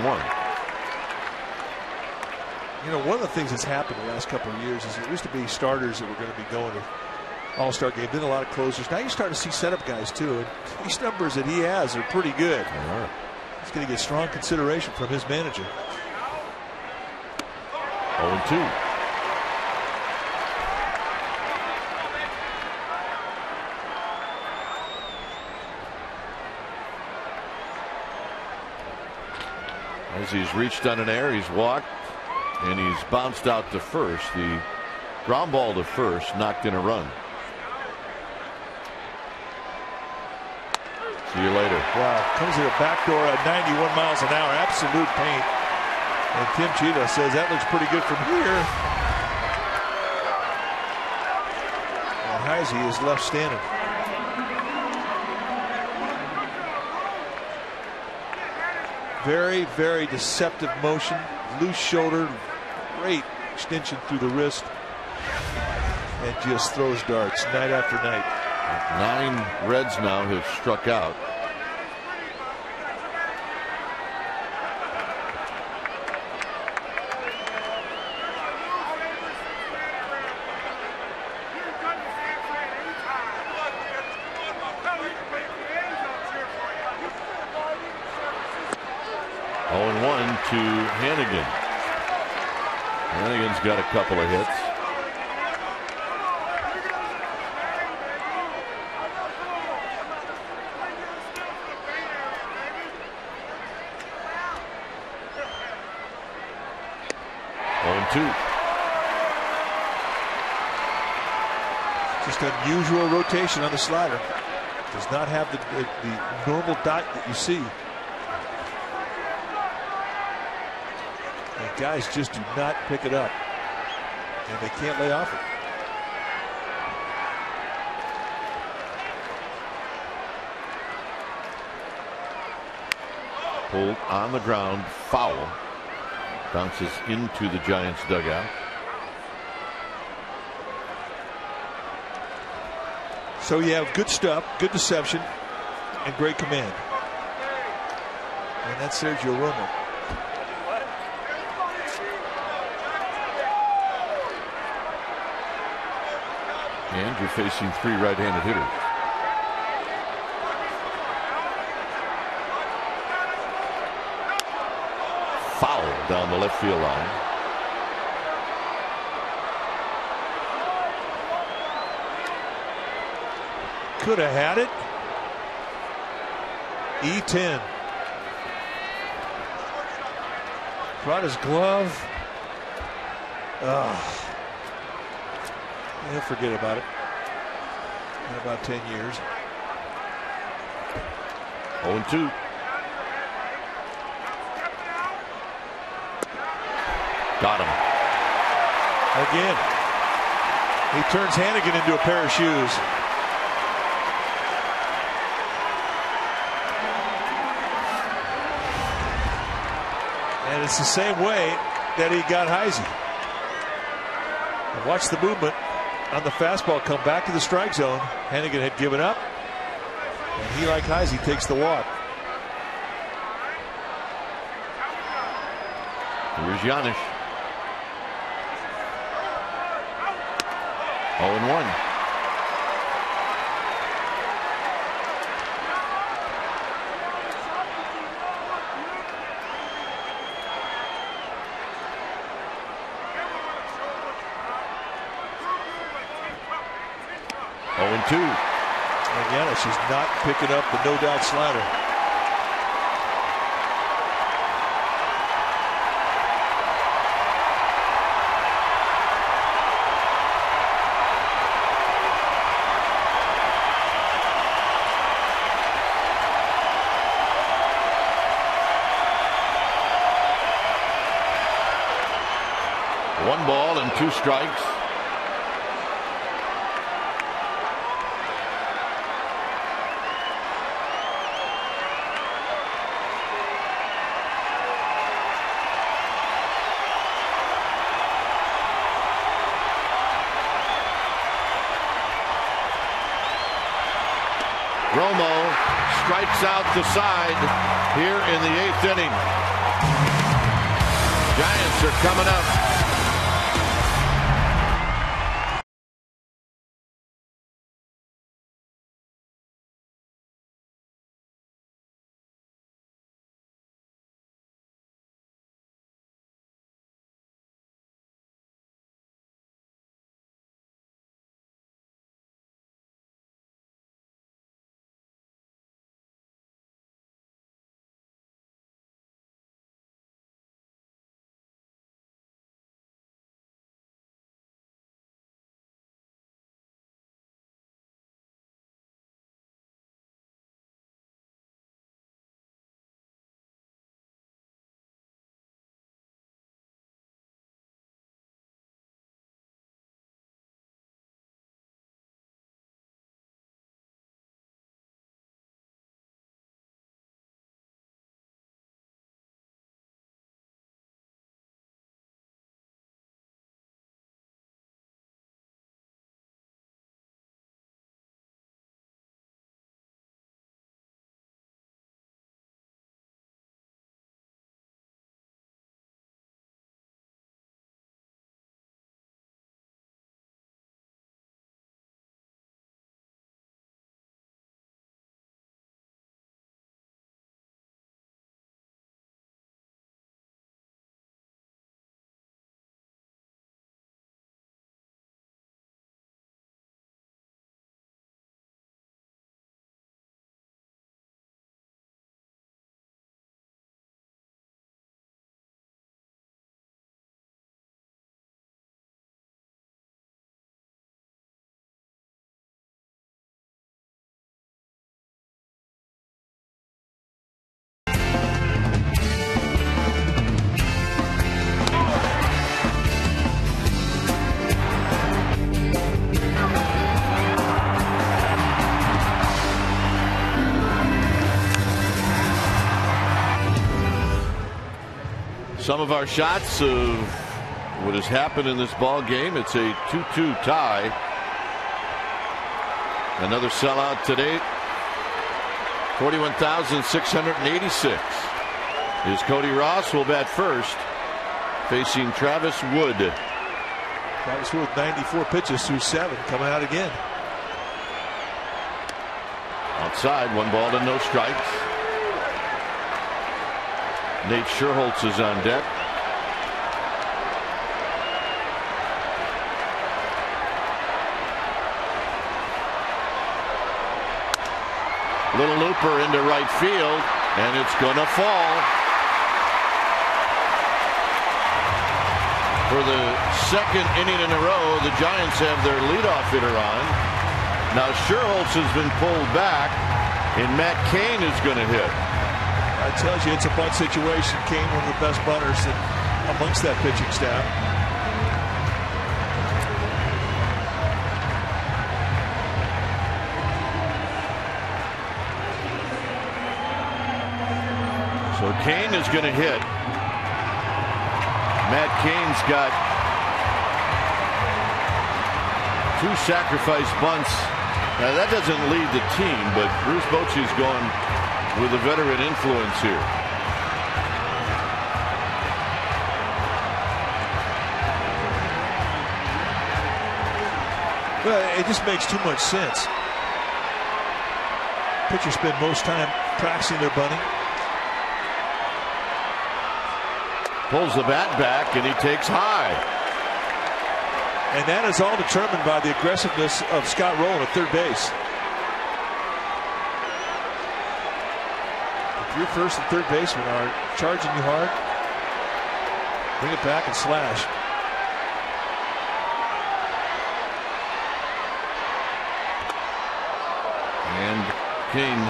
You know, one of the things that's happened the last couple of years is there used to be starters that were going to be going to All-Star game, then a lot of closers. Now you start to see setup guys too, and these numbers that he has are pretty good. He's going to get strong consideration from his manager. 0-2. As he's reached on an air, he's walked, and he's bounced out to first. The ground ball to first knocked in a run. See you later. Wow, comes to the back door at 91 miles an hour, absolute paint. And Tim Cheetah says that looks pretty good from here. And Heisey is left standing. Very, very deceptive motion. Loose shoulder, great extension through the wrist. And just throws darts night after night. 9 Reds now have struck out. To Hannigan. Hannigan's got a couple of hits. Just unusual rotation on the slider. Does not have the normal dot that you see. And guys just do not pick it up, and they can't lay off it. Pulled on the ground, foul. Bounces into the Giants dugout. So you have good stuff, good deception, and great command. And that's Sergio Romo. And you're facing 3 right-handed hitters. Foul down the left field line. Could have had it. E10. Brought his glove. He'll forget about it in about 10 years. 0-2. Got him. Again. He turns Hannigan into a pair of shoes. And it's the same way that he got Heisey. And watch the movement on the fastball come back to the strike zone. Hannigan had given up, and he, like Heisey, takes the walk. Here's Giannis. 0-1. And Giannis is not picking up the no-doubt slider. and 2 strikes. Romo strikes out the side here in the 8th inning. Giants are coming up. Some of our shots of what has happened in this ball game. It's a 2-2 tie. Another sellout today. 41,686. Is Cody Ross will bat first, facing Travis Wood. Travis Wood, 94 pitches through 7, coming out again. Outside, 1 ball and no strikes. Nate Scherholtz is on deck. Little looper into right field, and it's going to fall. For the 2nd inning in a row, the Giants have their leadoff hitter on. Now Scherholtz has been pulled back, and Matt Cain is going to hit. That tells you it's a bunt situation. Cain, one of the best bunters amongst that pitching staff. So Cain is going to hit. Matt Cain's got 2 sacrifice bunts. Now that doesn't lead the team, but Bruce Bochy's going with a veteran influence here. Well, it just makes too much sense. Pitchers spend most time practicing their bunting. Pulls the bat back and he takes high. And that is all determined by the aggressiveness of Scott Rowland at third base. If your first and third baseman are charging you hard, bring it back and slash. And Cain,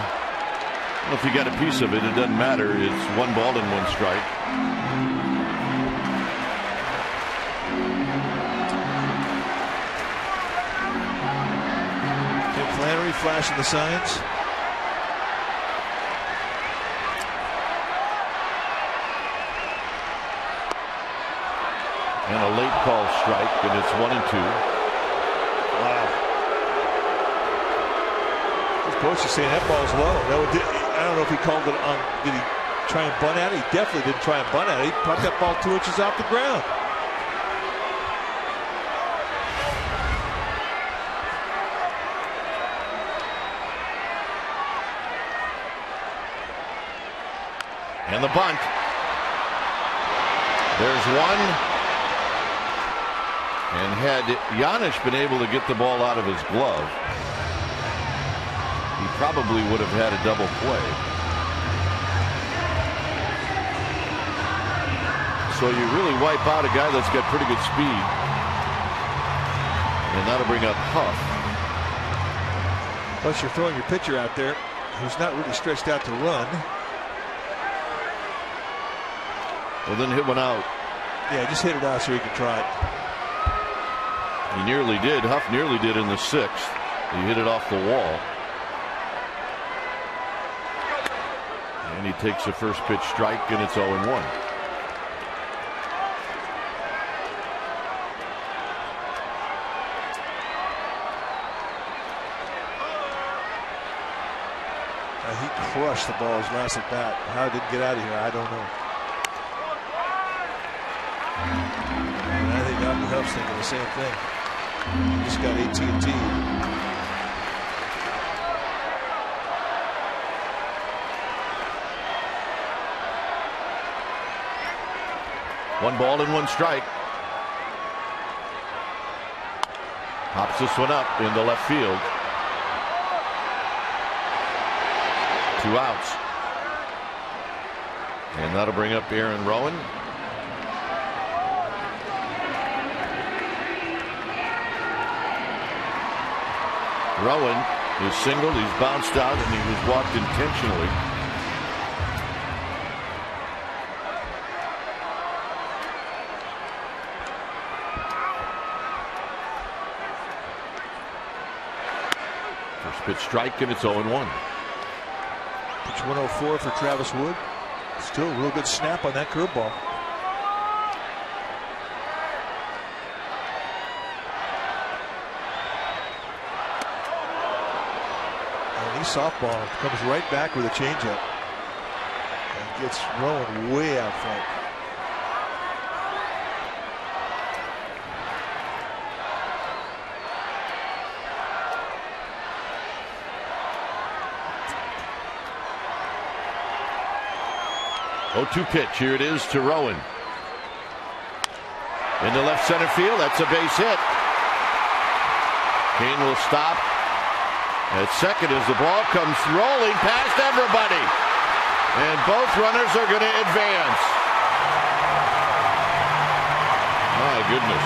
well, if you got a piece of it, it doesn't matter. It's 1 ball and 1 strike. Somebody flashing the signs. And a late call strike, and it's 1-2. Wow. This coach is saying that ball's low. I don't know if he called it on. Did he try and bunt at it? He definitely didn't try and bunt at it. He popped that ball 2 inches off the ground. And the bunt. There's one. And had Giannis been able to get the ball out of his glove, he probably would have had a double play. So you really wipe out a guy that's got pretty good speed. And that'll bring up Huff. Plus you're throwing your pitcher out there who's not really stretched out to run. Well, then hit one out. Yeah, just hit it out so he can try it. He nearly did. Huff nearly did in the 6th. He hit it off the wall. And he takes a first pitch strike, and it's 0-1. He crushed the ball his last at bat. How it didn't get out of here, I don't know. And I think Albert Huff's thinking the same thing. He just got AT&T. One ball and one strike. Pops this one up into left field. 2 outs. And that'll bring up Aaron Rowan. Rowan is singled, he's bounced out, and he was walked intentionally. First pitch strike, and it's 0-1. Pitch 104 for Travis Wood. Still a real good snap on that curveball. Softball comes right back with a changeup and gets Rowan way out front. Oh, 2 pitch. Here it is to Rowan. Into left center field. That's a base hit. Kane will stop at second as the ball comes rolling past everybody. And both runners are going to advance. My goodness.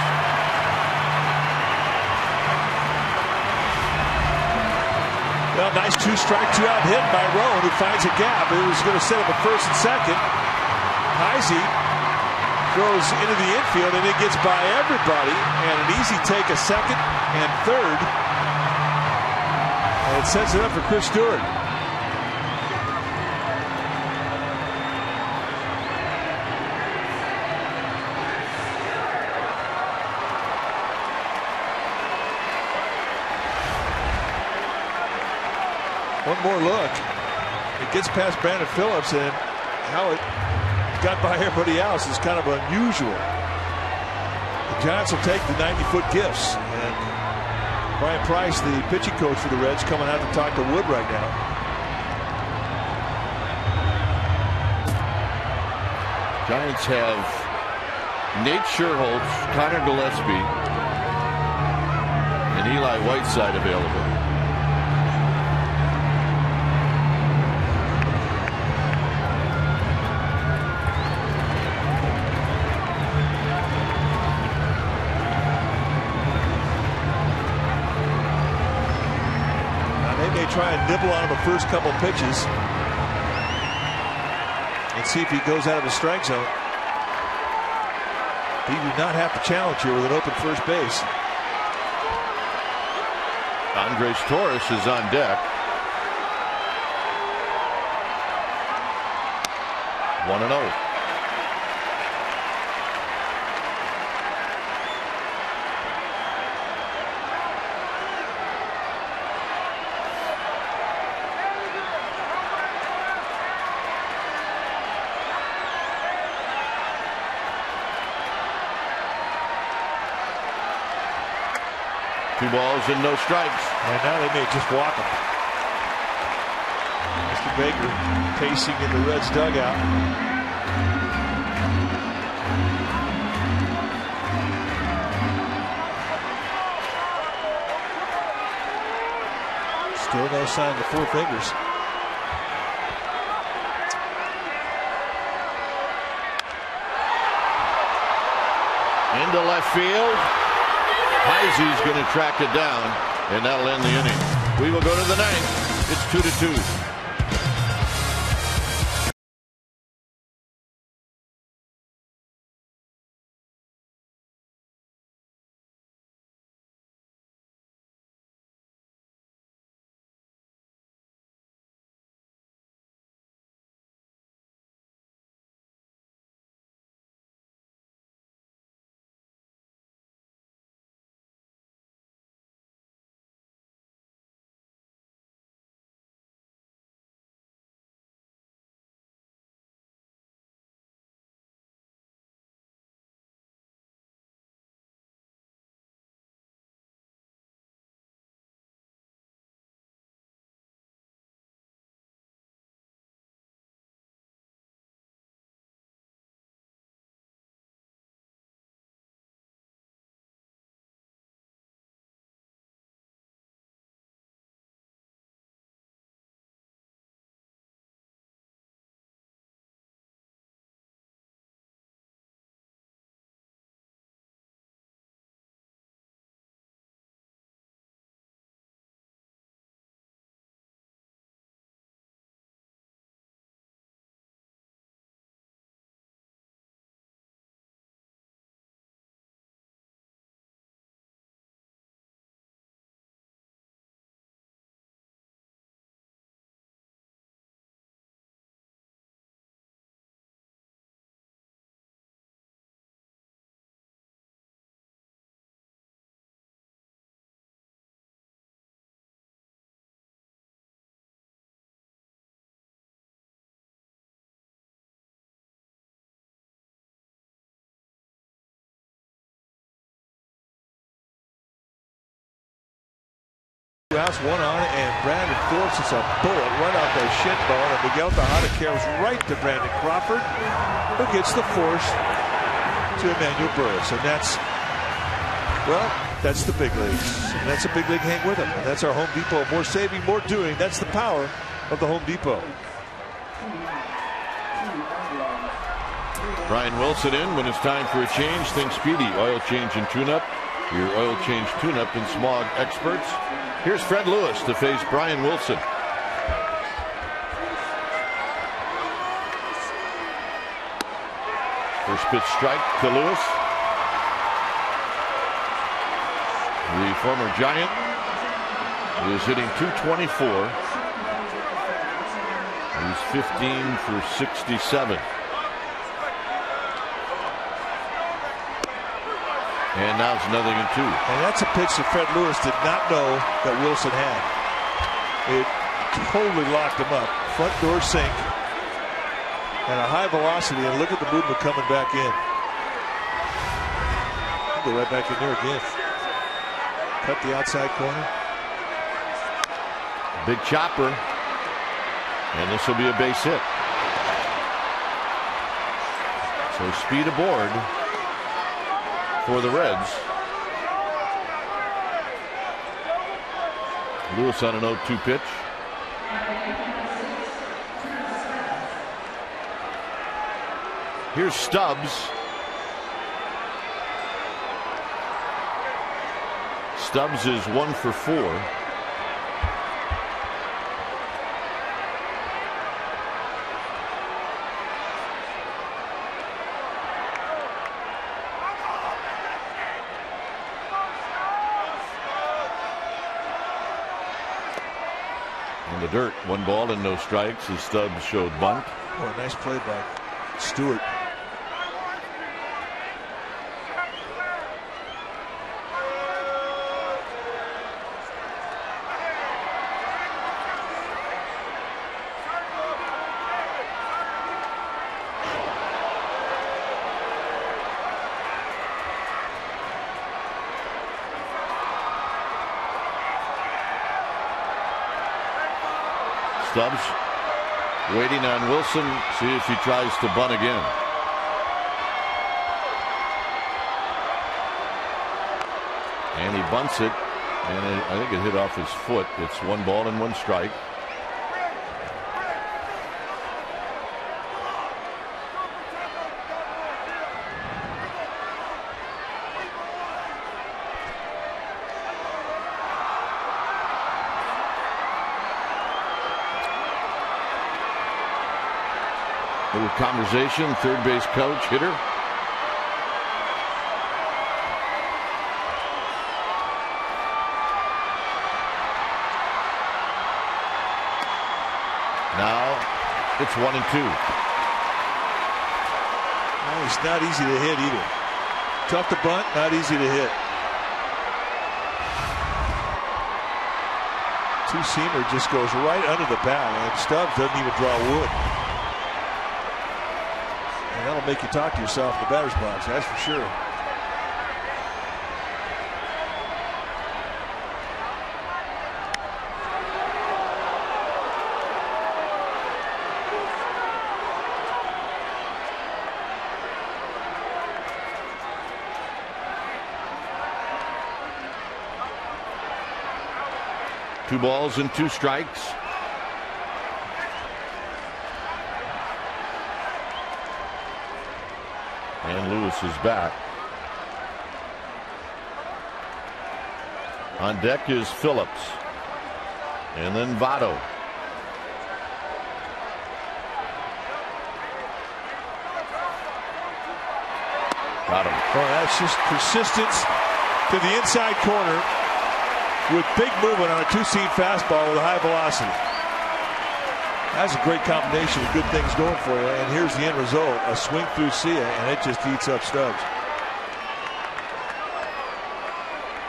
Well, nice 2-strike, 2-out hit by Rowan, who finds a gap. It was going to set up at first and second. Heisey throws into the infield, and it gets by everybody. And an easy take at second and third. And it sets it up for Chris Stewart. One more look. It gets past Brandon Phillips, and how it got by everybody else is kind of unusual. The Giants will take the 90-foot gifts. And Brian Price, the pitching coach for the Reds, coming out to talk to Wood right now. Giants have Nate Sherholtz, Connor Gillespie, and Eli Whiteside available. Try and nibble on him the first couple pitches and see if he goes out of the strike zone. He do not have to challenge here with an open first base. Andres Torres is on deck. 1-0. Two balls and no strikes. And now they may just walk him. Mr. Baker pacing in the Reds dugout. Still no sign of four fingers. Into left field. Heisey's going to track it down, and that'll end the inning. We will go to the ninth. It's 2-2. Outs, one on, and Brandon Phillips is a bullet right off the shin bone, and Miguel Tejada carries right to Brandon Crawford, who gets the force to Emmanuel Burris, and that's the big leagues. And that's a big league hang with him. And that's our Home Depot. More saving, more doing. That's the power of the Home Depot. Brian Wilson in when it's time for a change. Think Speedy Oil Change and Tune-Up. Your oil change tune-up and smog experts. Here's Fred Lewis to face Brian Wilson. First pitch strike to Lewis. The former Giant is hitting .224. He's 15 for 67. And now it's 0-2. And that's a pitch that Fred Lewis did not know that Wilson had. It totally locked him up. Front door sink. And a high velocity. And look at the movement coming back in. Go right back in there again. Cut the outside corner. Big chopper. And this will be a base hit. So speed aboard for the Reds. Lewis on an 0-2 pitch. Here's Stubbs. Stubbs is 1 for 4. dirt. 1 ball and no strikes as Stubbs showed bunt. Oh, a nice play by Stewart. Stubbs waiting on Wilson, see if he tries to bunt again. And he bunts it, and I think it hit off his foot. It's 1 ball and 1 strike. Little conversation, third base coach, hitter. Now it's 1-2. Well, it's not easy to hit either. Tough to bunt, not easy to hit. Two-seamer just goes right under the bat, and Stubbs doesn't even draw wood. And that'll make you talk to yourself in the batter's box, that's for sure. Two balls and 2 strikes. And Lewis is back. On deck is Phillips. And then Votto. Got him. Oh, that's just persistence to the inside corner with big movement on a 2-seam fastball with a high velocity. That's a great combination of good things going for you. And here's the end result. A swing through Cia, and it just eats up Stubbs.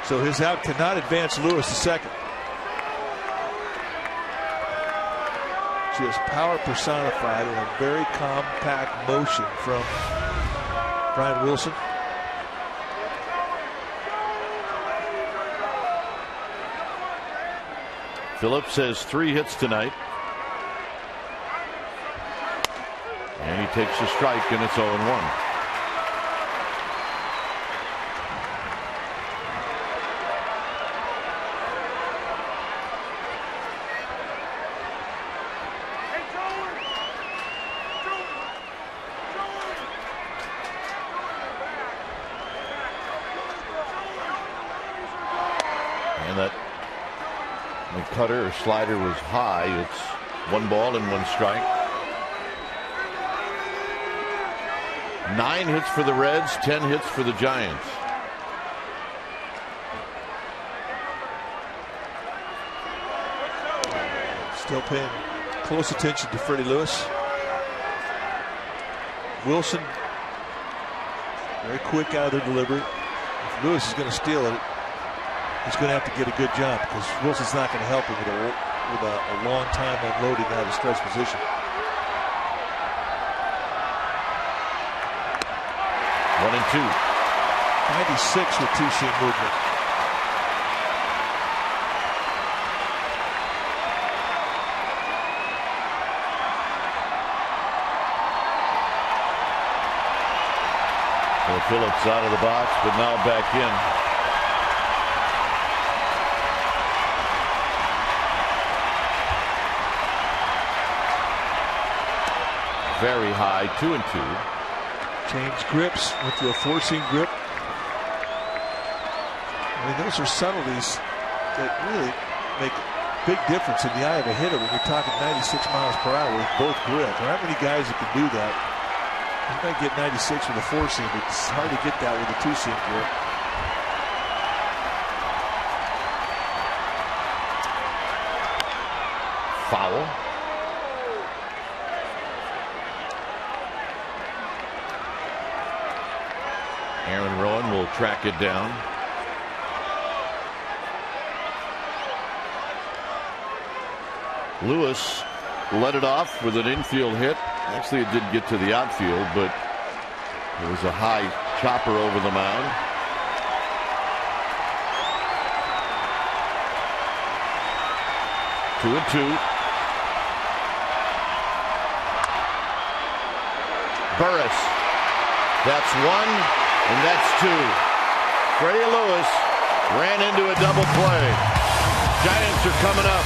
So his out cannot advance Lewis to second. Just power personified in a very compact motion from Brian Wilson. Phillips has 3 hits tonight. And he takes a strike, and it's 0-1. And that the cutter or slider was high. It's 1 ball and 1 strike. 9 hits for the Reds, 10 hits for the Giants. Still paying close attention to Freddie Lewis. Wilson, very quick out of their delivery. If Lewis is going to steal it, he's going to have to get a good jump because Wilson's not going to help him with a long time unloading out of stretch position. 1-2. 96 with 2-seam movement. Well, Phillips out of the box, but now back in. Very high, 2-2. Change grips, went to a 4-seam grip. I mean, those are subtleties that really make a big difference in the eye of a hitter when you're talking 96 miles per hour with both grips. There aren't many guys that can do that. You might get 96 with a 4-seam, but it's hard to get that with a 2-seam grip. foul. Aaron Rowan will track it down. Lewis led it off with an infield hit. Actually, it didn't get to the outfield, but it was a high chopper over the mound. Two and two. Burris. That's one, and that's two. Freddie Lewis ran into a double play. Giants are coming up.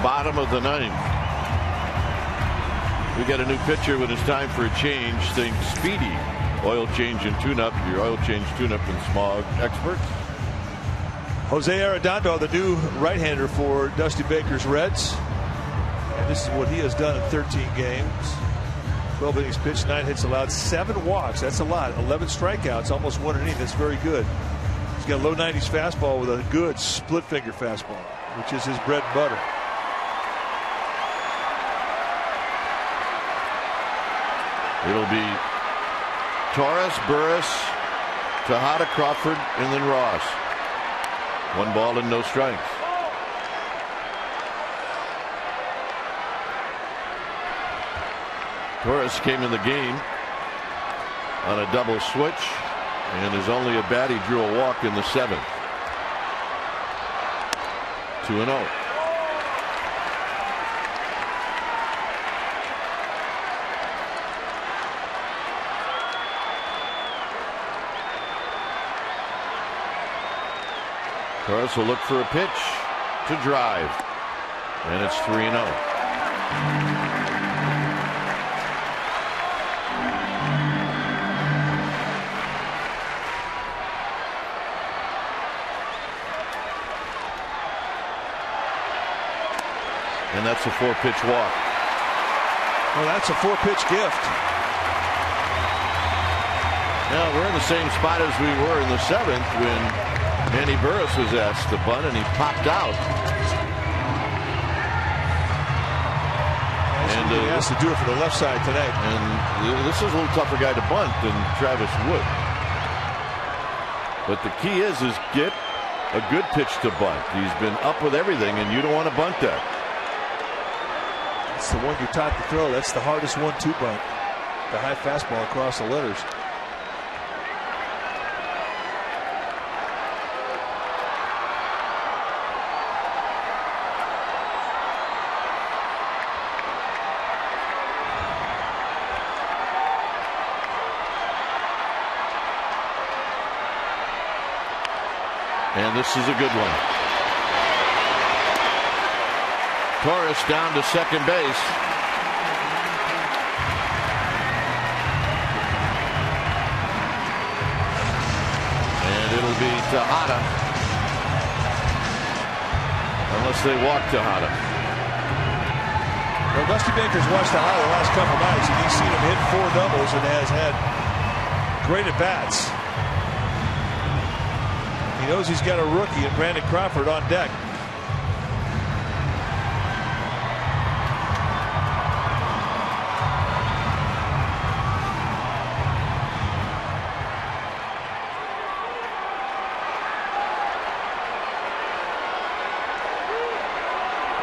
Bottom of the ninth. We got a new pitcher when it's time for a change. Think Speedy oil change and tune-up. Your oil change tune-up and smog experts. Jose Arredondo, the new right-hander for Dusty Baker's Reds. And this is what he has done in 13 games. 12 innings pitched, 9 hits allowed, 7 walks. That's a lot. 11 strikeouts, almost 1 inning. That's very good. He's got a low 90s fastball with a good split-finger fastball, which is his bread and butter. It'll be Torres, Burris, Tejada, Crawford, and then Ross. 1 ball and no strikes. Torres came in the game on a double switch, and is only a bat. He drew a walk in the 7th. 2-0. Torres will look for a pitch to drive, and it's 3-0. And that's a 4-pitch walk. Well, that's a 4-pitch gift. Now we're in the same spot as we were in the 7th when Manny Burris was asked to bunt, and he popped out. And he has to do it for the left side today. And this is a little tougher guy to bunt than Travis Wood. But the key is get a good pitch to bunt. He's been up with everything, and you don't want to bunt that. It's the one you're taught to throw. That's the hardest one to bunt. The high fastball across the letters. And this is a good one. Torres down to second base. Tejada. Unless they walk Tejada. Well, Dusty Baker's watched Tejada the last couple nights, and he's seen him hit 4 doubles and has had great at-bats. He knows he's got a rookie and Brandon Crawford on deck.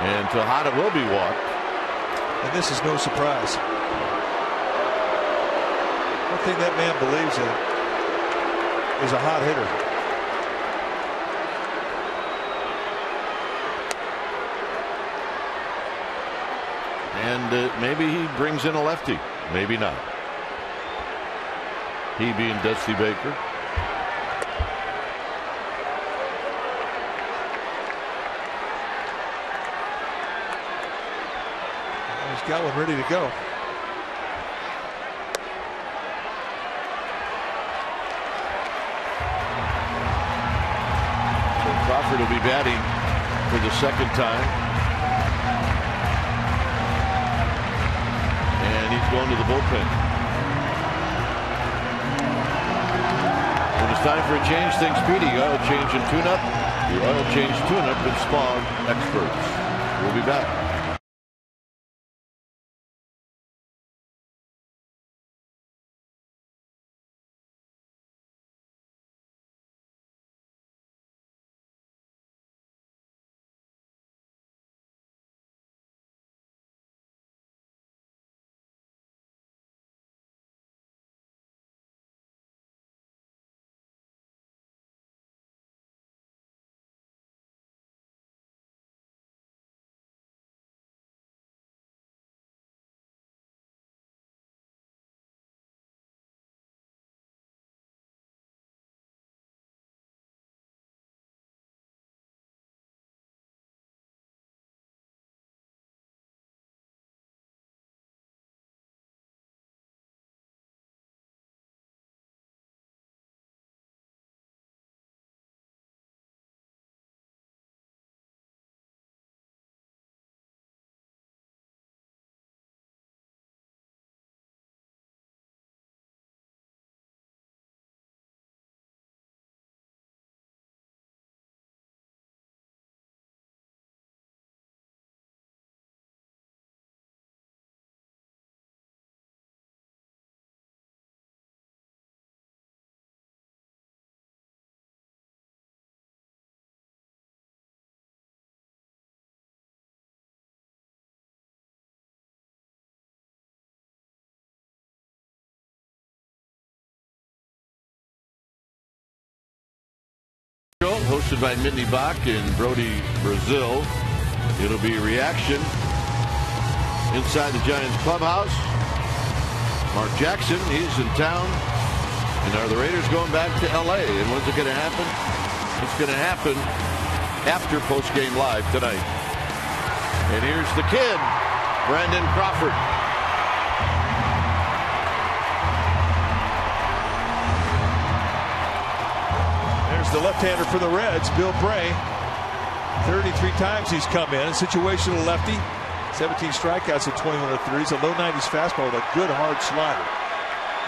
And Tejada will be walked. And this is no surprise. One thing that man believes in is a hot hitter. And maybe he brings in a lefty. Maybe not. He being Dusty Baker. He's got one ready to go. So Crawford will be batting for the second time. And he's going to the bullpen. When it's time for a change, think Speedy. Oil change and tune-up. The oil change tune-up and Spawn experts. We'll be back. Hosted by Mindy Bach and Brody Brazil. It'll be a reaction inside the Giants clubhouse. Mark Jackson, he's in town. And are the Raiders going back to LA? And when's it going to happen? It's going to happen after postgame live tonight. And here's the kid, Brandon Crawford. The left-hander for the Reds, Bill Bray. 33 times he's come in. A situational lefty. 17 strikeouts at 21 of 3s. A low 90s fastball with a good hard slider.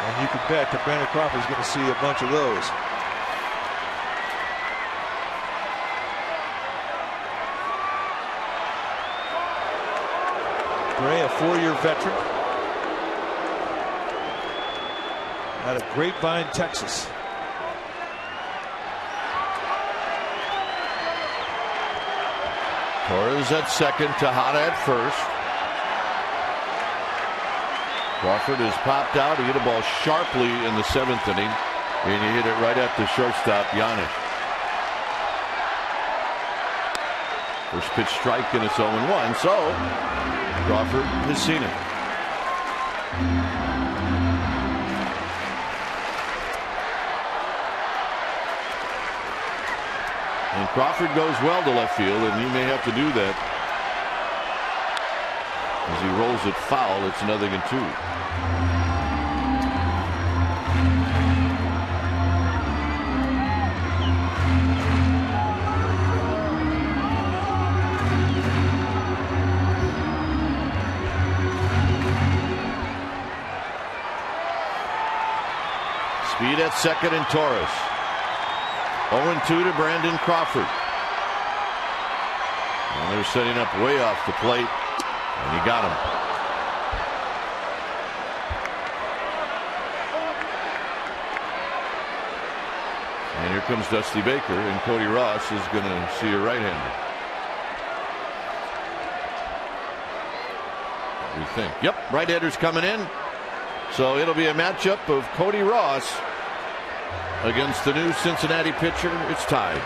And you can bet that Brandon Crawford is going to see a bunch of those. Bray, a 4-year veteran out of Grapevine, Texas. Torres at second, Tejada at first. Crawford has popped out. He hit a ball sharply in the 7th inning, and he hit it right at the shortstop, Giannis. First pitch strike, and it's 0-1, so Crawford has seen it. And Crawford goes well to left field, and he may have to do that. As he rolls it foul, it's 0-2. Lead at second and Torres. 0-2 to Brandon Crawford. And they're setting up way off the plate. And he got him. And here comes Dusty Baker, and Cody Ross is going to see a right-hander. We think. Yep, right-hander's coming in. So it'll be a matchup of Cody Ross against the new Cincinnati pitcher. It's tied.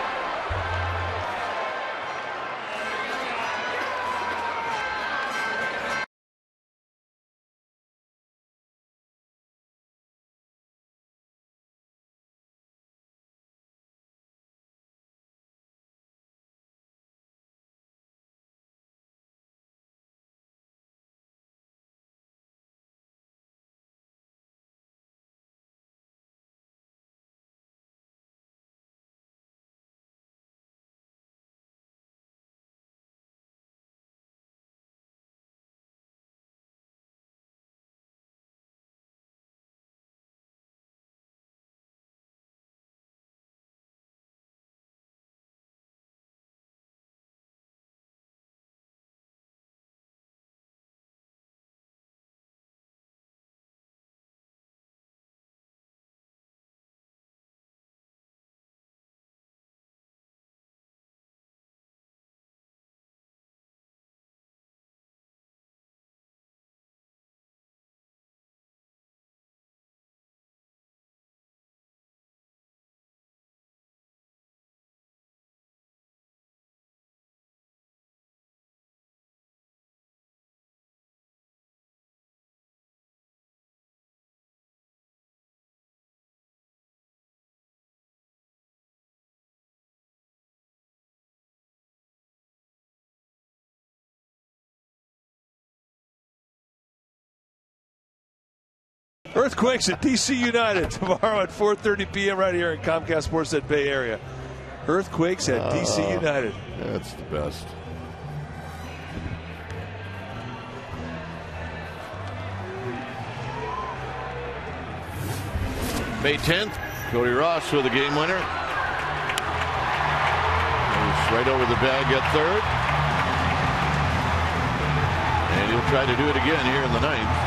Earthquakes at DC United tomorrow at 4:30 p.m. right here in Comcast Sportsnet Bay Area. Earthquakes at DC United. That's the best. May 10th, Cody Ross with a game winner. Goes right over the bag at third. And he'll try to do it again here in the ninth.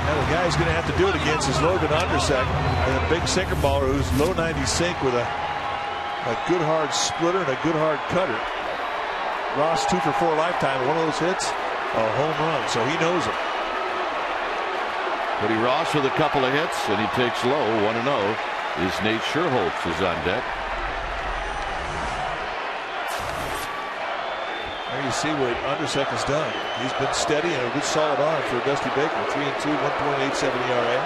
Now the guy who's going to have to do it against is Logan Ondersek, a big sinker baller who's low 90 sink with a good hard splitter and a good hard cutter. Ross 2 for 4 lifetime. One of those hits, a home run, so he knows it. Cody Ross with a couple of hits, and he takes low. 1-0 is Nate Scherholtz is on deck. There you see what Ondersek has done. He's been steady and a good solid arm for Dusty Baker. 3-2, 1.87 ERA.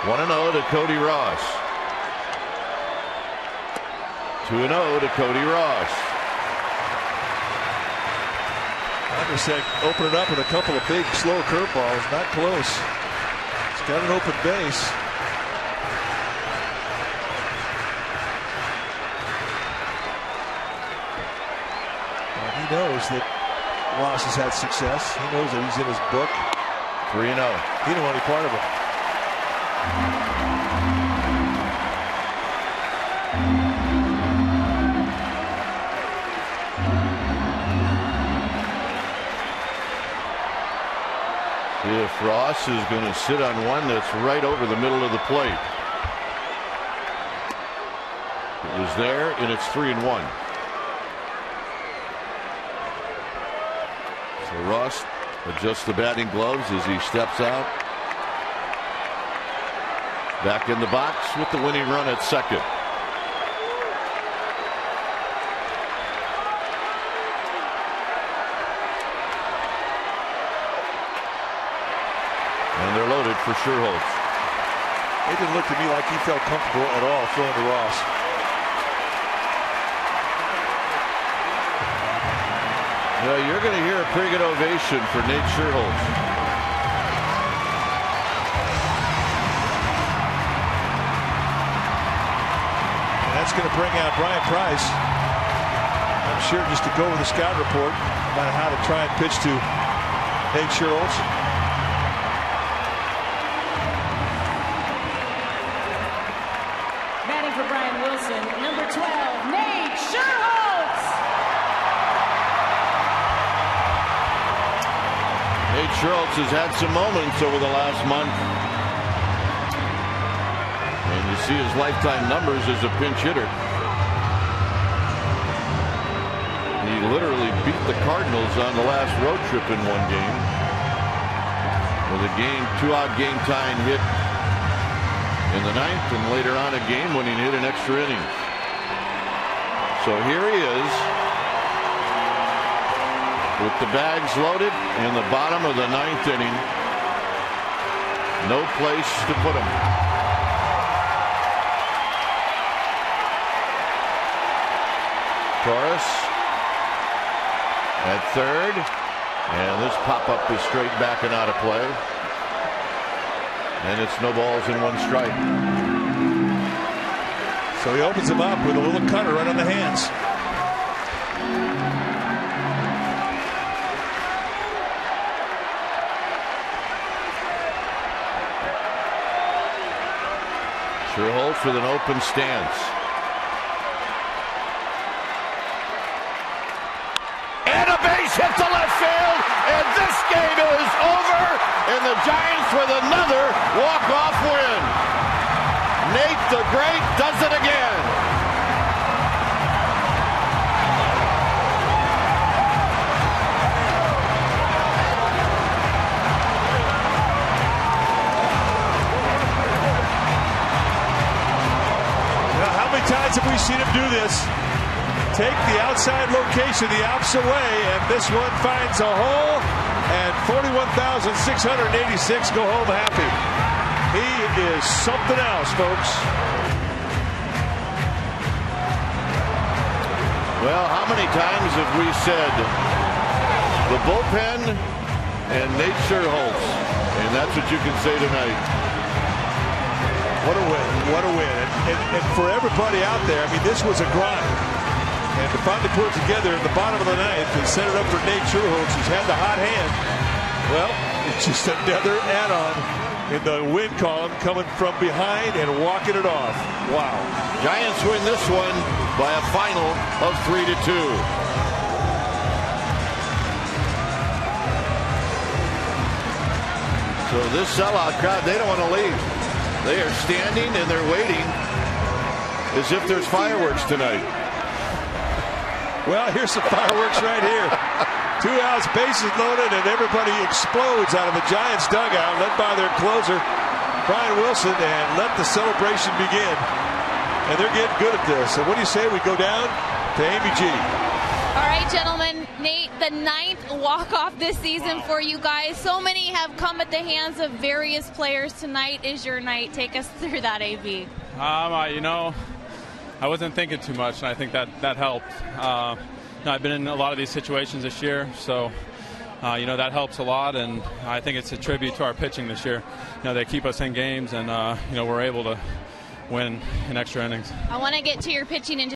(1-0) to Cody Ross. 2-0 to Cody Ross. Ondersek opened it up with a couple of big, slow curveballs. Not close. He's got an open base. And he knows that Ross has had success. He knows that he's in his book. 3-0. He don't want any part of it. If Ross is going to sit on one that's right over the middle of the plate. It was there, and it's 3-1. So Ross adjusts the batting gloves as he steps out. Back in the box with the winning run at second. And they're loaded for Scherholtz. It didn't look to me like he felt comfortable at all throwing to Ross. Yeah, you're going to hear a pretty good ovation for Nate Scherholtz. going to bring out Brian Price. I'm sure just to go with the scout report about how to try and pitch to Nate Scherholz. Batting for Brian Wilson, number 12, Nate Scherholz. Nate Scherholz has had some moments over the last month. And you see his lifetime numbers as a pinch hitter. He literally beat the Cardinals on the last road trip in one game with a two-out game tying hit in the ninth, and later on a game-winning hit in extra innings. So here he is with the bags loaded in the bottom of the ninth inning. No place to put him. Torres at third, and this pop-up is straight back and out of play. And it's no balls and one strike. So he opens him up with a little cutter right on the hands. Scherholz with an open stance. And a base hit to left field, and this game is over, and the Giants with another walk-off win. Nate the Great does it again. Now, how many times have we seen him do this? Take the outside location the opposite way, and this one finds a hole, and 41,686 go home happy. He is something else, folks. Well, how many times have we said the bullpen and Nate Scherholz, and that's what you can say tonight. What a win, what a win. And for everybody out there, I mean, this was a grind. And to finally put it together at the bottom of the ninth and set it up for Nate Scherholz, who's had the hot hand. Well, it's just another add-on in the win column, coming from behind and walking it off. Wow. Giants win this one by a final of 3-2. So this sellout crowd, they don't want to leave. They are standing and they're waiting as if there's fireworks tonight. Well, here's some fireworks right here. 2 outs, bases loaded, and everybody explodes out of the Giants dugout, led by their closer, Brian Wilson, and let the celebration begin. And they're getting good at this. So what do you say we go down to Amy G? All right, gentlemen. Nate, the 9th walk-off this season for you guys. So many have come at the hands of various players. Tonight is your night. Take us through that, AB. You know, I wasn't thinking too much, and I think that helped. I've been in a lot of these situations this year, so that helps a lot, and I think it's a tribute to our pitching this year. They keep us in games, and we're able to win in extra innings. I want to get to your pitching in